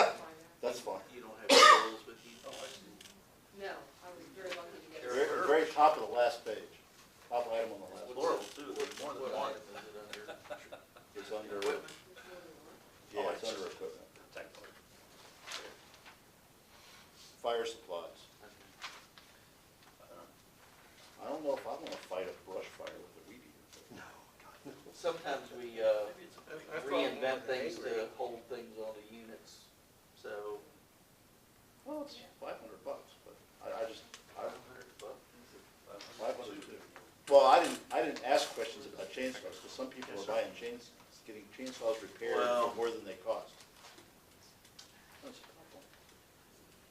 idea. that's fine. You don't have the bills with you? No, I was very lucky to get it. Very, very top of the last page. Top item on the last page. Laurel too, there's more than one. It's under, Equipment? yeah, it's under equipment. Fire supplies. I don't know if I wanna fight a brush fire with a weed eater. No, God, no. Sometimes we I thought reinvent more than things to angry. hold things onto units, so. Well, it's $500, but I just, I, $500. 500. Well, I didn't ask questions about chainsaws, because some people are buying getting chainsaws repaired Well- for more than they cost. That's a problem.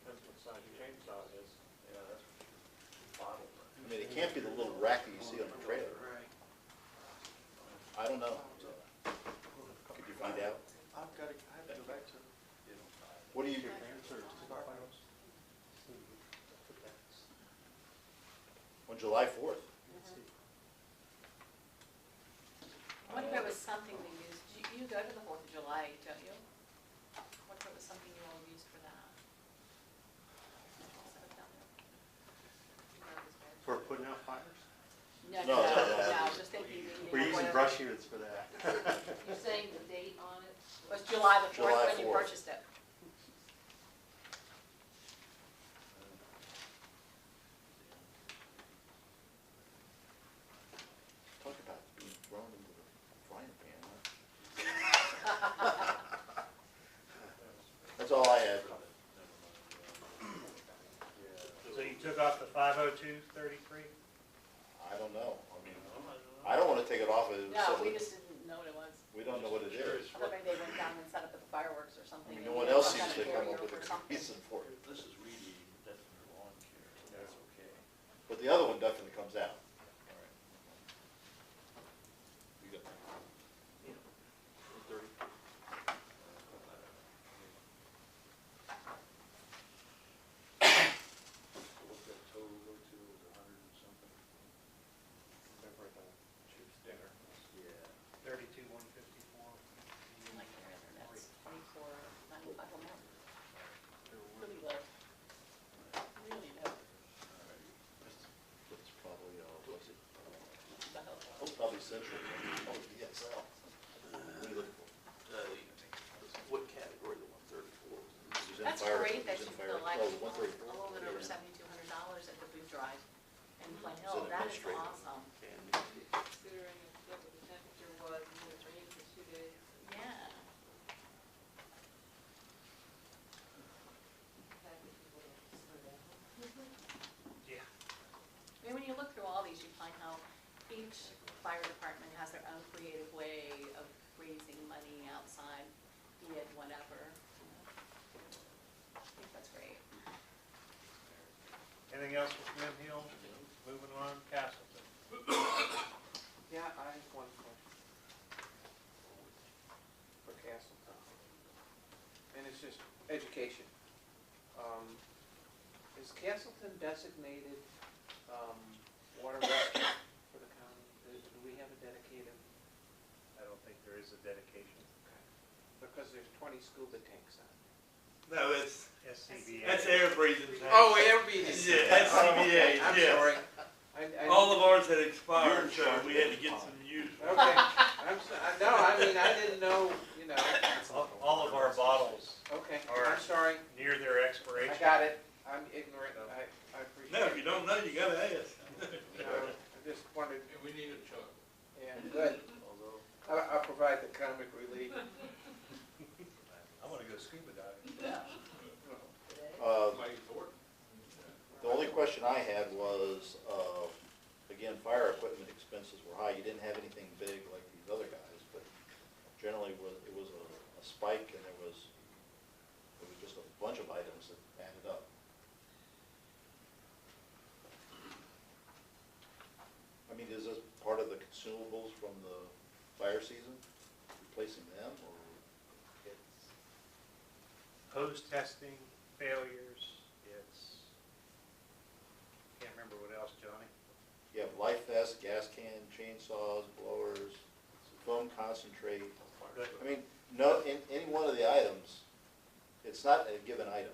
Depends what size your chainsaw is. Yeah, that's bottle. I mean, it can't be the little rack that you see on the trailer. Right. I don't know. Could you find out? I have to go back to, What do you, on July 4th? I wonder if there was something they used, you go to the 4th of July, don't you? I wonder if it was something you all used for that. Set up down there. For putting out fires? No, No, no, no, no, no, I no. was just thinking. We're using brush units for that. You're saying the date on it? It was July the 4th July when you 4th. purchased it. Talk about being thrown into the frying pan, huh? That's all I had. So you took off the 50233? I don't know. I mean, I don't want to take it off. No, we just didn't know what it was. We don't know what it is. I thought maybe they went down and set up the fireworks or I something. mean, and no one you else had seems some to kind come of up with carryover or a something. reason for it. This is reading, that's for lawn care, that's okay. But the other one definitely comes out. All right. You got that? Yeah. 30. What's that total go to, is it 100 and something? Chief's dinner. Yeah. 32,154. Like their internet's 24.95 a month. Really low. Really low. That's probably, what's it? The whole- Oh, probably Central. Oh, DSL. What are you looking for? What category, the 134? It was in That's fire- great it that was you in fire- feel like oh, a 134. little bit over Yeah. $7,200 at the boot drive in Plain It's Hill. an That is administrative. awesome. Considering what the temperature was, and it was raining for 2 days. Yeah. Yeah. I mean, when you look through all these, you find how each fire department has their own creative way of raising money outside, be it whatever. You know. I think that's great. Anything else with Glen Hill? Moving on, Castleton. Yeah, I have one question for Castleton. And it's just education. Is Castleton designated water rescue for the county? Do we have a dedicated? I don't think there is a dedication. Because there's 20 scuba tanks on it. No, it's, SCBA. that's air breathing tank. Oh, everything. Yeah, SCBA, I'm yes. sorry. All of ours had expired, You're in so charge we of had to that get pond. some used. Okay, no, I mean, I didn't know, you know. All of our bottles Okay, All right. I'm sorry. near their expiration. I got it. I'm ignorant. I appreciate it. No, if you don't know, you gotta ask. No, I just wondered, We need a truck. yeah, good. I'll provide the comic relief. I want to go scuba diving. The only question I had was, again, fire equipment expenses were high. You didn't have anything big like these other guys, but generally it was a spike, and it was just a bunch of items that added up. I mean, is this part of the consumables from the fire season, replacing them, or? It's hose testing, failures, it's, can't remember what else, Johnny. You have life vests, gas can, chainsaws, blowers, foam concentrate. Good. I mean, no, in any one of the items, it's not a given item.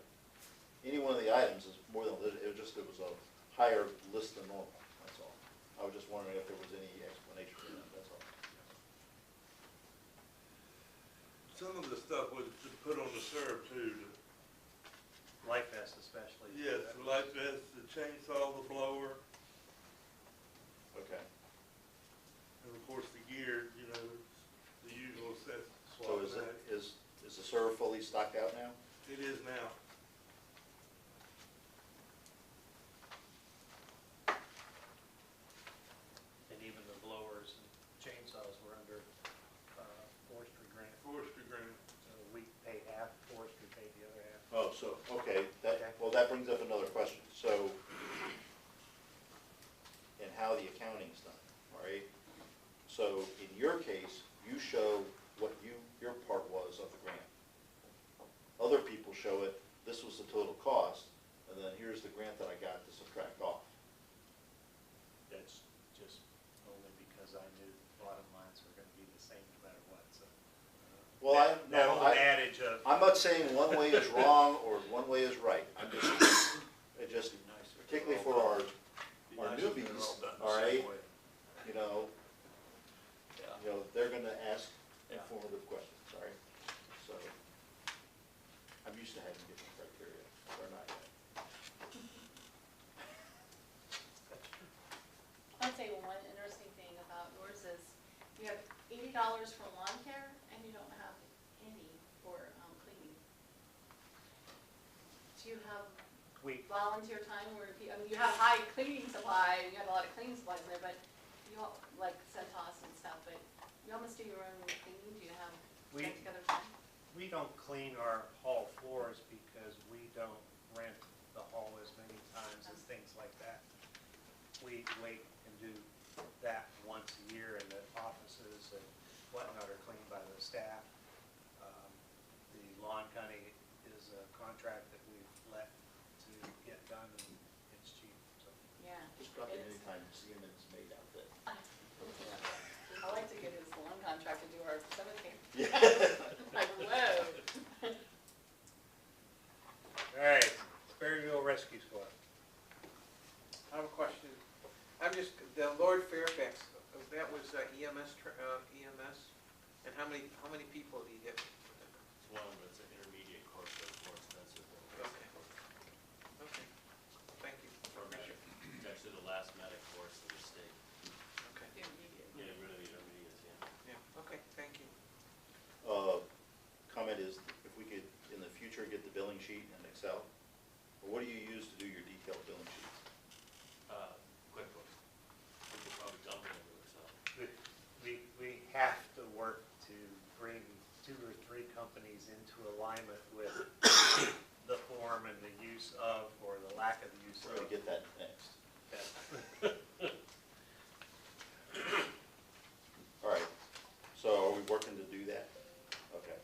Any one of the items is more than, it was a higher list than normal, that's all. I was just wondering if there was any explanation for that, that's all. Some of the stuff was to put on the serve too. Life vest especially. Yes, the light vest, the chainsaw, the blower, Okay, and of course the gear, you know, the usual set so swap is it, back. is the serve fully stocked out now? It is now. And even the blowers and chainsaws were under forestry grant. Forestry grant. So we paid half, forestry paid the other half. Oh, so, okay, Okay. well, that brings up another question, so, and how the accounting's done, all right? So, in your case, you show what your part Well, that old adage of, I'm not saying one way is wrong or one way is right. I'm just particularly for our newbies, all right? You know, they're gonna ask informative questions, all right? So, I'm used to having different criteria, they're not yet. I'd say one interesting thing about yours is you have $80 for lawn care and you don't have any for cleaning. Do you have volunteer time where, I mean, you have high cleaning supply, you have a lot of cleaning supplies in there, but you all, like Centos and stuff, but you almost do your own cleaning, do you have We- get together time? we don't clean our hall floors because we don't rent the hall as many times as things like that. We wait and do that once a year, and the offices and whatnot are cleaned by the staff. The lawn cutting is a contract that we've let to get done, and it's cheap, so. Yeah. Just drop in It's- anytime, see them, it's made out there. I like to get his lawn contract to do our cemetery. Yeah. Like, whoa. All right, Sperryville Rescue Squad. I have a question. I'm just, the Lord Fairfax, that was EMS, and how many people did he hit? It's one, but it's an intermediate course, so it's more expensive than the Okay. basic course. Okay, thank you. For medic. It's actually the last medic course in the state. Okay, Intermediate. Yeah, really intermediate, yeah. yeah, okay, thank you. Comment is, if we could, in the future, get the billing sheet in Excel, or what do you use to do your detailed billing sheets? QuickBooks. We could probably dump it into Excel. We have to work to bring 2 or 3 companies into alignment with the form and the use of, or the lack of use We're of. gonna get that next. All right, so are we working to do that? Okay.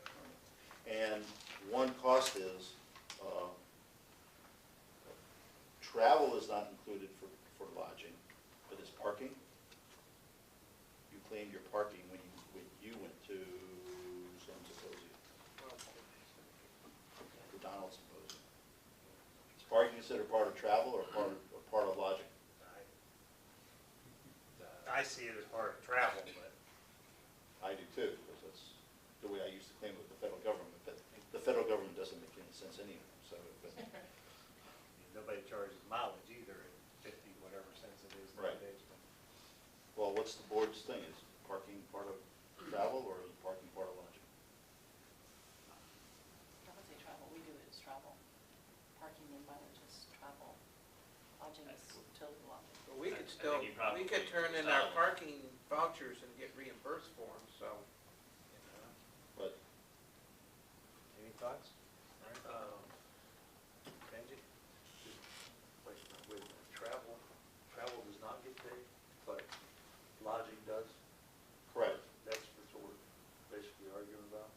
And one cost is, travel is not included for lodging, but is parking. You claimed your parking when you went to some symposium, the Donald Symposium. Is parking considered part of travel or part of lodging? I see it as part of travel, but I do too, because that's the way I used to claim it with the federal government, but the federal government doesn't make any sense anyway, so. But, nobody charges mileage either at 50 whatever cents it is Right. nowadays. But well, what's the board's thing? Is parking part of travel or is parking part of lodging? I would say travel, we do it as travel. Parking and mileage is travel. Lodging is totally lodging. But we I could think still, you probably we could turn in our solid. parking vouchers and get reimbursed for them, so. But any thoughts? All right. Benji? With travel does not get paid, but lodging does. correct. That's what we're basically arguing about.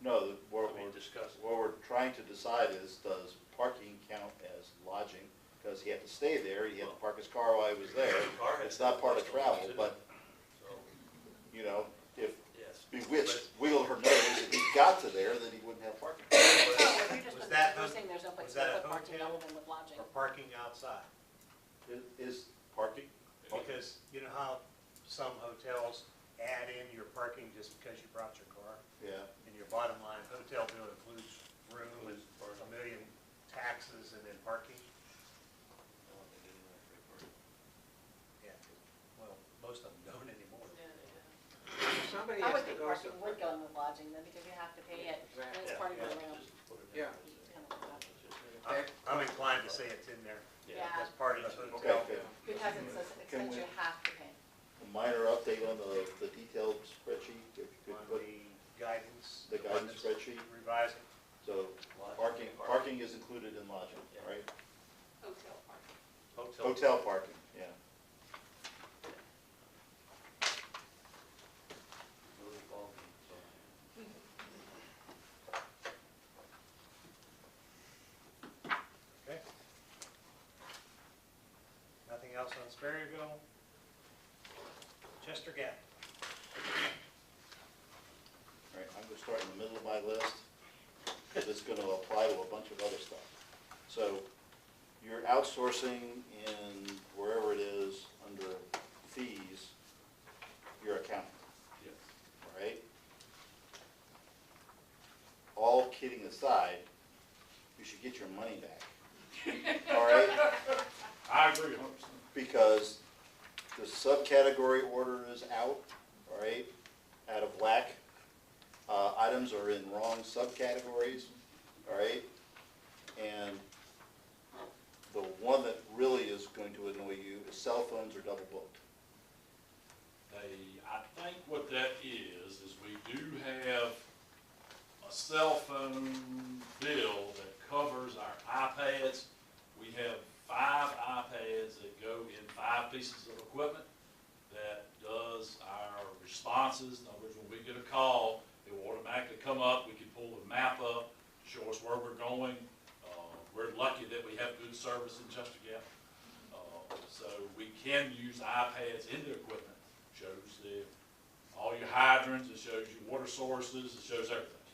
No, what I mean, discuss it. we're trying to decide is, does parking count as lodging? Because he had to stay there, he had to park his car while he was there. Car had It's not part of to- travel, but, So, if yes. Bewitched wiggled her nose and he got to there, then he wouldn't have parking. Oh, if you're just, Was that you're a- saying there's no place was to that a put parking hotel? other than with lodging. Or parking outside? Is parking? Because you know how some hotels add in your parking just because you brought your car? Yeah. And your bottom line hotel bill includes room and a million taxes and then parking? Yeah, well, most of them don't anymore. Somebody I has would to think go parking would somewhere. go in with lodging then, because you have to pay it, and it's Exactly. part of your Yeah, room. just put it Yeah. I'm inclined to say it's in there Yeah, as part of the Okay, hotel. good. because it's an Can expense we- you have to pay. A minor update on the detailed spreadsheet, if you could On put, the guidance. The guidance spreadsheet. Revising. so parking is included in lodging, all right? Hotel parking. Hotel parking, yeah. Okay. Nothing else on Sperryville? Chester Gap. All right, I'm just start in the middle of my list, because it's gonna apply to a bunch of other stuff. So, you're outsourcing in wherever it is under fees, your accountant, Yes. all right? All kidding aside, you should get your money back, all right? I agree 100%. Because the subcategory order is out, all right, out of whack. Items are in wrong subcategories, all right? And the one that really is going to annoy you is cell phones are double booked. I think what that is we do have a cell phone bill that covers our iPads. We have 5 iPads that go in 5 pieces of equipment that does our responses. In other words, when we get a call, it will automatically come up. We can pull the map up, show us where we're going. We're lucky that we have good service in Chester Gap. So we can use iPads in the equipment. Shows all your hydrants, it shows you water sources, it shows everything.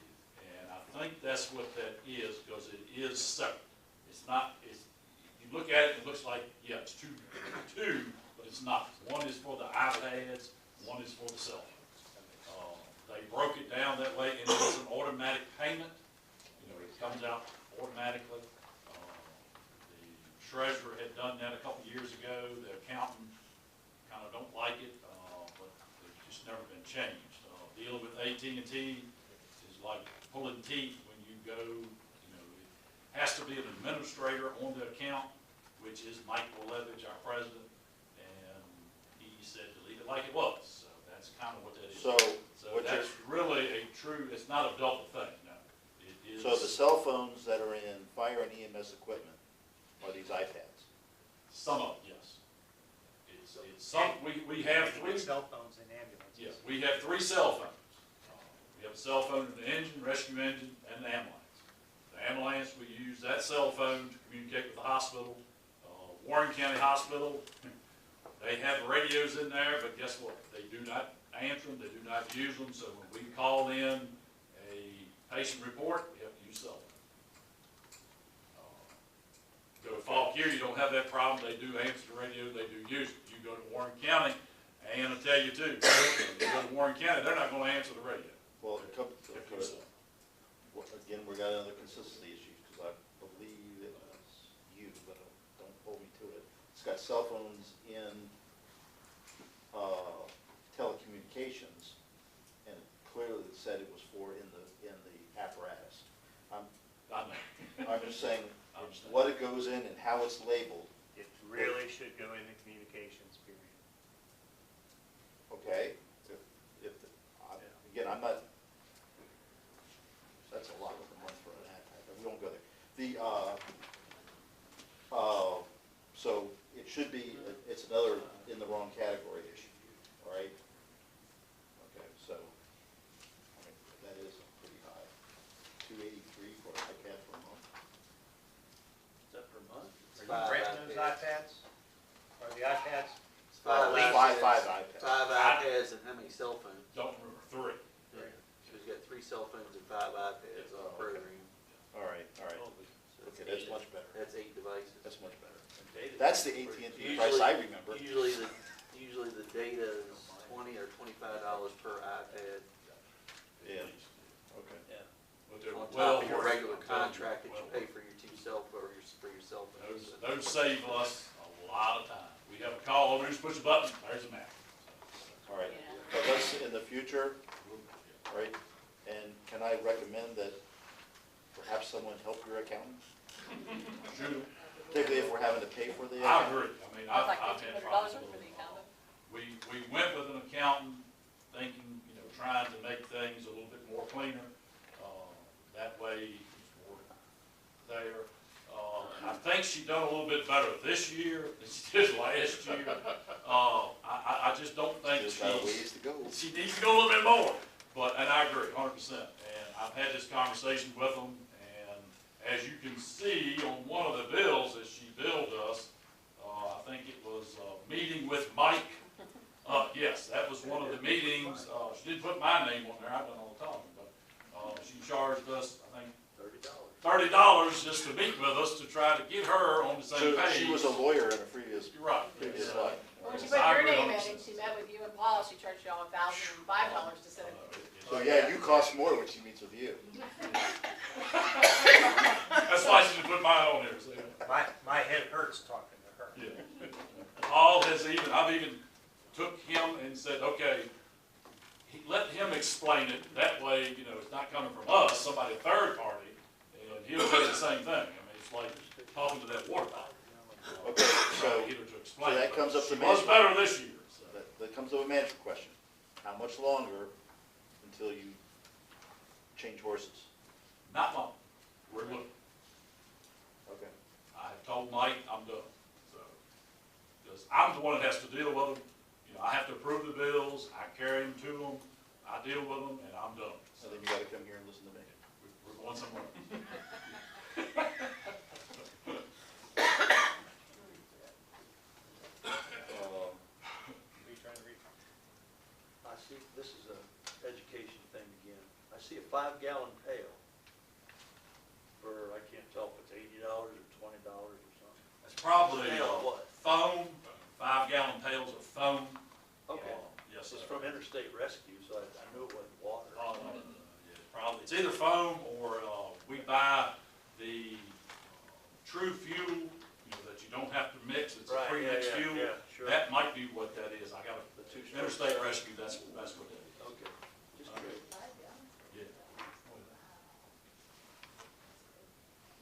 And I think that's what that is, because it is separate. It's not, you look at it, it looks like, yeah, it's two, but it's not. One is for the iPads, one is for the cell phones. They broke it down that way, and it's an automatic payment. You know, it comes out automatically. The treasurer had done that a couple years ago. The accountant kind of don't like it, but it's just never been changed. Dealing with AT&T is like pulling teeth when you go, you know, it has to be an administrator on the account, which is Mike Levy, our president, and he said to leave it like it was. So that's kind of what that is. So that's really a true, it's not a double thing, no. It is. So the cell phones that are in fire and EMS equipment are these iPads? Some of them, yes. It's some, we have 3. Cell phones in ambulances. Yes, we have 3 cell phones. We have a cell phone in the engine, rescue engine, and the ambulance. The ambulance, we use that cell phone to communicate with the hospital. Warren County Hospital, they have radios in there, but guess what? They do not answer them, they do not use them, so when we call in a patient report, we have to use cell phone. Go to Fauquier, you don't have that problem, they do answer the radio, they do use it. You go to Warren County, and I'll tell you too, you go to Warren County, they're not gonna answer the radio. Well, again, we got another consistency issue, because I believe it was you, but don't hold me to it. It's got cell phones in telecommunications, and it clearly said it was in the apparatus. I'm just saying, what it goes in and how it's labeled. It really should go into communications, period. Okay, again, I'm not, that's a lot of a month for an iPad, but we won't go there. So it should be, it's another in the wrong category issue, all right? Okay, so, I mean, that is pretty high. $283 for an iPad per month. Is that per month? Are you renting those iPads? Are the iPads? Five iPads. 5 iPads and how many cell phones? Don't remember, 3. So he's got 3 cell phones and 5 iPads on the program. All right, So okay, that's much better. That's 8 devices. That's much better. That's the AT&T price I remember. Usually the data is $20 or $25 per iPad. Yeah, okay. Yeah. But they're On well top of your worth it. regular contract that you pay for your 2 cell phones, for your cell phones. Those save us a lot of time. We have a call, we just push a button, there's a map. All right, Yeah. but let's, in the future, all right, and can I recommend that perhaps someone help your accountant? Sure. Particularly if we're having to pay for the I accountant? agree. I mean, It's I've like had $1,500 problems for with the it. accountant. We went with an accountant thinking, you know, trying to make things a little bit more cleaner. That way, it's more there. I think she done a little bit better this year than she did last year. I just don't think Still got a ways to go. she needs to go a little bit more. But, and I agree, 100%. And I've had this conversation with them, and as you can see on one of the bills that she billed us, I think it was a meeting with Mike. Yes, that was one of the meetings. She didn't put my name on there, I've done all the talking, but She charged us, I think, $30. $30 just to meet with us to try to get her on the same So page. she was a lawyer in a previous You're right. life. When she put your name in and she met with you and Paul, she charged y'all $1,005 to sit in. So yeah, you cost more when she meets with you. That's why she put mine on there, see? My head hurts talking to her. Yeah. Paul has even, I've even took him and said, okay, let him explain it. That way, you know, it's not coming from us, somebody third party, and he'll say the same thing. I mean, it's like talking to that water bottle. Okay, so, Get her to explain. so that comes up to She was management. better this year, so. That comes to a management question. How much longer until you change horses? Not long. We're looking. Okay. I have told Mike I'm done, so. Because I'm the one that has to deal with them. You know, I have to approve the bills, I carry them to them, I deal with them, and I'm done. So then you gotta come here and listen to me. We're going somewhere. I see, this is a education thing again. I see a 5-gallon pail for, I can't tell if it's $80 or $20 or something. It's probably Pail of what? foam, 5-gallon pails of foam. Okay. Yes, sir. It's from Interstate Rescue, so I knew it wasn't water. Yeah, probably, it's either foam or, we buy the true fuel, you know, that you don't have to mix, it's a Right, pre-mixed yeah, fuel. yeah, sure. That might be what that is, I got The a, two-stroke Interstate stuff. Rescue, that's what that is. Okay, just curious. Yeah.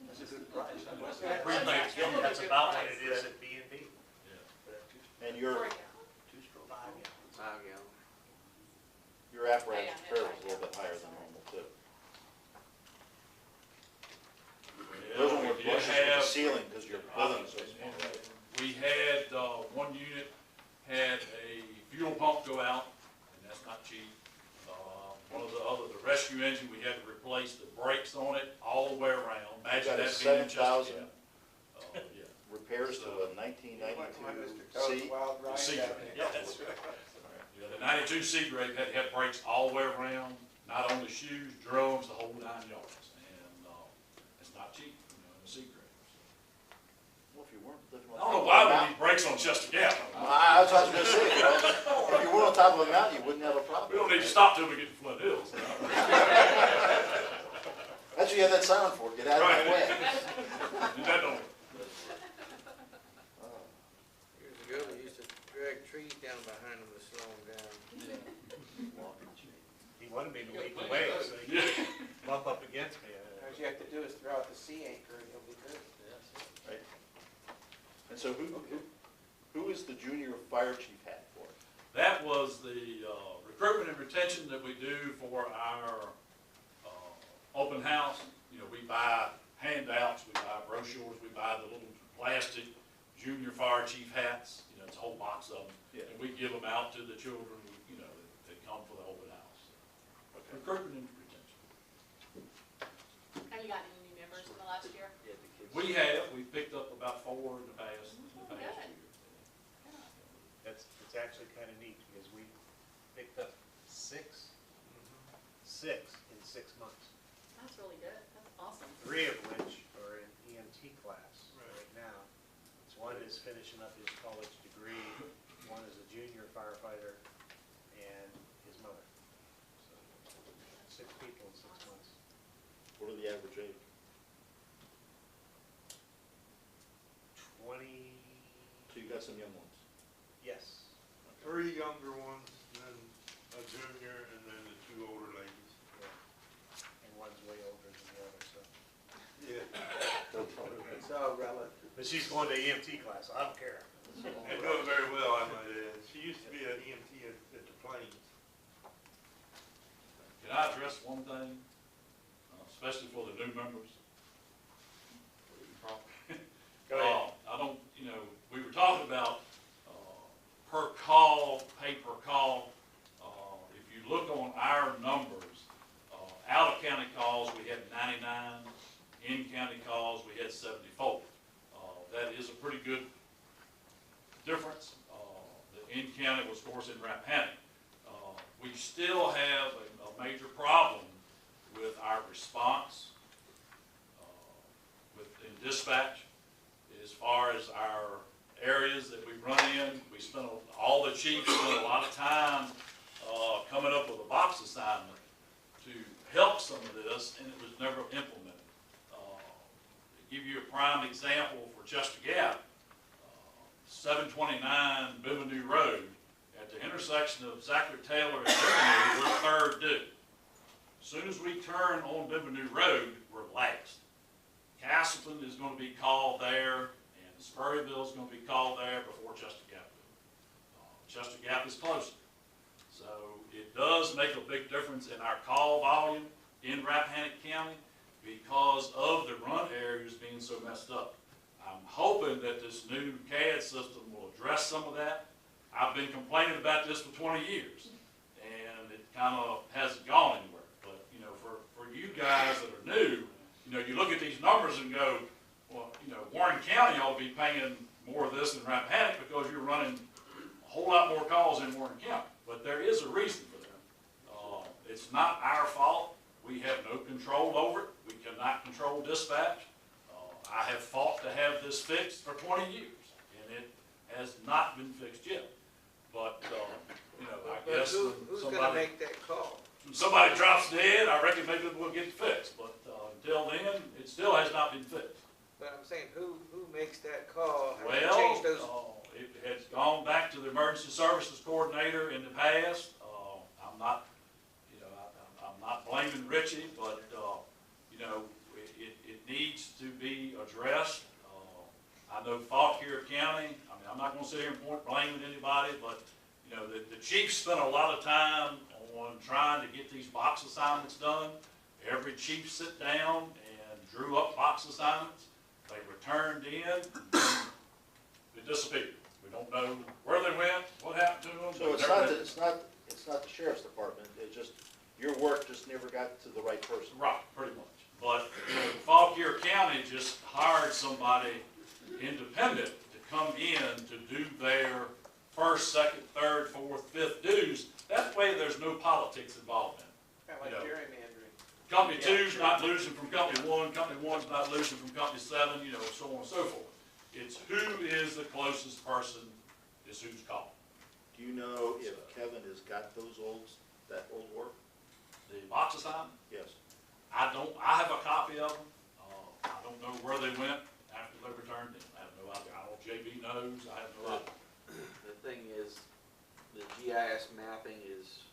That's a good price. Pre-mixed, That's about what it is at B&B. yeah. And your Two-stroke. 5-gallon. your apparatus Yeah, repair was a little bit higher than normal too. Those one were We did flushes with the have- ceiling because your building's so small, right? We had, one unit had a fuel pump go out, and that's not cheap. One of the rescue engine, we had to replace the brakes on it all the way around. Imagine got a that being just a 7,000 gap. Yeah. Repairs to a My Mr. 1992 Toad's C. Wild Ride. C down grade. there. Yeah, that's right. Yeah, the 92 C grade had to have brakes all the way around, not only shoes, drums, the whole 9 yards. And, it's not cheap, you know, in the C grade. Well, if you weren't living I on don't know top why of a we mountain. need brakes on Chester Gap. That's what I was gonna say, you know, if you weren't on top of a mountain, you wouldn't have a problem. We don't need to stop till we get to Flint Hills. That's what you have that sign for, get out of my way. That don't. Oh. Years ago, they used to drag trees down behind them to slow them down. He wanted me to leap away, so he Yeah. could bump up against me. All you have to do is throw out the sea anchor and you'll be good. Right. And so who is the junior fire chief hat for? That was the recruitment and retention that we do for our open house. You know, we buy handouts, we buy brochures, we buy the little plastic junior fire chief hats. You know, it's a whole box of them. Yeah. And we give them out to the children, you know, that come for the open house. Okay. Recruitment and retention. Have you gotten any new members in the last year? We picked up about 4 in the past Good. year. It's actually kind of neat because we picked up 6 in 6 months. That's really good. That's awesome. 3 of which are in EMT class right now. So one is finishing up his college degree, one is a junior firefighter, and his mother. So 6 people in 6 months. What are the average age? 20, So you got some young ones. yes. 3 younger ones, then a junior, and then the 2 older ladies. Yeah. And one's way older than the other, so. Yeah. It's all relative. But she's going to EMT class, so I don't care. And doing very well, I might add. She used to be an EMT at the Plains. Can I address one thing, especially for the new members? Go ahead. I don't, you know, we were talking about per call, pay per call. If you look on our numbers, out of county calls, we had 99. In county calls, we had 74. That is a pretty good difference. The in county was, of course, in Rappahannock. We still have a major problem with this, and it was never implemented. To give you a prime example for Chester Gap, 729 Bimini Road, at the intersection of Zachary Taylor and Bimini, we're third due. As soon as we turn on Bimini Road, we're last. Castleton is going to be called there, and Spurrierville is going to be called there before Chester Gap. Chester Gap is closer. So it does make a big difference in our call volume in Rappahannock County because of the run areas being so messed up. I'm hoping that this new CAD system will address some of that. I've been complaining about this for 20 years, and it kind of hasn't gone anywhere. But, you know, for you guys that are new, you know, you look at these numbers and go, well, you know, Warren County ought to be paying more of this than Rappahannock because you're running a whole lot more calls in Warren County. But there is a reason for that. It's not our fault. We have no control over it. We cannot control dispatch. I have fought to have this fixed for 20 years, and it has not been fixed yet. But, you know, I guess Who's gonna make that call? when somebody drops dead, I reckon maybe we'll get it fixed. But until then, it still has not been fixed. But I'm saying, who makes that call? Have you Well, changed those? it has gone back to the emergency services coordinator in the past. I'm not, you know, I'm not blaming Richie, but, you know, it needs to be addressed. I know Fauquier County, I mean, I'm not gonna sit here and point blame at anybody, but, you know, the chief spent a lot of time on trying to get these box assignments done. Every chief sit down and drew up box assignments. They returned in, they disappeared. We don't know where they went, what happened to them. So it's not the sheriff's department, it's just, your work just never got to the right person. Right, pretty much. But, you know, Fauquier County just hired somebody independent to come in to do their first, second, third, fourth, fifth dues. That way there's no politics involved in it. Kind of like You know, gerrymandering. Company two's not losing from company one, company one's not losing from company seven, you know, so on and so forth. It's who is the closest person is who's called. Do you know if Kevin has got that old work? The box assignment, Yes. I have a copy of them. I don't know where they went after they returned in. I have no idea. I don't know if JB knows, I have no idea. The thing is, the GIS mapping is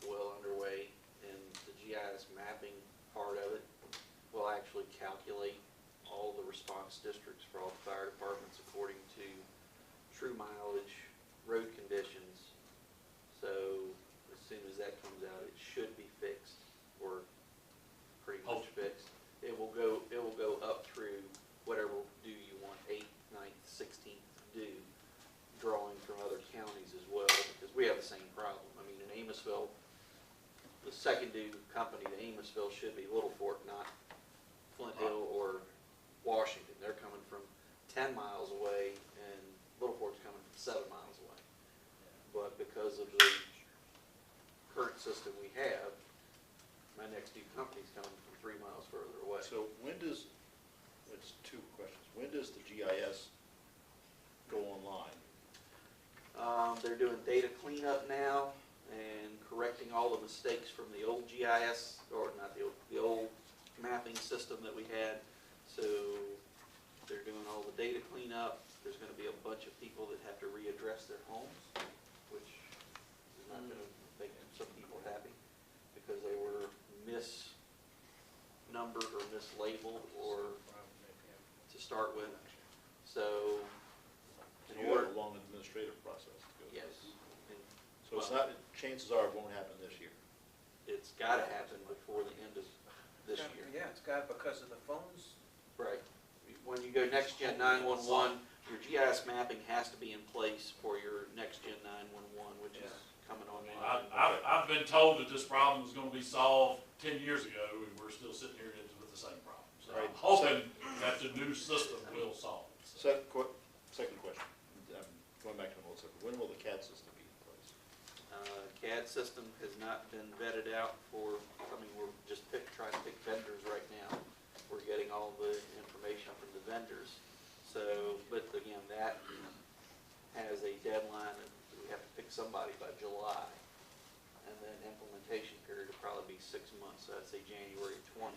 well underway, and the GIS mapping part of it will actually calculate all the response districts for all the fire departments according to true mileage, road conditions. So as soon as that comes out, it should be fixed, or pretty much fixed. It will go up through whatever due you want, 8th, 9th, 16th due, drawing from other counties as well, because we have the same problem. I mean, in Amosville, the second due company to Amosville should be Little Fork, not Flint Hill or Washington. They're coming from 10 miles away, and Little Fork's coming from 7 miles away. But because of the current system we have, my next due company's coming from 3 miles further away. So it's two questions. When does the GIS go online? They're doing data cleanup now and correcting all the mistakes from the old GIS, or not the old mapping system that we had. So they're doing all the data cleanup. There's gonna be a bunch of people that have to readdress their homes, which is not gonna make some people happy because they were misnumbered or mislabeled or to start with. So So you have a long administrative process to go through. yes, and So it's not, chances are it won't happen this year. it's gotta happen before the end of this year. Yeah, it's got, because of the phones. Right. When you go next gen 911, your GIS mapping has to be in place for your next gen 911, which is coming online. I've been told that this problem was gonna be solved 10 years ago, and we're still sitting here with the same problem. So I'm Right. hoping that the new system will solve it. So, Second question, I'm going back to an old subject. When will the CAD system be in place? CAD system has not been vetted out for, I mean, we're just trying to pick vendors right now. We're getting all the information from the vendors. So, but again, that has a deadline, and we have to pick somebody by July. And then implementation period will probably be 6 months, so I'd say January 20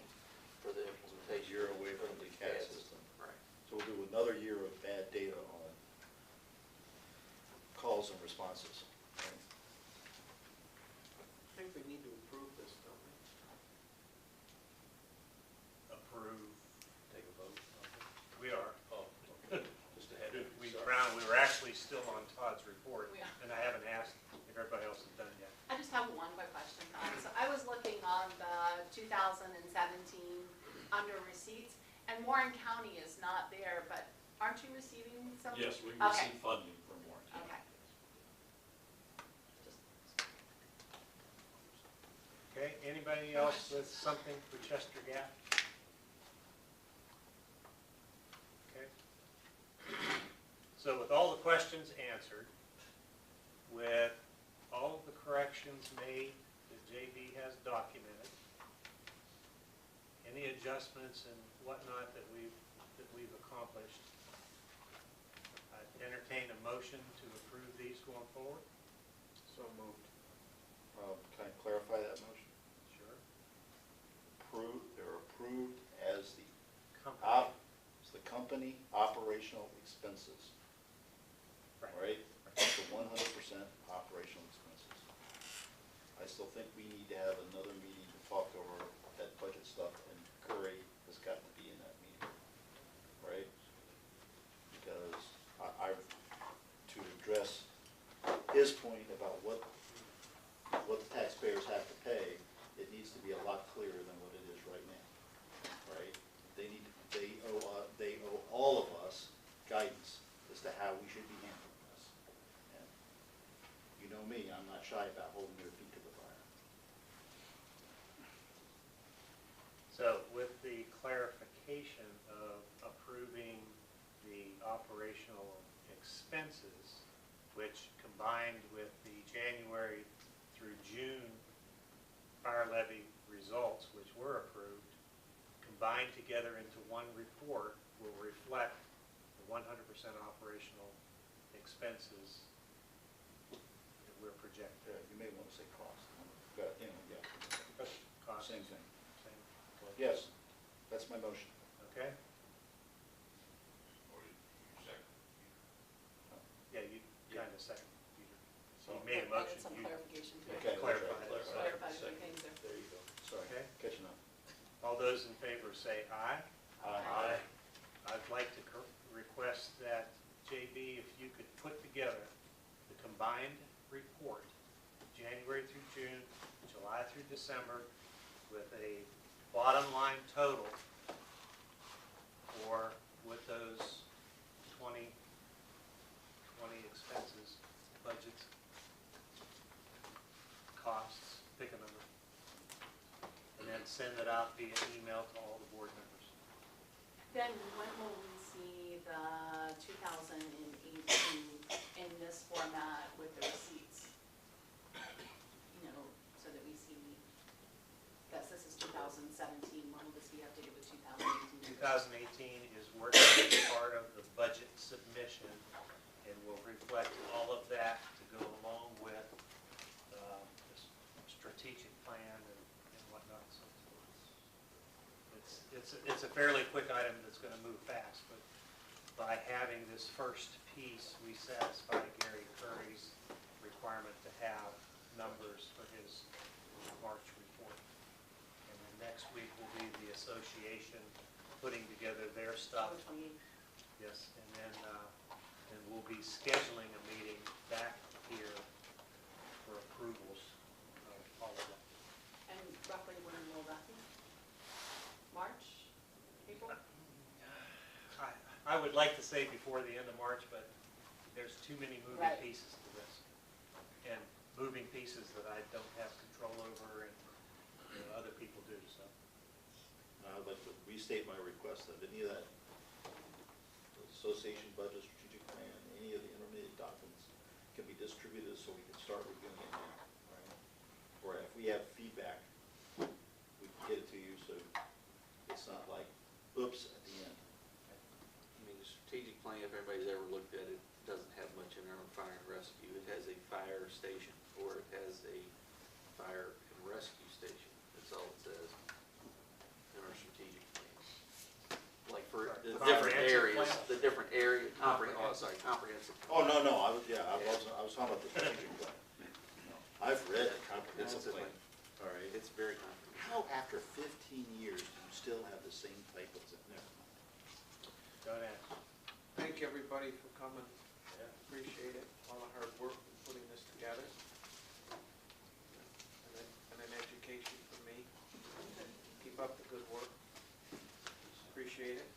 for the A implementation. year away from the CAD system. Right. So we'll do another year of bad data on calls and responses. Right? I think we need to approve this, don't we? Approve, take a vote. We are. Oh, Just ahead of we you. were actually still on Todd's report, We are. and I haven't asked if everybody else has done yet. I just have one quick question, Todd. So I was looking on the 2017 under receipts, and Warren County is not there, but aren't you receiving some? Yes, we Okay. receive funding from Warren County. Okay. Just- Okay, anybody else with something for Chester Gap? Okay. So with all the questions answered, with all of the corrections made that JB has documented, any adjustments and whatnot that we've accomplished, I'd entertain a motion to approve these going forward. So moved. Can I clarify that motion? Sure. They're approved as the Company. as the company operational expenses, right? Up to 100% operational expenses. I still think we need to have another meeting to talk over that budget stuff, and Curry has got to be in that meeting, right? Because to address his point about what the taxpayers have to pay, it needs to be a lot clearer than what it is right now, right? They owe all of us guidance as to how we should be handling this. And you know me, I'm not shy about holding their feet to the fire. So with the clarification of approving the operational expenses, which combined with the January through June fire levy results, which were approved, combined together into one report, will reflect the 100% operational expenses that we're projecting. You may want to say cost, but, yeah. Cost. Same thing. Same. Yes, that's my motion. Okay? Or you second. Yeah, you kind of second, Peter. So you I made a motion. added some you clarification to it. Okay. clarified it. Clarify. Clarified a few things there. There you go. Sorry, Okay. catching up. All those in favor say aye. Aye. I'd like to request that, JB, if you could put together the combined report, January through June, July through December, with a bottom line total for with those 20 expenses, budgets, costs, pick a number, and then send it out via email to all the board members. Then when will we see the 2018 in this format with the receipts? You know, so that we see, yes, this is 2017, when will this be updated with 2018? 2018 is working as part of the budget submission and will reflect all of that to go along with the strategic plan and whatnot. So it's a fairly quick item that's going to move fast, but by having this first piece, we satisfy Gary Curry's requirement to have numbers for his March report. And then next week will be the association putting together their stuff. October 28th. Yes, and then we'll be scheduling a meeting back here for approvals of all of that. And roughly when will that be? March, April? I would like to say before the end of March, but there's too many moving Right. pieces to this. And moving pieces that I don't have control over and other people do, so. I would like to restate my request that any of that, the association budget, strategic plan, any of the intermediate documents can be distributed so we can start reviewing it now, right? Or if we have feedback, we can get it to you so it's not like, oops, at the end. I mean, the strategic plan, if everybody's ever looked at it, doesn't have much in there on fire and rescue. It has a fire station, or it has a fire and rescue station. That's sorry, comprehensive. Oh, no, I was talking about the strategic plan. I've read the comprehensive plan. All right. It's very comprehensive. How after 15 years do you still have the same type of, never mind. Don't ask. Thank everybody for coming. Appreciate it, all the hard work in putting this together. And an education for me. Keep up the good work. Appreciate it.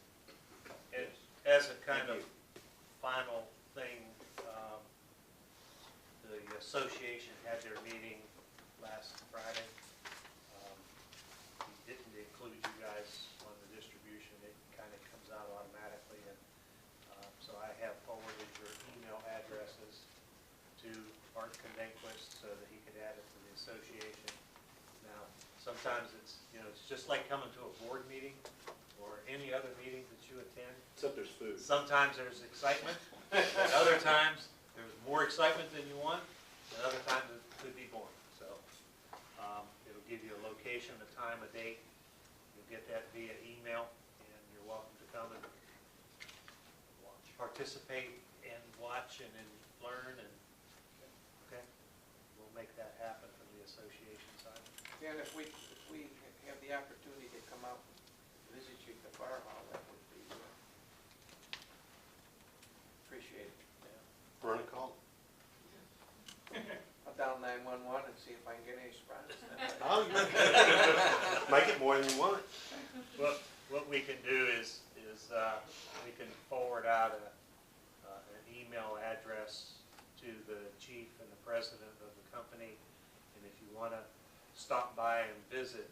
And as a kind of final thing, the association had their meeting last Friday. We didn't include you guys on the distribution. It kind of comes out automatically. And so I have forwarded your email addresses to Art Condenquist so that he could add it to the association. Now, sometimes it's just like coming to a board meeting or any other meeting that you attend. Except there's food. Sometimes there's excitement, and other times there's more excitement than you want, and other times it could be boring. So it'll give you a location, a time, a date. You'll get that via email, and you're welcome to come and participate and watch and learn. And okay, we'll make that happen from the association side. Dan, if we have the opportunity to come out and visit you at the fire hall, that would be, appreciate it. Run a call. I'll dial 911 and see if I can get any response. Oh, you make it more than you want. What we can do is we can forward out an email address to the chief and the president of the company, and if you want to stop by and visit,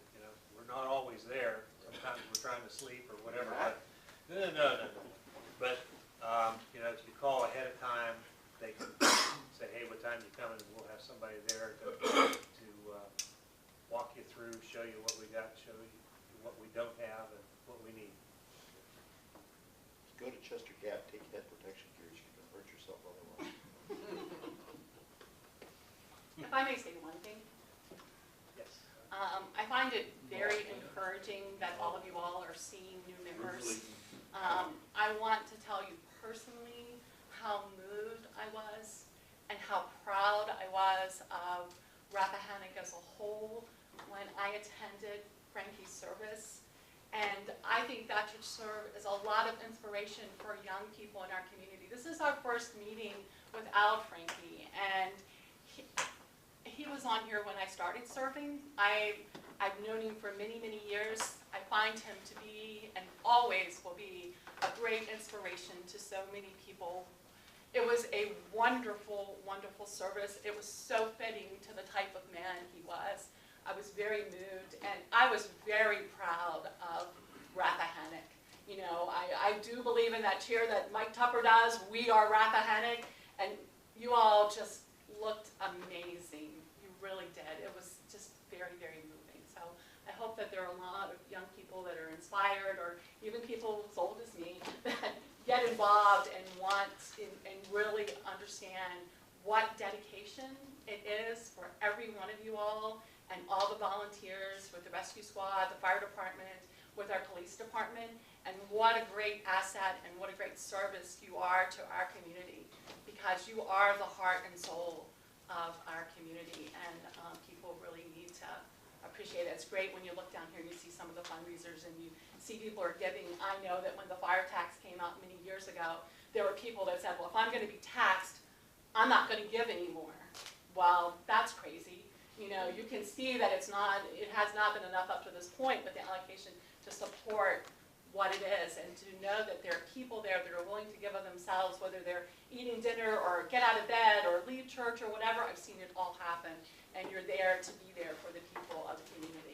we're not always there. Sometimes we're trying to sleep or whatever. But no. But if you call ahead of time, they can say, hey, what time you coming? And we'll have somebody there to walk you through, show you what we got, show you what we don't have, and what we need. Go to Chester Gap, take that protection gear, you can hurt yourself otherwise. If I may say one thing, Yes. I find it very encouraging that all of you all are seeing new members. I want to tell you personally how moved I was and how proud I was of Rappahannock as a whole when I attended Frankie's service. And I think that should serve as a lot of inspiration for young people in our community. This is our first meeting without Frankie, and he was on here when I started serving. I've known him for many, many years. I find him to be, and always will be, a great inspiration to so many people. It was a wonderful, wonderful service. It was so fitting to the type of man he was. I was very moved, and I was very proud of Rappahannock. I do believe in that cheer that Mike Tupper does, "We are Rappahannock," and you all just looked amazing. You really did. It was just very, very moving. So I hope that there are a lot of young people that are inspired, or even people as old as me, that get involved and want and really understand what dedication it is for every one of you all, and all the volunteers with the rescue squad, the fire department, with our police department, and what a great asset and what a great service you are to our community, because you are the heart and soul of our community, and people really need to appreciate it. It's great when you look down here and you see some of the fundraisers and you see people are giving. I know that when the fire tax came out many years ago, there were people that said, well, if I'm going to be taxed, I'm not going to give anymore. Well, that's crazy. You can see that it has not been enough up to this point with the allocation to support what it is, and to know that there are people there that are willing to give of themselves, whether they're eating dinner or get out of bed or leave church or whatever. I've seen it all happen, and you're there to be there for the people of the community.